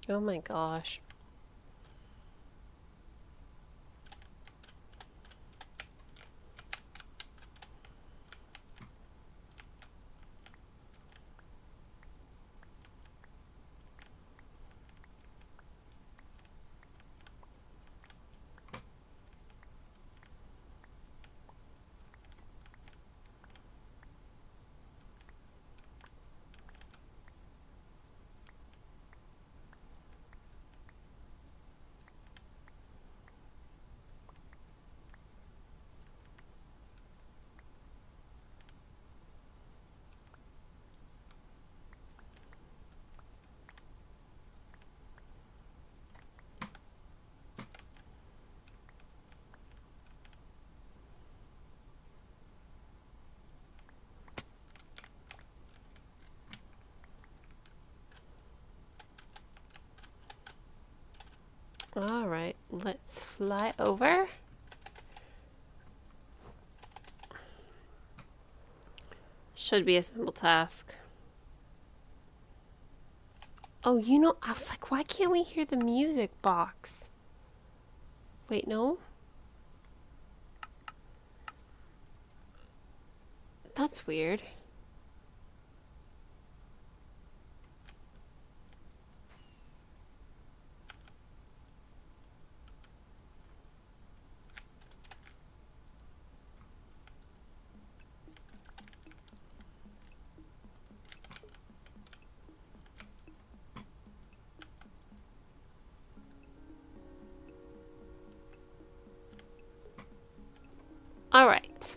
Oh my gosh. All right, let's fly over. Should be a simple task. Oh, you know, I was like, why can't we hear the music box? Wait, no? That's weird. All right.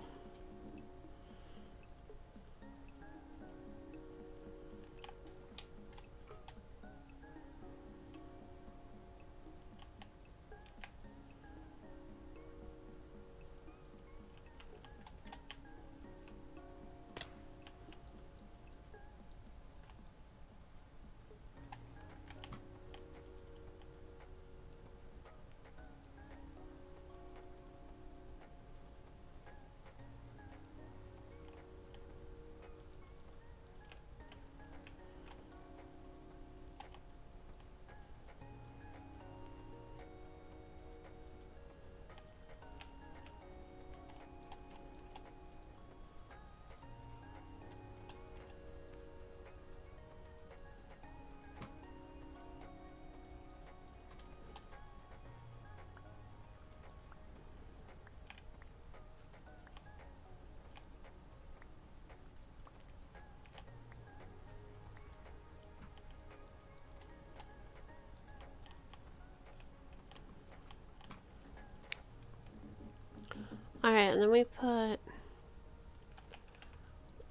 Alright, and then we put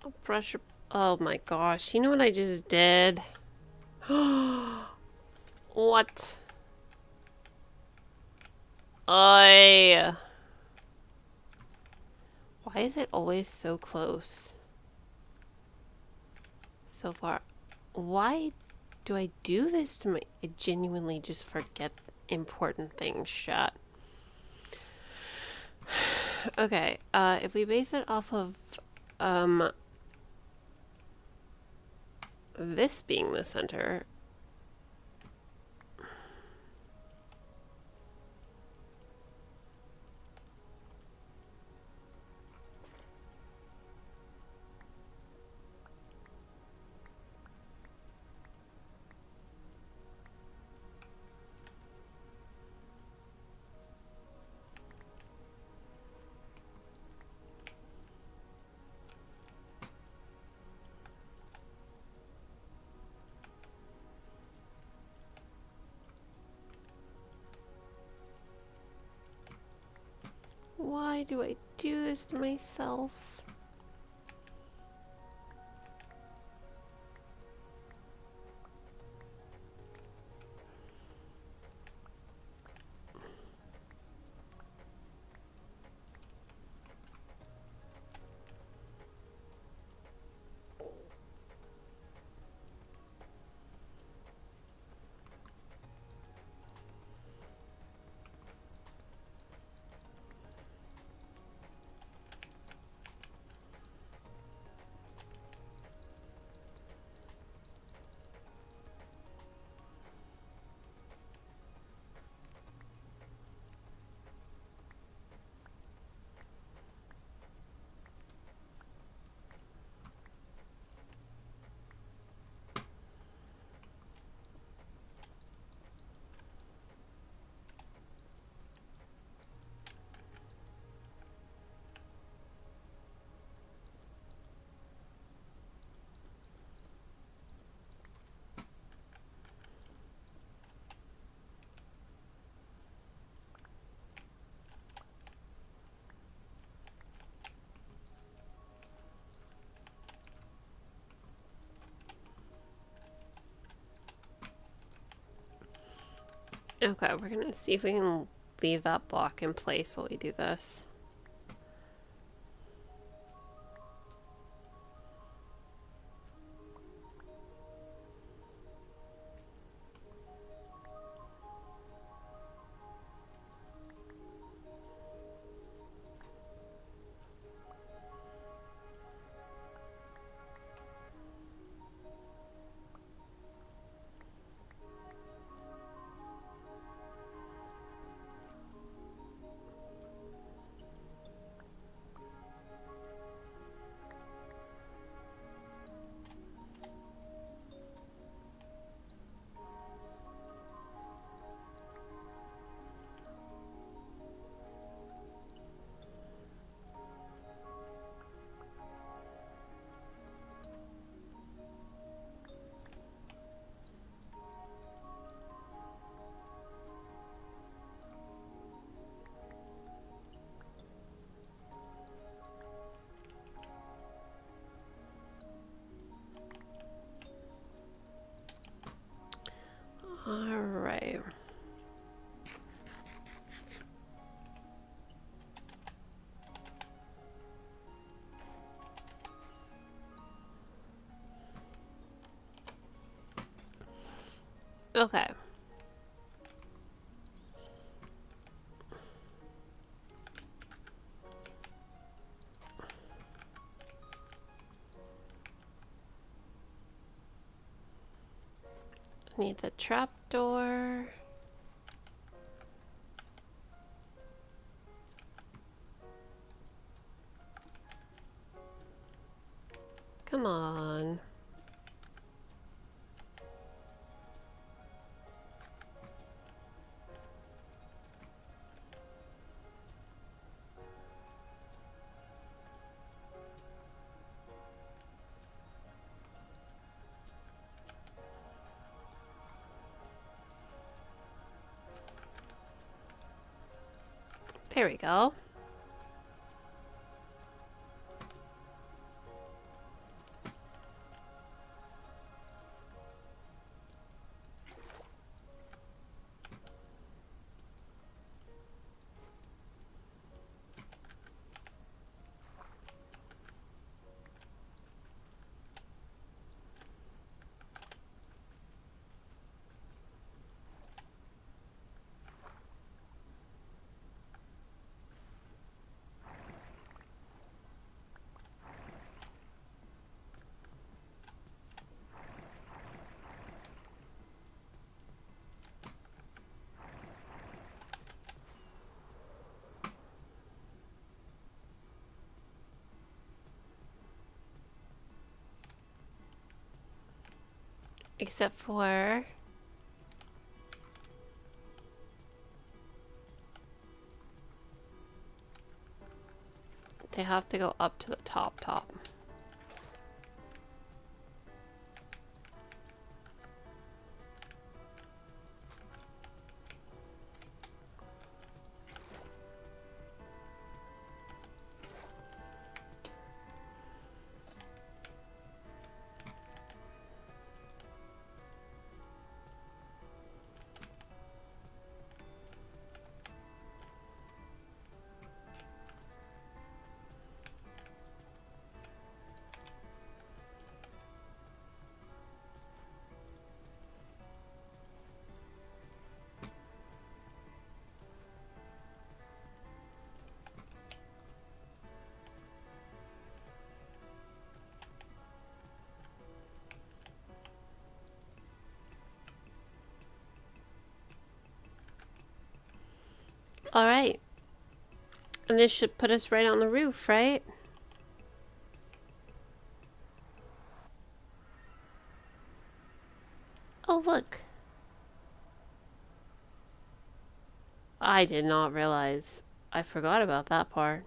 a pressure. Oh my gosh. You know what I just did? What? Why is it always so close? So far. Why do I do this to my... I genuinely just forget important things, chat. Okay, if we base it off of, this being the center... Why do I do this to myself? Okay, we're gonna see if we can leave that block in place while we do this. Alright. Okay. Need the trapdoor. Come on. There we go. Except for... they have to go up to the top. Alright. And this should put us right on the roof, right? Oh, look. I did not realize. I forgot about that part.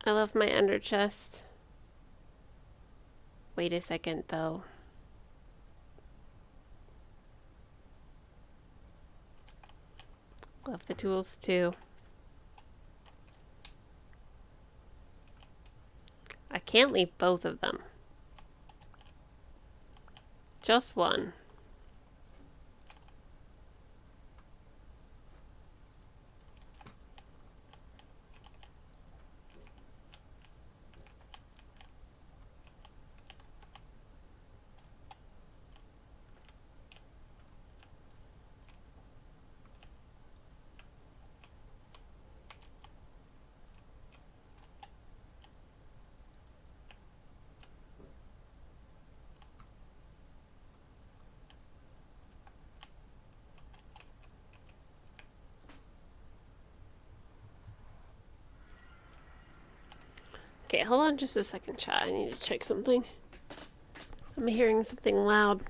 I love my ender chest. Wait a second, though. Love the tools, too. I can't leave both of them. Just one. Okay, hold on just a second, chat. I need to check something. I'm hearing something loud.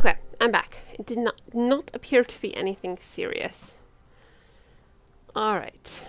Okay, I'm back. It did not appear to be anything serious. Alright.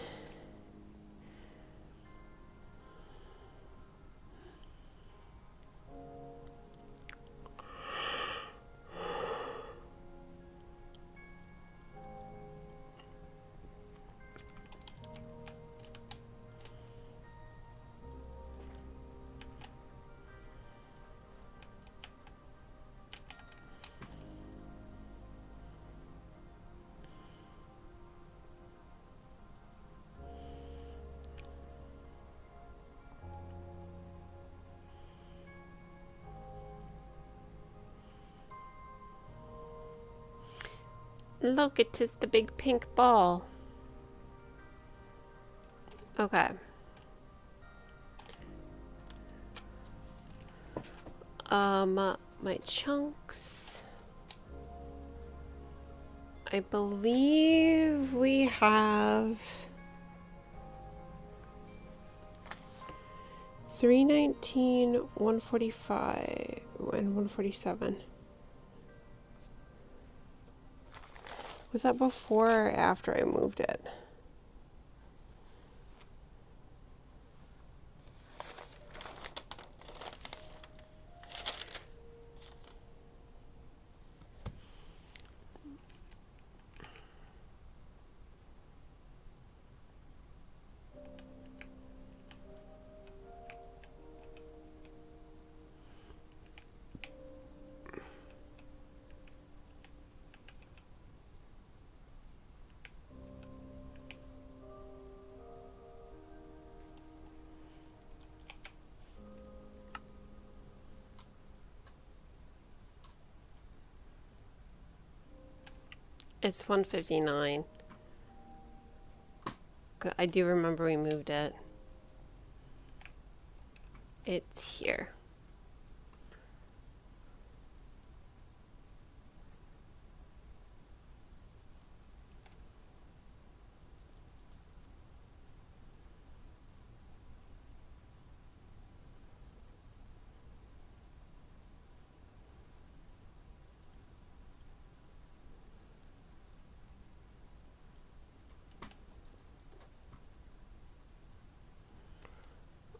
Look, it is the big pink ball. Okay. My chunks. I believe we have 319, 145, and 147. Was that before or after I moved it? It's 159. I do remember we moved it. It's here.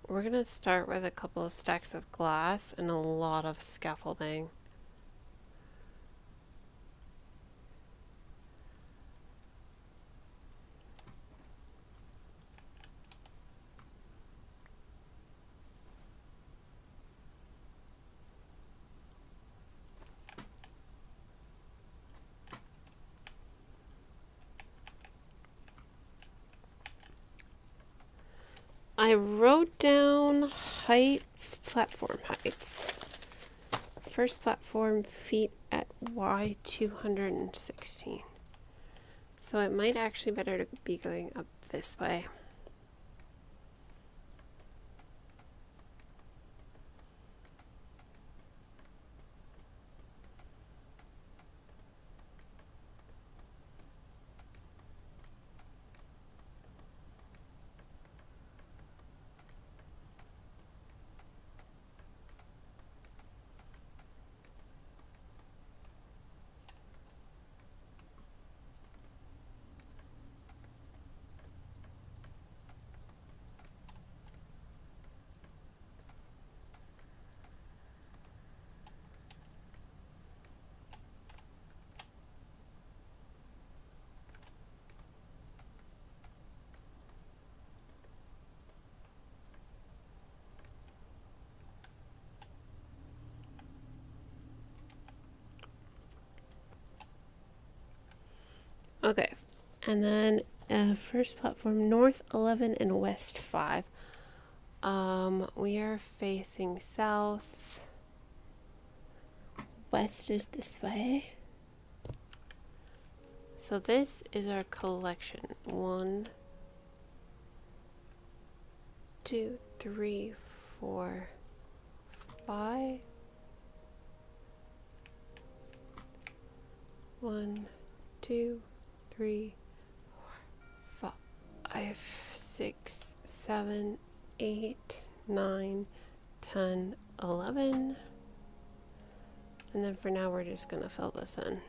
We're going to start with a couple of stacks of glass and a lot of scaffolding. I wrote down heights, platform heights. First platform feet at Y 216. So it might actually better to be going up this way. Okay, and then first platform north 11 and west 5. We are facing south. West is this way. So this is our collection. 1, 2, 3, 4, 5. 1, 2, 3, 4, 5, 6, 7, 8, 9, 10, 11. And then for now we're just gonna fill this in.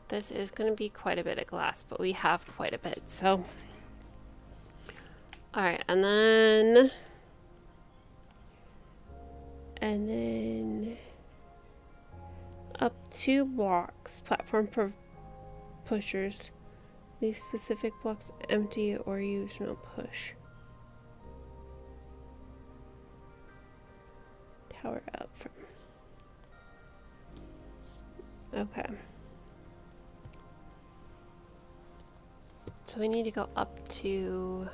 This is going to be quite a bit of glass, but we have quite a bit, so. Alright, and then Up 2 blocks. Platform pushers. Leave specific blocks empty or use no push. Tower up from. Okay. So we need to go up to.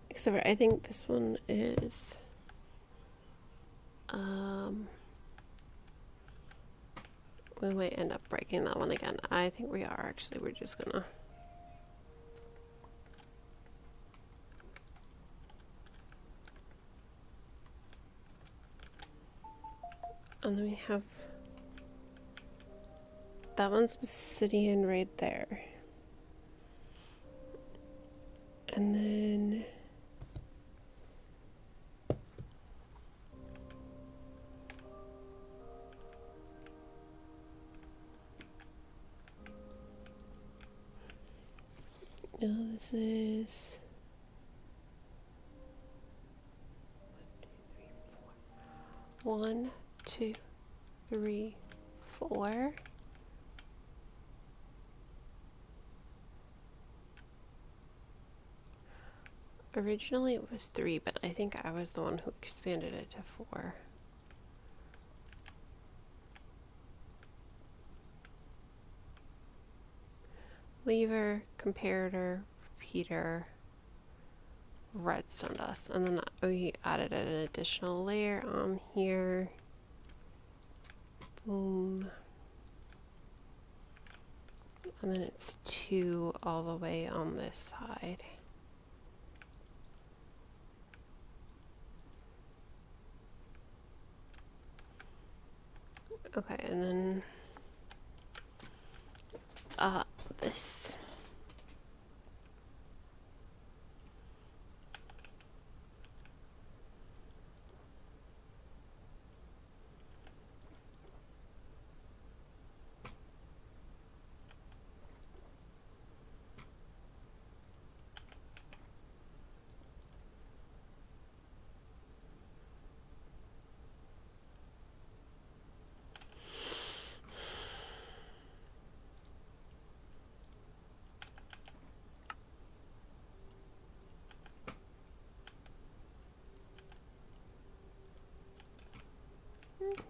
Except for I think this one is. We might end up breaking that one again. I think we are actually. We're just gonna. And then we have. That one's obsidian right there. And then. No, this is 1, 2, 3, 4. Originally it was 3, but I think I was the one who expanded it to 4. Lever, comparator, repeater, redstone dust, and then we added an additional layer on here. Boom. And then it's 2 all the way on this side. Okay, and then this.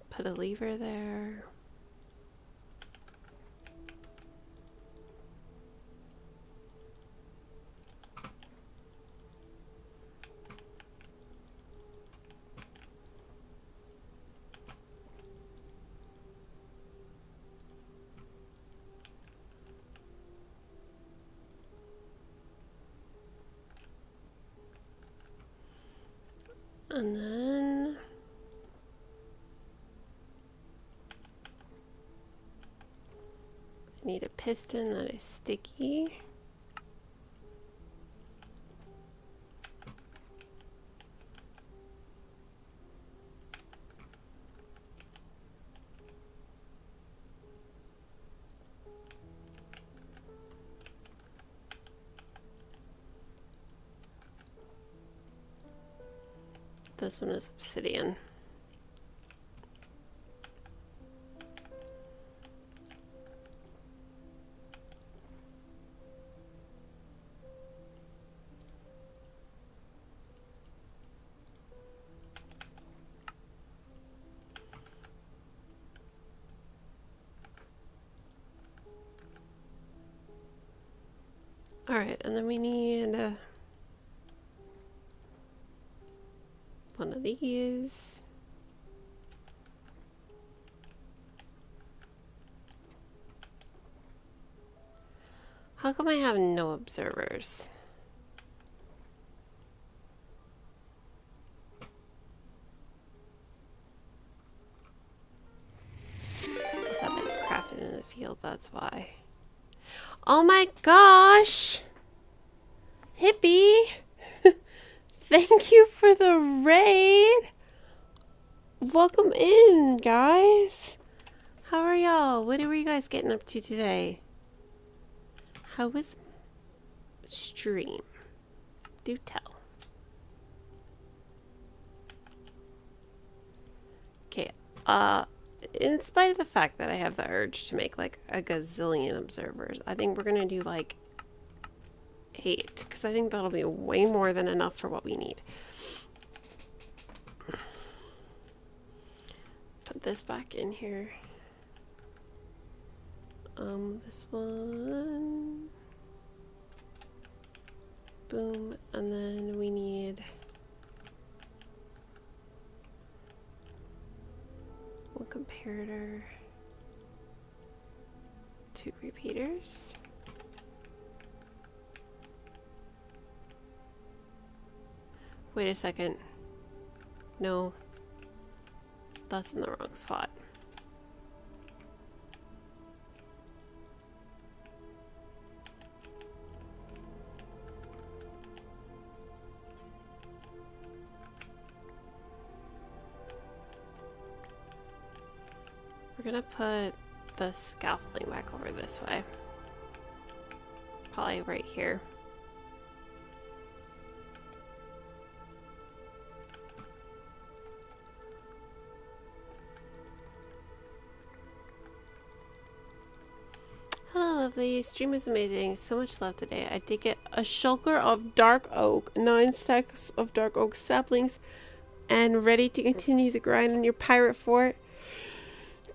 Put a lever there. And then I need a piston that is sticky. This one is obsidian. All right, and then we need one of these. How come I have no observers? Because I've been crafted in the field, that's why. Oh my gosh! Hippie! Thank you for the raid! Welcome in, guys! How are y'all? What were you guys getting up to today? How was stream? Do tell. Okay, in spite of the fact that I have the urge to make like a gazillion observers, I think we're gonna do like 8, because I think that'll be way more than enough for what we need. Put this back in here. This one. Boom, and then we need one comparator, 2 repeaters. Wait a second. No, that's in the wrong spot. We're gonna put the scaffolding back over this way. Probably right here. Hello, lovely. Stream is amazing. So much love today. I did get a shulker of dark oak, 9 stacks of dark oak saplings, and ready to continue the grind on your pirate fort.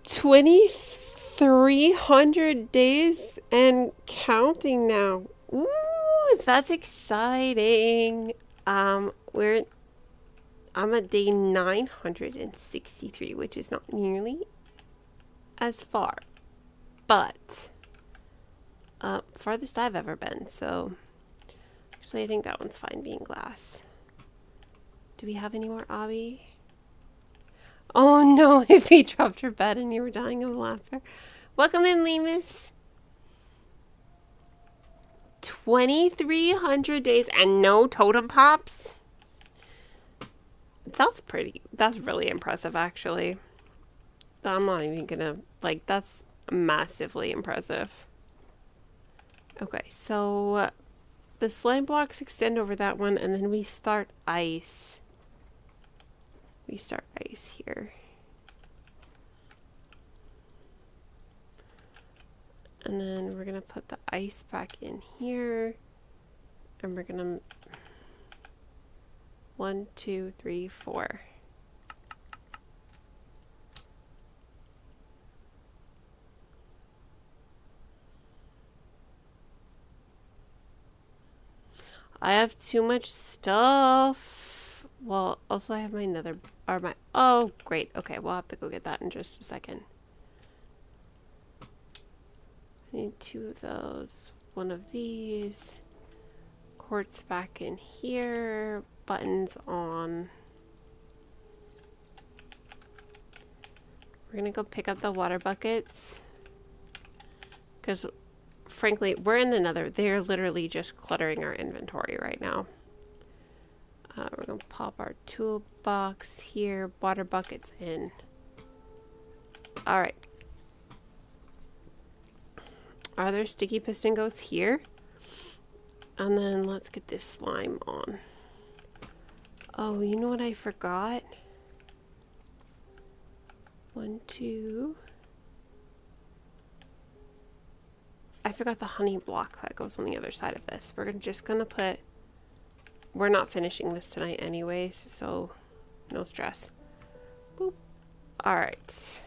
2,300 days and counting now. Ooh, that's exciting. I'm at day 963, which is not nearly as far, but farthest I've ever been. So actually, I think that one's fine being glass. Do we have any more Abby? Oh no, if he dropped her bed and you were dying of laughter. Welcome in, Lemus. 2,300 days and no totem pops? That's really impressive, actually. I'm not even gonna, like, that's massively impressive. Okay, so the slime blocks extend over that one, and then we start ice. We start ice here. And then we're gonna put the ice back in here. And we're gonna 1, 2, 3, 4. I have too much stuff. Well, also I have my nether, or my, oh great, okay, we'll have to go get that in just a second. I need 2 of those, 1 of these, quartz back in here, buttons on. We're gonna go pick up the water buckets, because frankly, we're in the nether. They're literally just cluttering our inventory right now. We're going to pop our toolbox here, water buckets in. Alright. Are there sticky piston ghosts here? And then let's get this slime on. Oh, you know what I forgot? 1, 2. I forgot the honey block that goes on the other side of this. We're just gonna put... We're not finishing this tonight anyways, so no stress. Boop. Alright.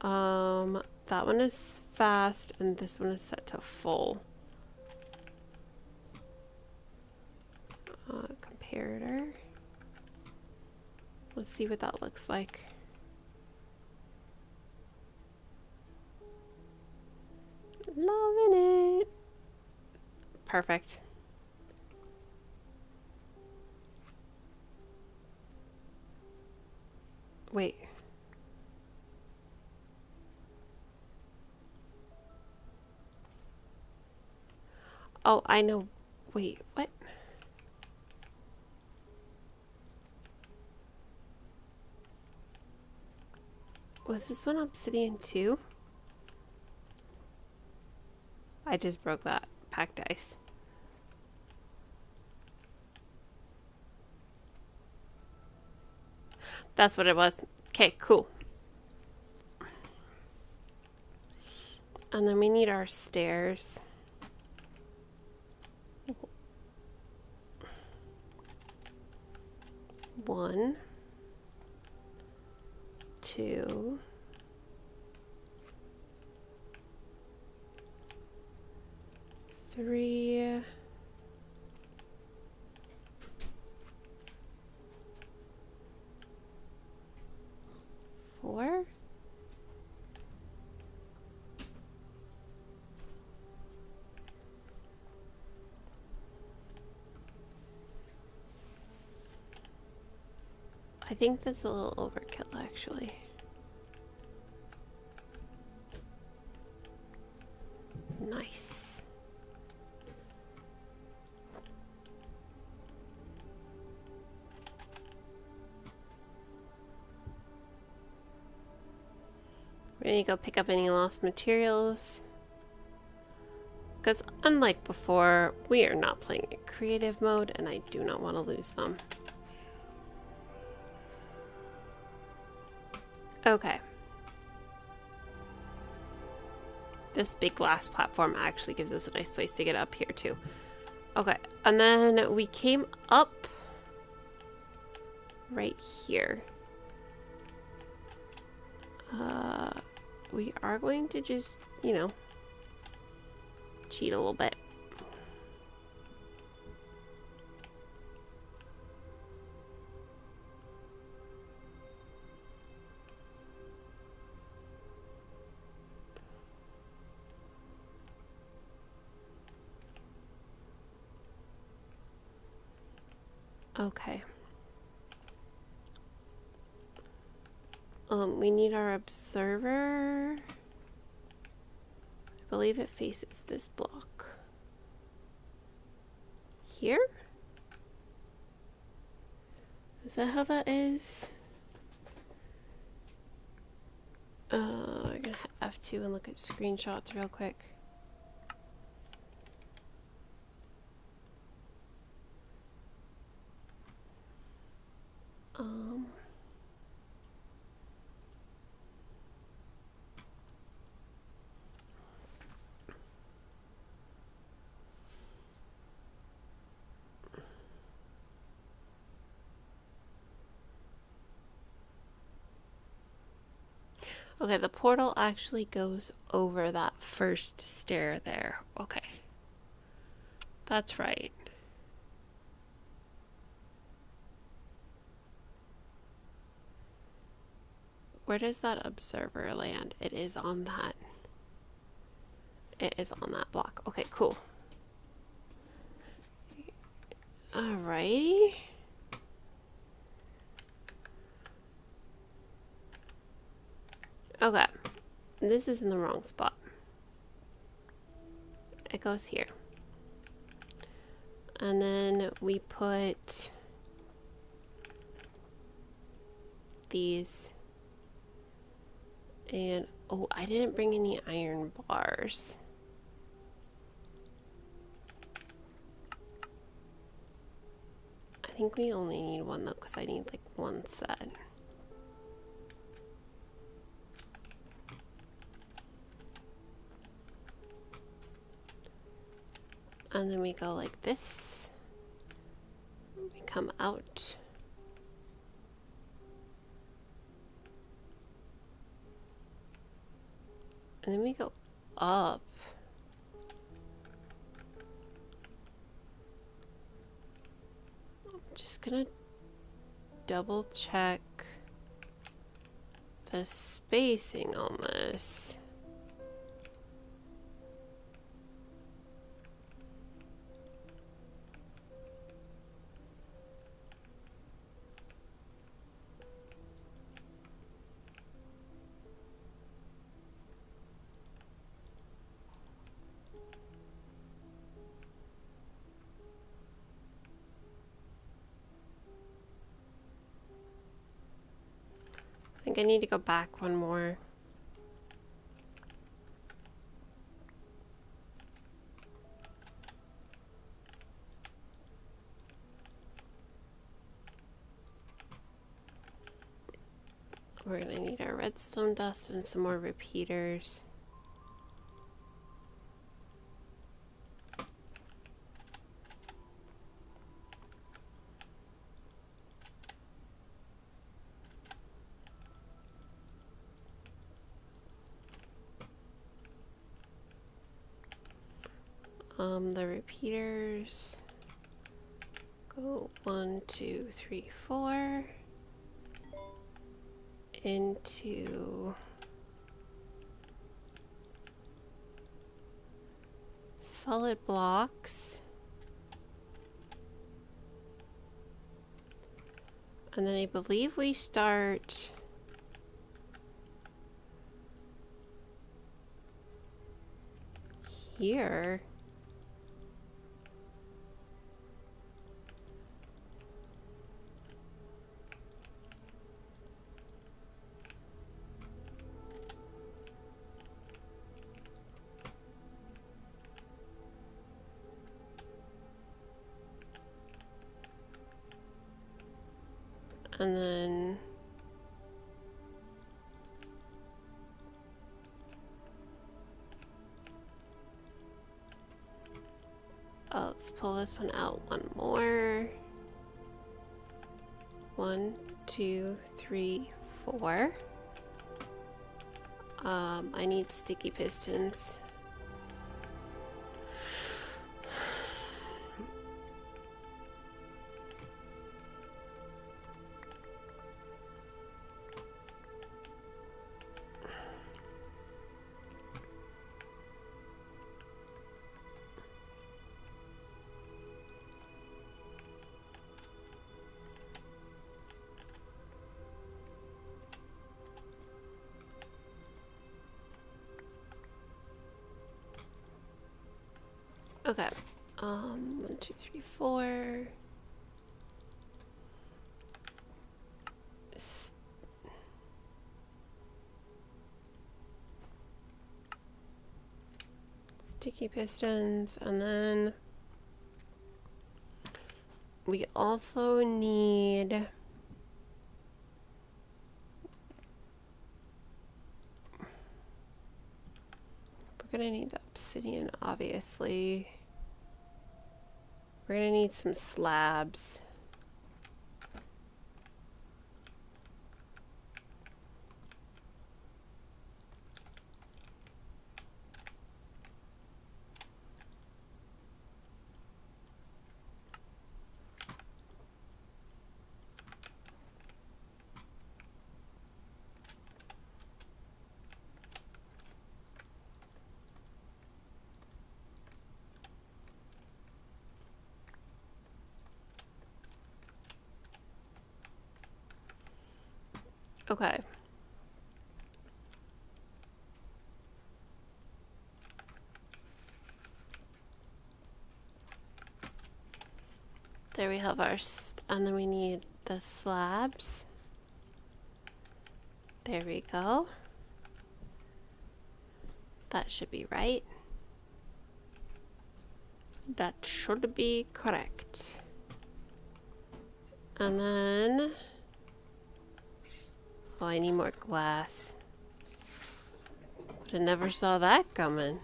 That one is fast, and this one is set to full. Comparator. Let's see what that looks like. Loving it. Perfect. Wait. Oh, I know. Wait, what? Was this one obsidian too? I just broke that packed ice. That's what it was. Okay, cool. And then we need our stairs. One, two, three, four. I think that's a little overkill, actually. Nice. We're gonna go pick up any lost materials. Because unlike before, we are not playing in creative mode, and I do not want to lose them. Okay. This big glass platform actually gives us a nice place to get up here too. Okay, and then we came up right here. We are going to just, you know, cheat a little bit. Okay. We need our observer. I believe it faces this block. Here? Is that how that is? We're gonna hit F2 and look at screenshots real quick. Okay, the portal actually goes over that first stair there. Okay. That's right. Where does that observer land? It is on that. It is on that block. Okay, cool. Alrighty. Okay. This is in the wrong spot. It goes here. And then we put these. And, oh, I didn't bring any iron bars. I think we only need one though, because I need like one set. And then we go like this. We come out. And then we go up. I'm just gonna double check the spacing on this. I think I need to go back one more. We're gonna need our redstone dust and some more repeaters. The repeaters go 1, 2, 3, 4 into solid blocks, and then I believe we start here. And then let's pull this one out one more. 1, 2, 3, 4. I need sticky pistons. Okay. 1, 2, 3, 4. Sticky pistons, and then we also need we're gonna need the obsidian, obviously. We're gonna need some slabs. Okay. There we have our, and then we need the slabs. There we go. That should be right. That should be correct. And then, oh, I need more glass. But I never saw that coming.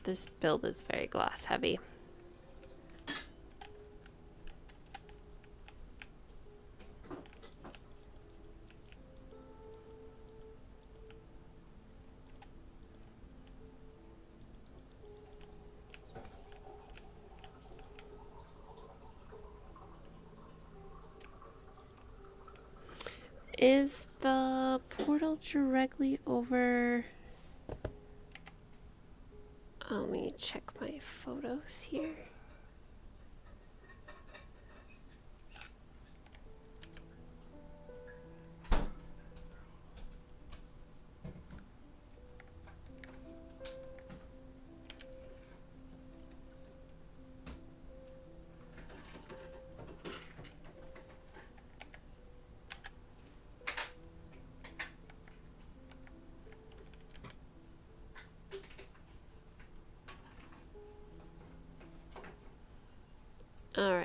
This build is very glass heavy. Is the portal directly over? Let me check my photos here.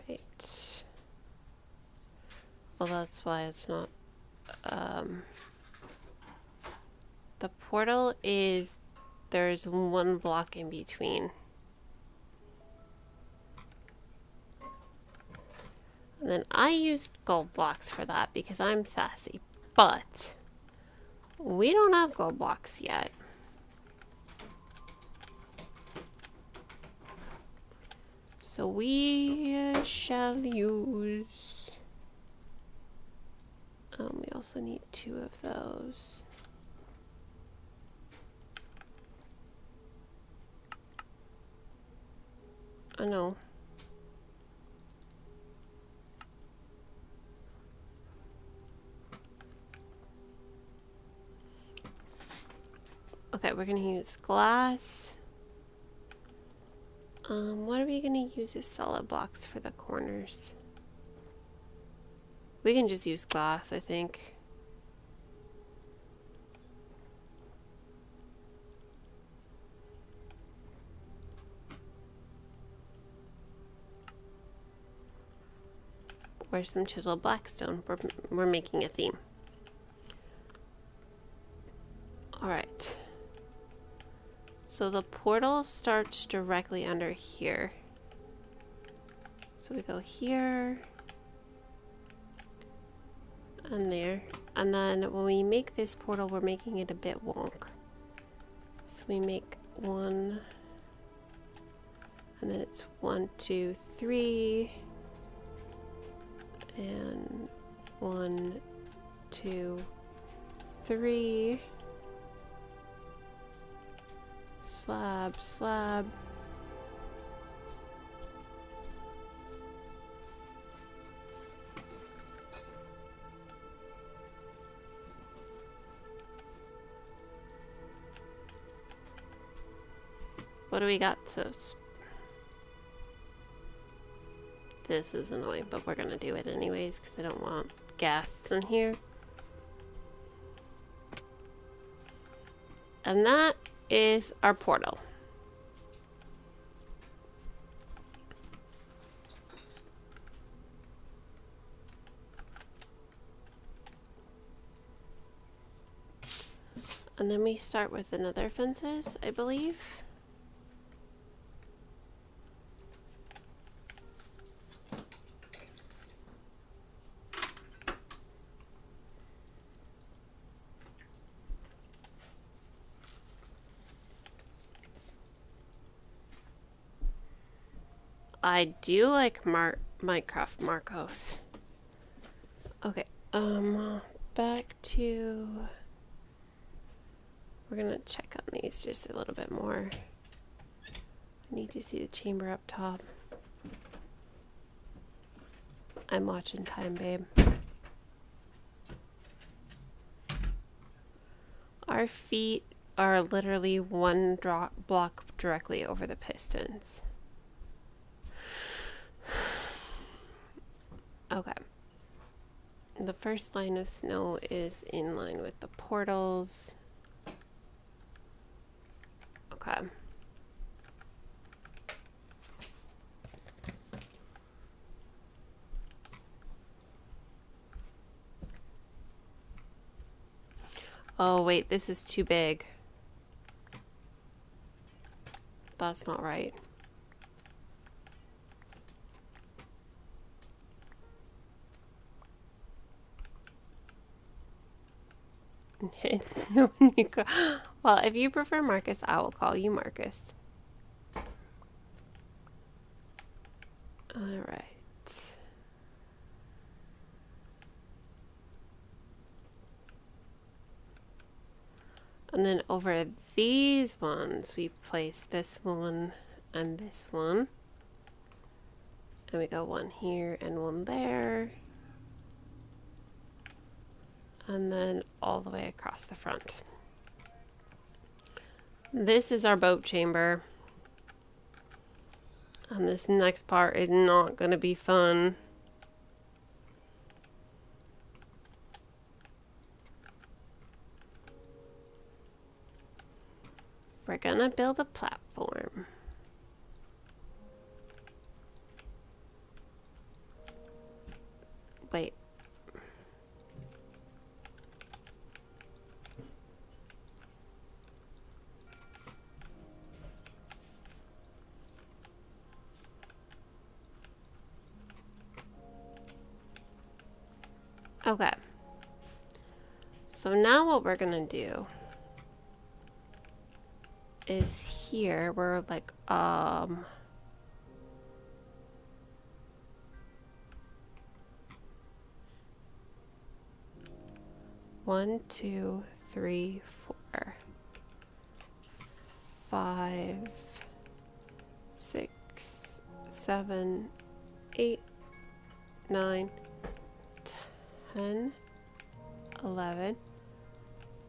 Alright. Well, that's why it's not... the portal is... There's one block in between. And then I used gold blocks for that because I'm sassy. But we don't have gold blocks yet. So we shall use... we also need 2 of those. Oh no. Okay, we're gonna use glass. What are we gonna use as solid blocks for the corners? We can just use glass, I think. Or some chiseled blackstone. We're making a theme. Alright. So the portal starts directly under here. So we go here. And there. And then when we make this portal, we're making it a bit wonk. So we make 1. And then it's 1, 2, 3. And 1, 2, 3. Slab, slab. What do we got to... This is annoying, but we're gonna do it anyways because I don't want guests in here. And that is our portal. And then we start with another fences, I believe. I do like Minecraft Marcos. Okay, back to... We're gonna check on these just a little bit more. I need to see the chamber up top. I'm watching time, babe. Our feet are literally one block directly over the pistons. Okay. The first line of snow is in line with the portals. Okay. Oh wait, this is too big. That's not right. No, Nico. Well, if you prefer Marcus, I will call you Marcus. All right. And then over these ones, we place this one and this one. And we go 1 here and 1 there. And then all the way across the front. This is our boat chamber. And this next part is not going to be fun. We're going to build a platform. Wait. Okay. So now what we're gonna do is here we're like 1, 2, 3, 4, 5, 6, 7, 8, 9, 10, 11,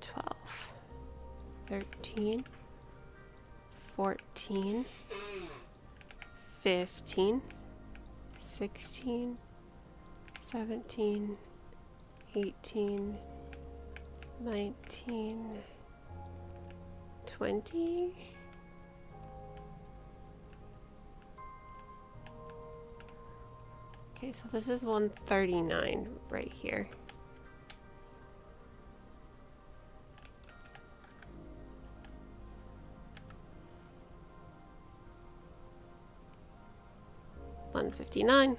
12, 13, 14, 15, 16, 17, 18, 19, 20. Okay, so this is 139 right here. $159.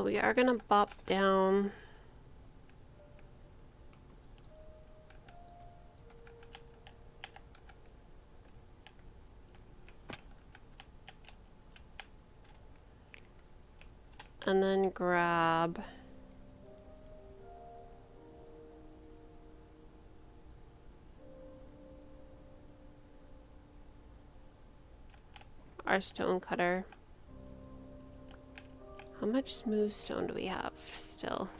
We are gonna bop down and then grab our stone cutter. How much smooth stone do we have still?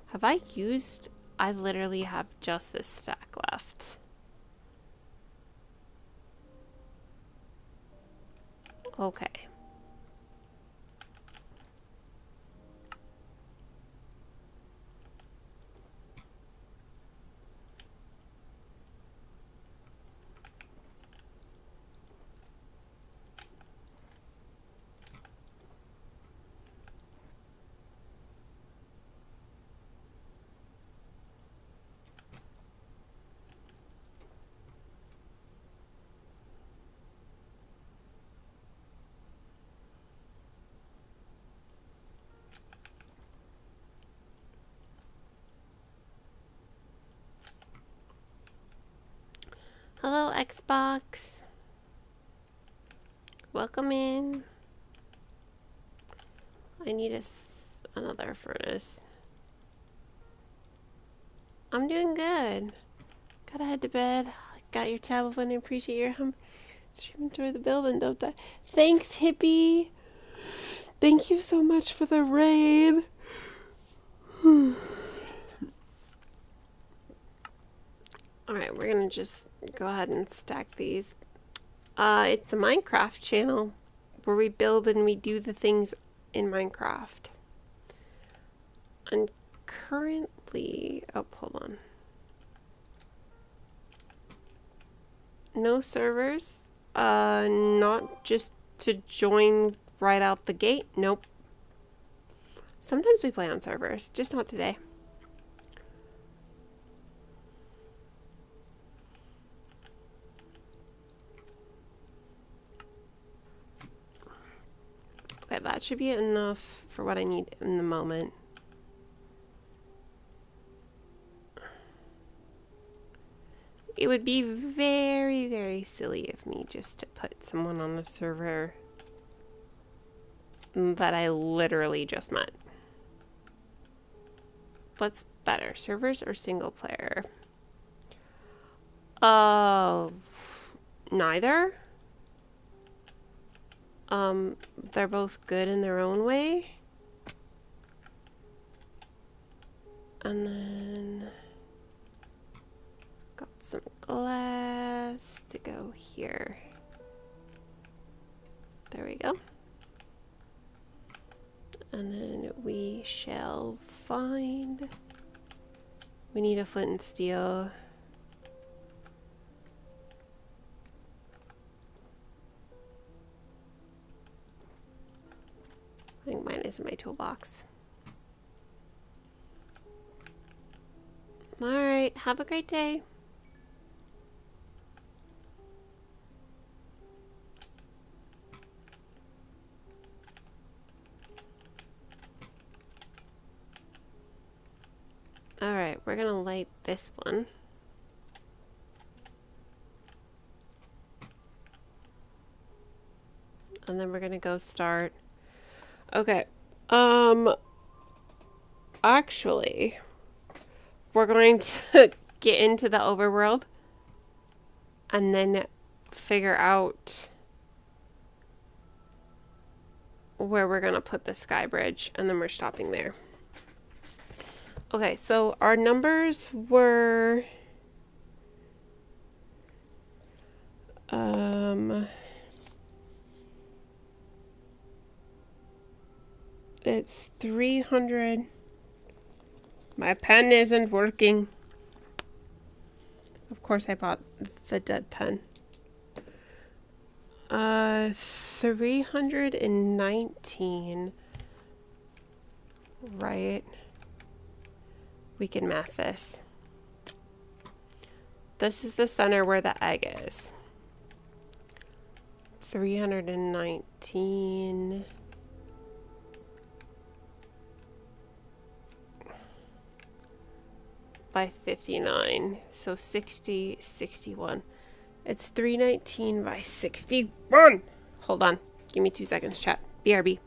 Have I used? I literally have just this stack left. Okay. Hello, Xbox. Welcome in. I need another furnace. I'm doing good. Gotta head to bed. Got your tab open. I appreciate your enjoy the building, don't I? Thanks, hippie. Thank you so much for the raid. Alright, we're gonna just go ahead and stack these. It's a Minecraft channel where we build and we do the things in Minecraft. And currently, oh, hold on. No servers. Not just to join right out the gate. Nope. Sometimes we play on servers, just not today. Okay, that should be enough for what I need in the moment. It would be very, very silly of me just to put someone on a server that I literally just met. What's better, servers or single player? Neither. They're both good in their own way. And then got some glass to go here. There we go. And then we shall find... We need a flint and steel. I think mine is in my toolbox. Alright, have a great day. Alright, we're gonna light this one. And then we're gonna go start. Okay. Actually, we're going to get into the overworld and then figure out where we're gonna put the sky bridge, and then we're stopping there. Okay, so our numbers were it's 300. My pen isn't working. Of course I bought the dead pen. 319. Right. We can math this. This is the center where the egg is. 319 by 59. So 60, 61. It's 319 by 61. Hold on. Give me 2 seconds, chat. BRB.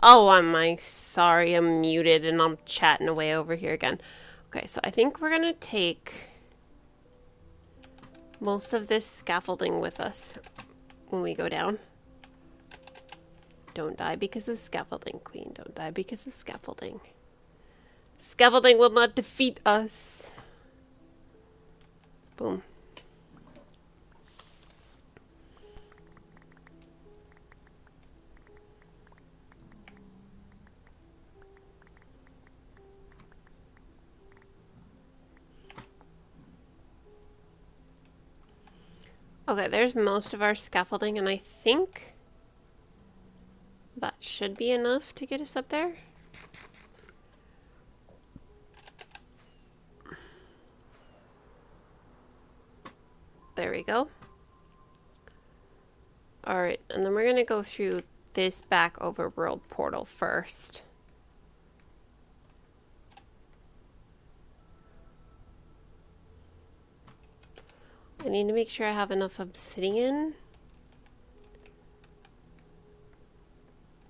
Oh, sorry, I'm muted and I'm chatting away over here again. Okay, so I think we're gonna take most of this scaffolding with us when we go down. Don't die because of scaffolding, Queen. Don't die because of scaffolding. Scaffolding will not defeat us. Boom. Okay, there's most of our scaffolding, and I think that should be enough to get us up there. There we go. Alright, and then we're going to go through this back overworld portal first. I need to make sure I have enough obsidian.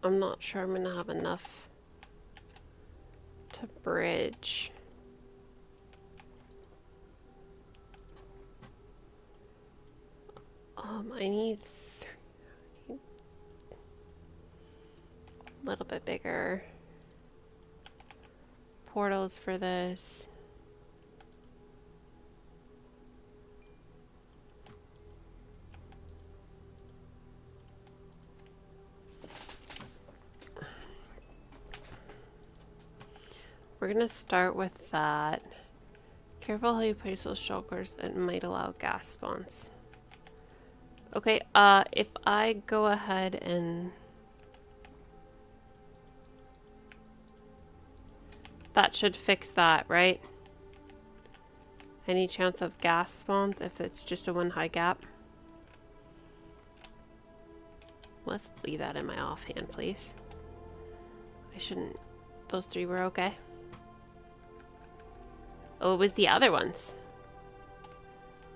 I'm not sure I'm going to have enough to bridge. I need a little bit bigger portals for this. We're going to start with that. Careful how you place those shulkers. It might allow gas spawns. Okay, if I go ahead and... That should fix that, right? Any chance of gas spawns if it's just a one high gap? Let's leave that in my offhand, please. I shouldn't... Those three were okay. Oh, it was the other ones.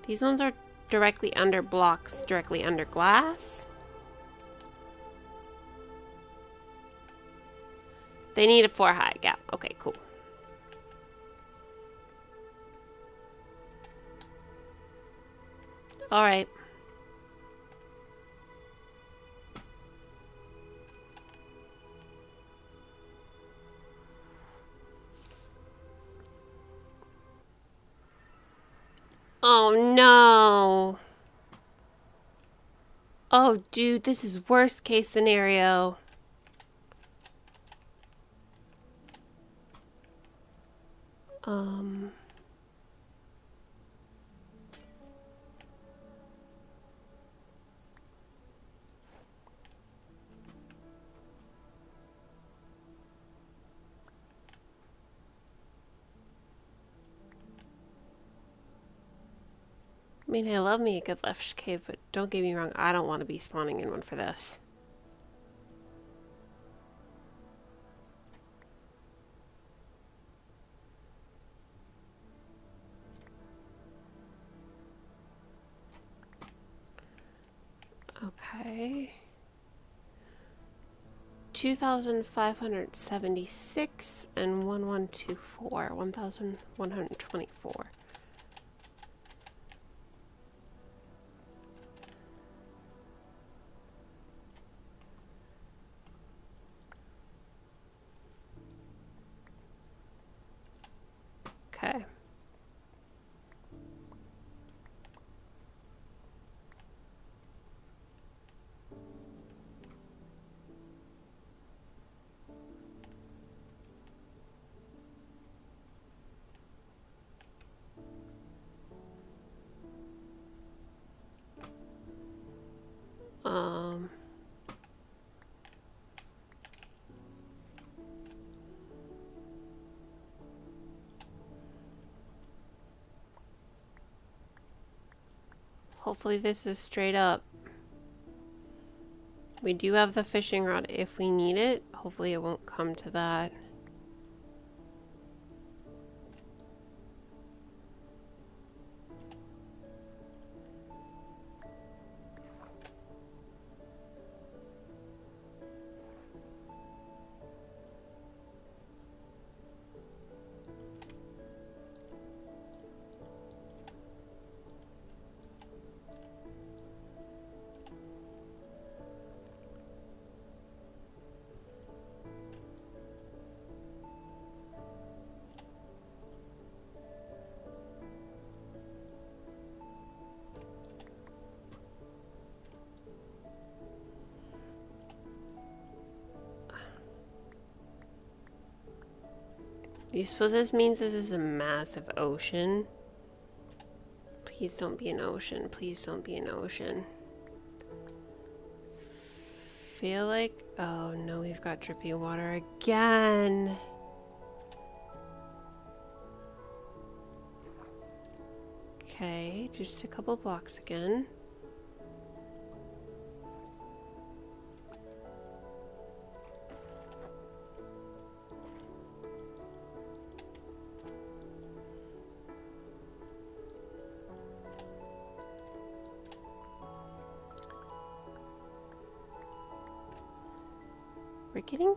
These ones are directly under blocks, directly under glass. They need a 4 high gap. Okay, cool. All right. Oh no. Oh dude, this is worst case scenario. I mean, I love me a good left cave, but don't get me wrong, I don't want to be spawning in one for this. Okay. 2,576 and 1124. 1,124. Okay. Hopefully this is straight up. We do have the fishing rod if we need it. Hopefully it won't come to that. Do you suppose this means this is a massive ocean? Please don't be an ocean. Please don't be an ocean. Feel like... Oh no, we've got drippy water again. Okay, just a couple blocks again. We're getting...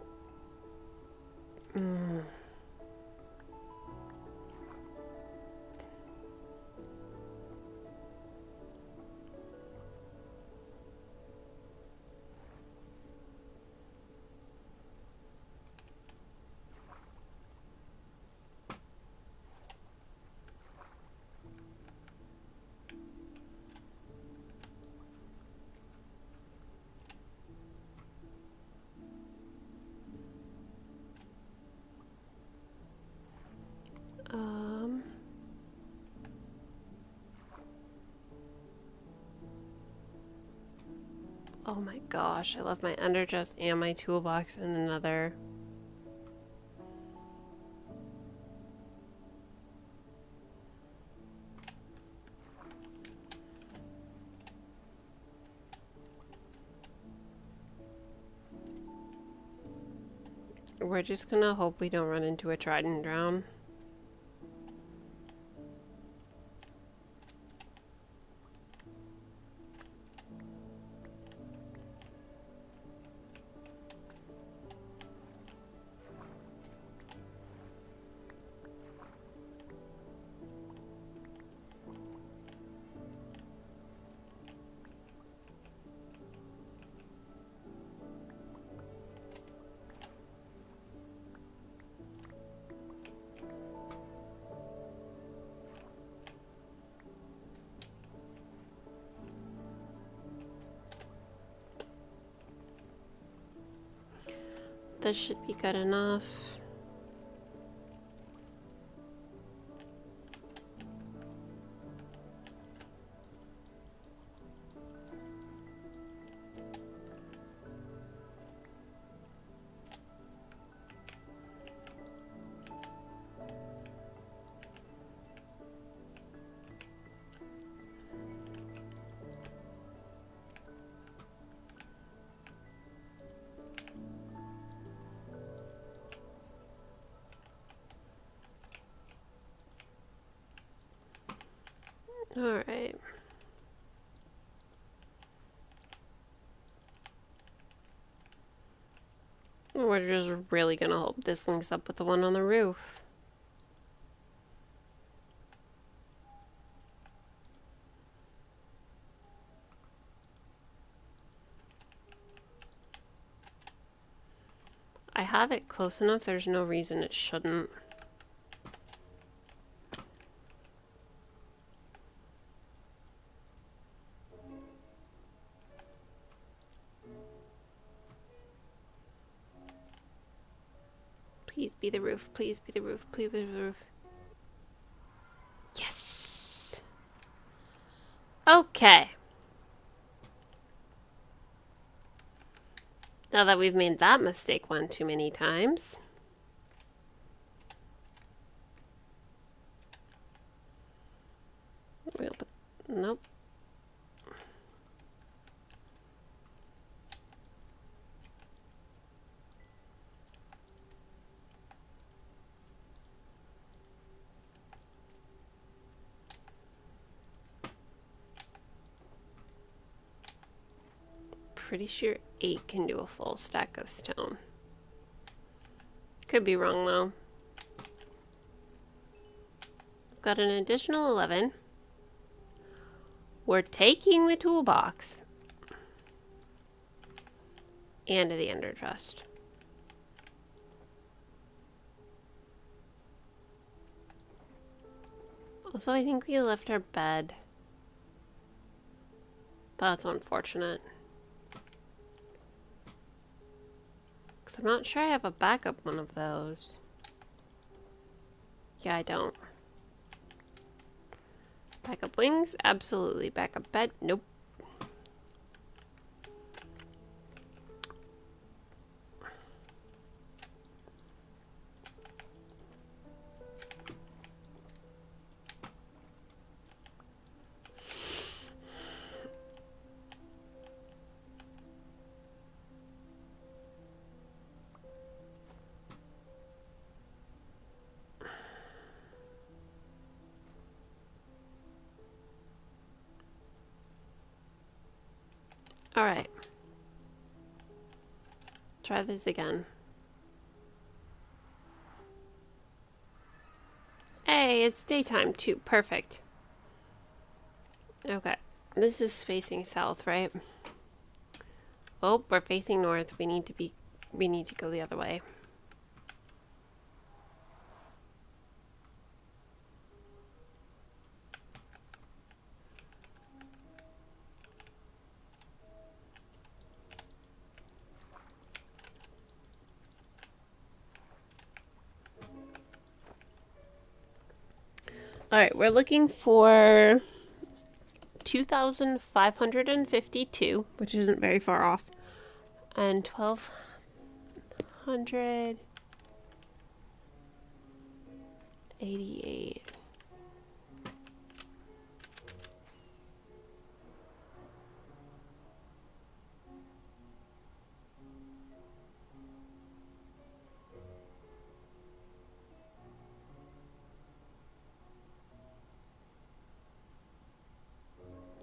Oh my gosh, I left my underdress and my toolbox in another. We're just gonna hope we don't run into a trident drown. This should be good enough. All right. We're just really gonna hope this links up with the one on the roof. I have it close enough, there's no reason it shouldn't. Please be the roof, please be the roof, please be the roof. Yes! Okay. Now that we've made that mistake one too many times. Nope. Pretty sure 8 can do a full stack of stone. Could be wrong though. Got an additional 11. We're taking the toolbox and the ender chest. Also, I think we left our bed. That's unfortunate. Because I'm not sure I have a backup one of those. Yeah, I don't. Backup wings? Absolutely. Backup bed? Nope. Alright. Try this again. Hey, it's daytime too. Perfect. Okay. This is facing south, right? Oh, we're facing north. We need to go the other way. Alright, we're looking for 2,552, which isn't very far off, and 1,288.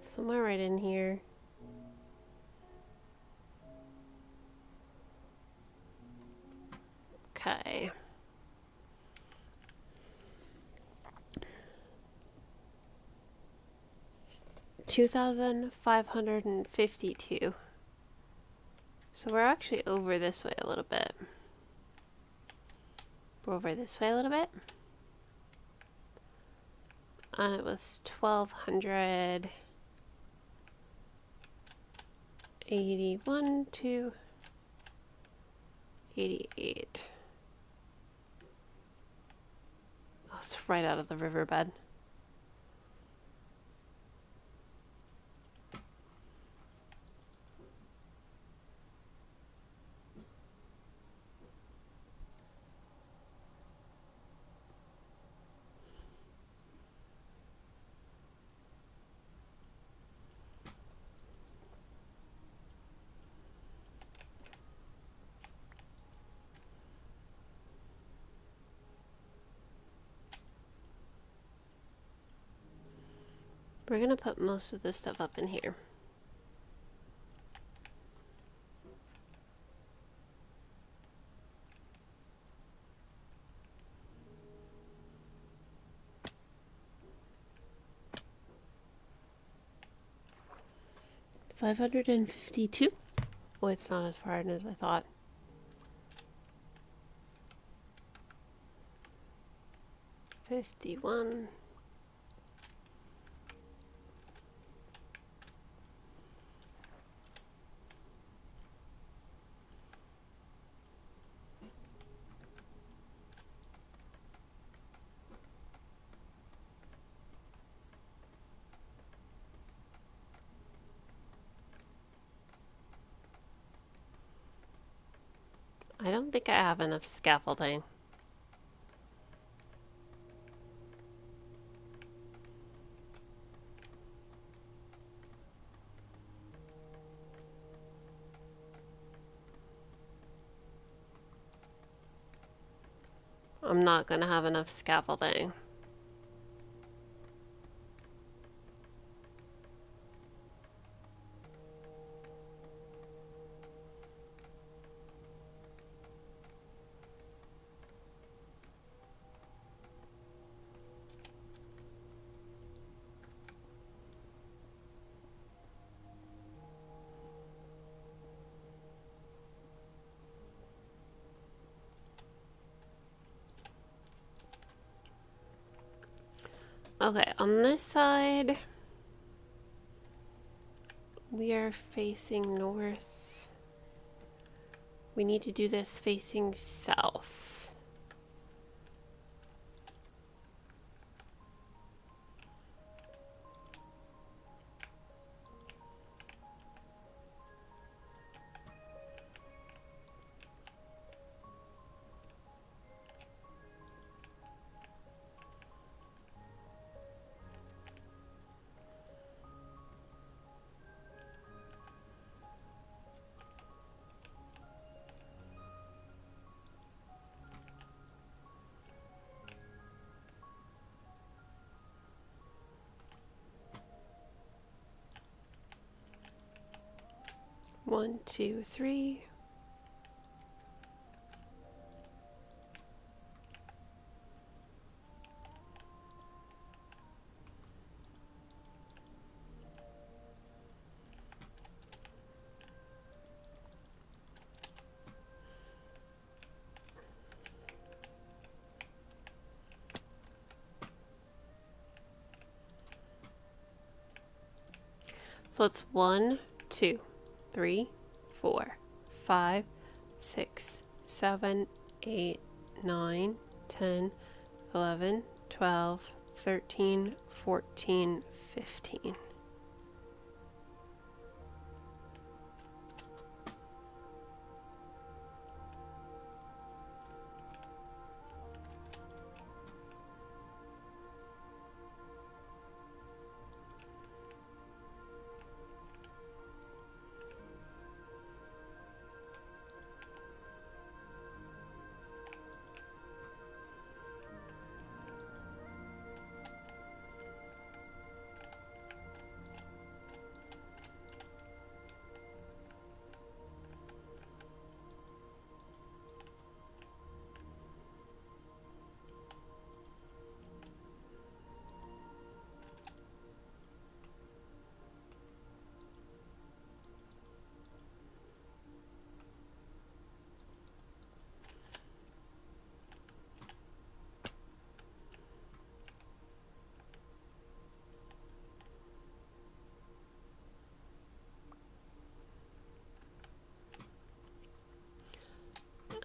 Somewhere right in here. Okay. $2,552. So we're actually over this way a little bit. We're over this way a little bit. And it was 1,281 to 88. Oh, it's right out of the riverbed. We're going to put most of this stuff up in here. $552. Oh, it's not as far as I thought. $51. I don't think I have enough scaffolding. I'm not going to have enough scaffolding. Okay, on this side, we are facing north. We need to do this facing south. 1, 2, 3. So it's 1, 2, 3, 4, 5, 6, 7, 8, 9, 10, 11, 12, 13, 14, 15.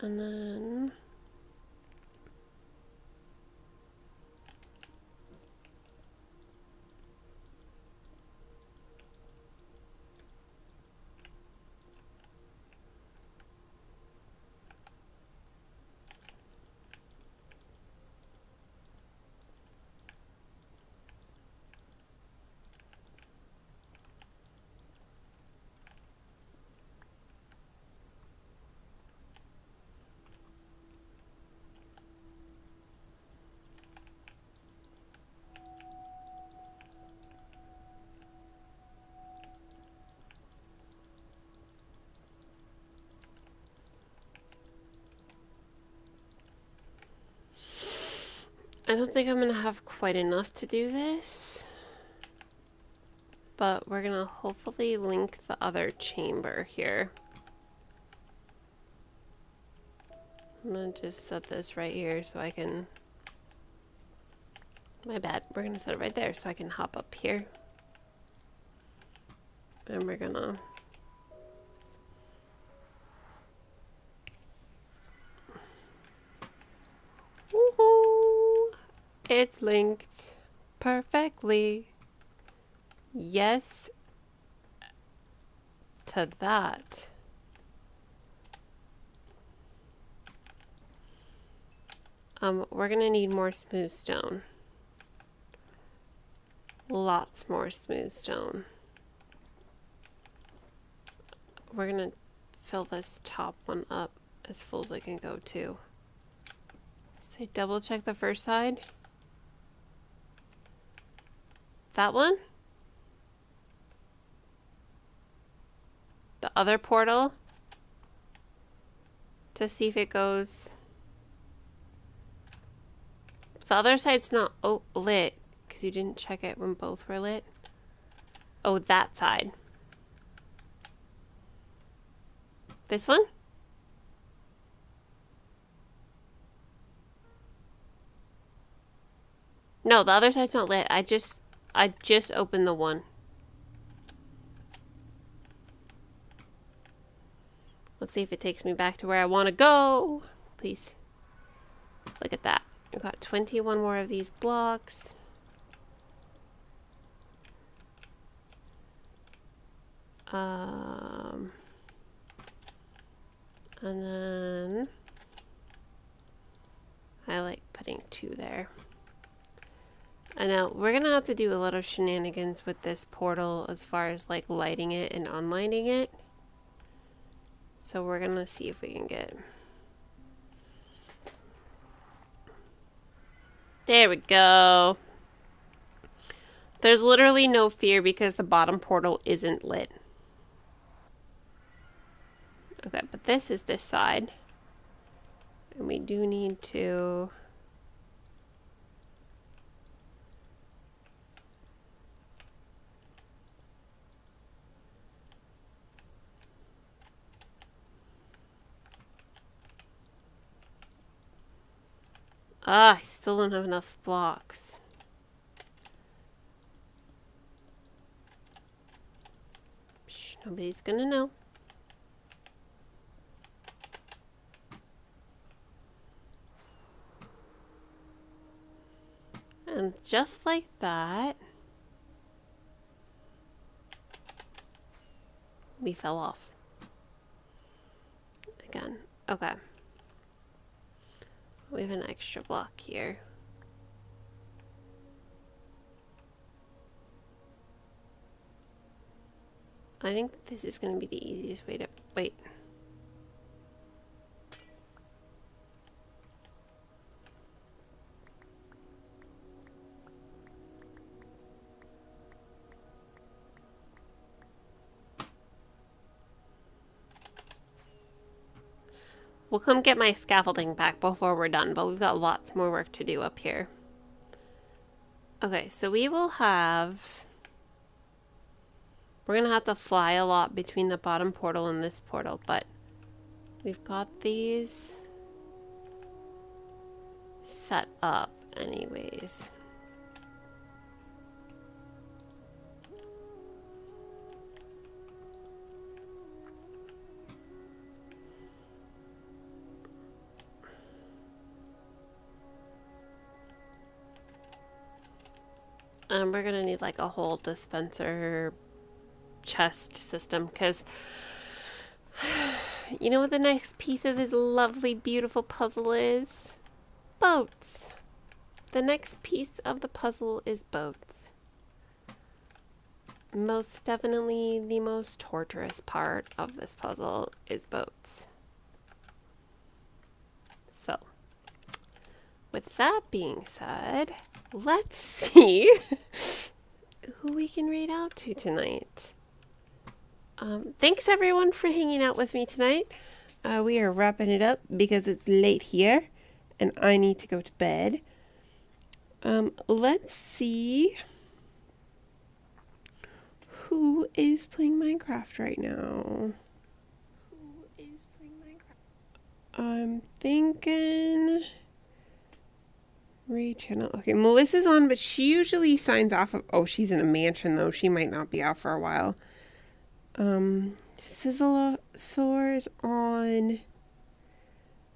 And then I don't think I'm gonna have quite enough to do this, but we're gonna hopefully link the other chamber here. I'm gonna just set this right here so I can, my bad, we're gonna set it right there so I can hop up here. And we're gonna woohoo! It's linked perfectly. Yes to that. We're gonna need more smooth stone. Lots more smooth stone. We're gonna fill this top one up as full as I can go too. So double check the first side. That one? The other portal? To see if it goes. The other side's not lit because you didn't check it when both were lit. Oh, that side. This one? No, the other side's not lit. I just opened the one. Let's see if it takes me back to where I want to go. Please. Look at that. We've got 21 more of these blocks. And then I like putting 2 there. I know we're gonna have to do a lot of shenanigans with this portal as far as like lighting it and unlighting it. So we're gonna see if we can get. There we go. There's literally no fear because the bottom portal isn't lit. Okay, but this is this side. And we do need to... I still don't have enough blocks. Shh, nobody's gonna know. And just like that, we fell off. Again. Okay. We have an extra block here. I think this is going to be the easiest way to... Wait. We'll come get my scaffolding back before we're done, but we've got lots more work to do up here. Okay, so we will have... We're going to have to fly a lot between the bottom portal and this portal, but we've got these set up anyways. We're gonna need like a whole dispenser chest system, because you know what the next piece of this lovely, beautiful puzzle is? Boats. The next piece of the puzzle is boats. Most definitely the most torturous part of this puzzle is boats. So, with that being said, let's see who we can raid out to tonight. Thanks everyone for hanging out with me tonight. We are wrapping it up because it's late here and I need to go to bed. Let's see who is playing Minecraft right now. I'm thinking... Raid channel. Okay, Melissa's on, but she usually signs off of... Oh, she's in a mansion, though. She might not be out for a while. Sizzlesaur is on.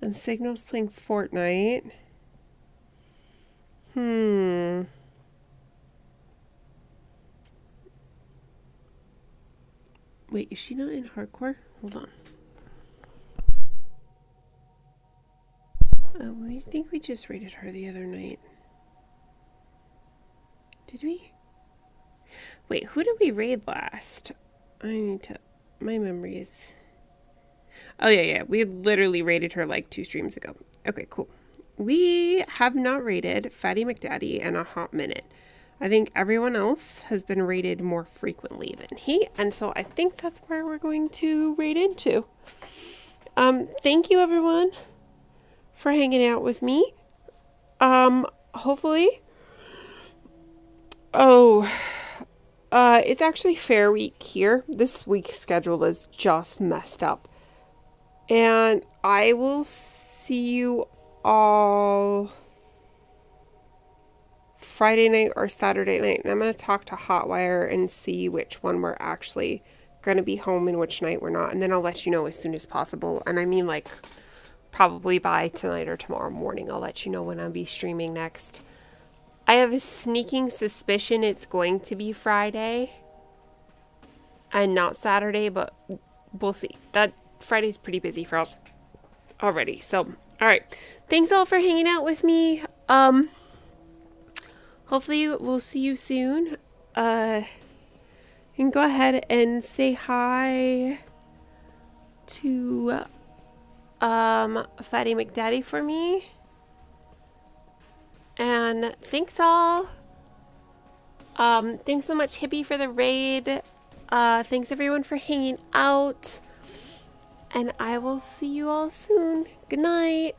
And Signal's playing Fortnite. Wait, is she not in hardcore? Hold on. I think we just raided her the other night. Did we? Wait, who did we raid last? I need to... My memory is... Oh, yeah. We literally raided her like 2 streams ago. Okay, cool. We have not raided Fatty McDaddy in a hot minute. I think everyone else has been raided more frequently than he, and so I think that's where we're going to raid into. Thank you, everyone, for hanging out with me. Hopefully... it's actually Fair Week here. This week's schedule is just messed up. And I will see you all Friday night or Saturday night. And I'm going to talk to Hotwire and see which one we're actually going to be home and which night we're not. And then I'll let you know as soon as possible. And I mean, like, probably by tonight or tomorrow morning, I'll let you know when I'll be streaming next. I have a sneaking suspicion it's going to be Friday and not Saturday, but we'll see. That Friday's pretty busy for us already. So, all right. Thanks all for hanging out with me. Hopefully we'll see you soon. You can go ahead and say hi to Fatty McDaddy for me. And thanks all. Thanks so much, Hippie, for the raid. Thanks everyone for hanging out. And I will see you all soon. Good night.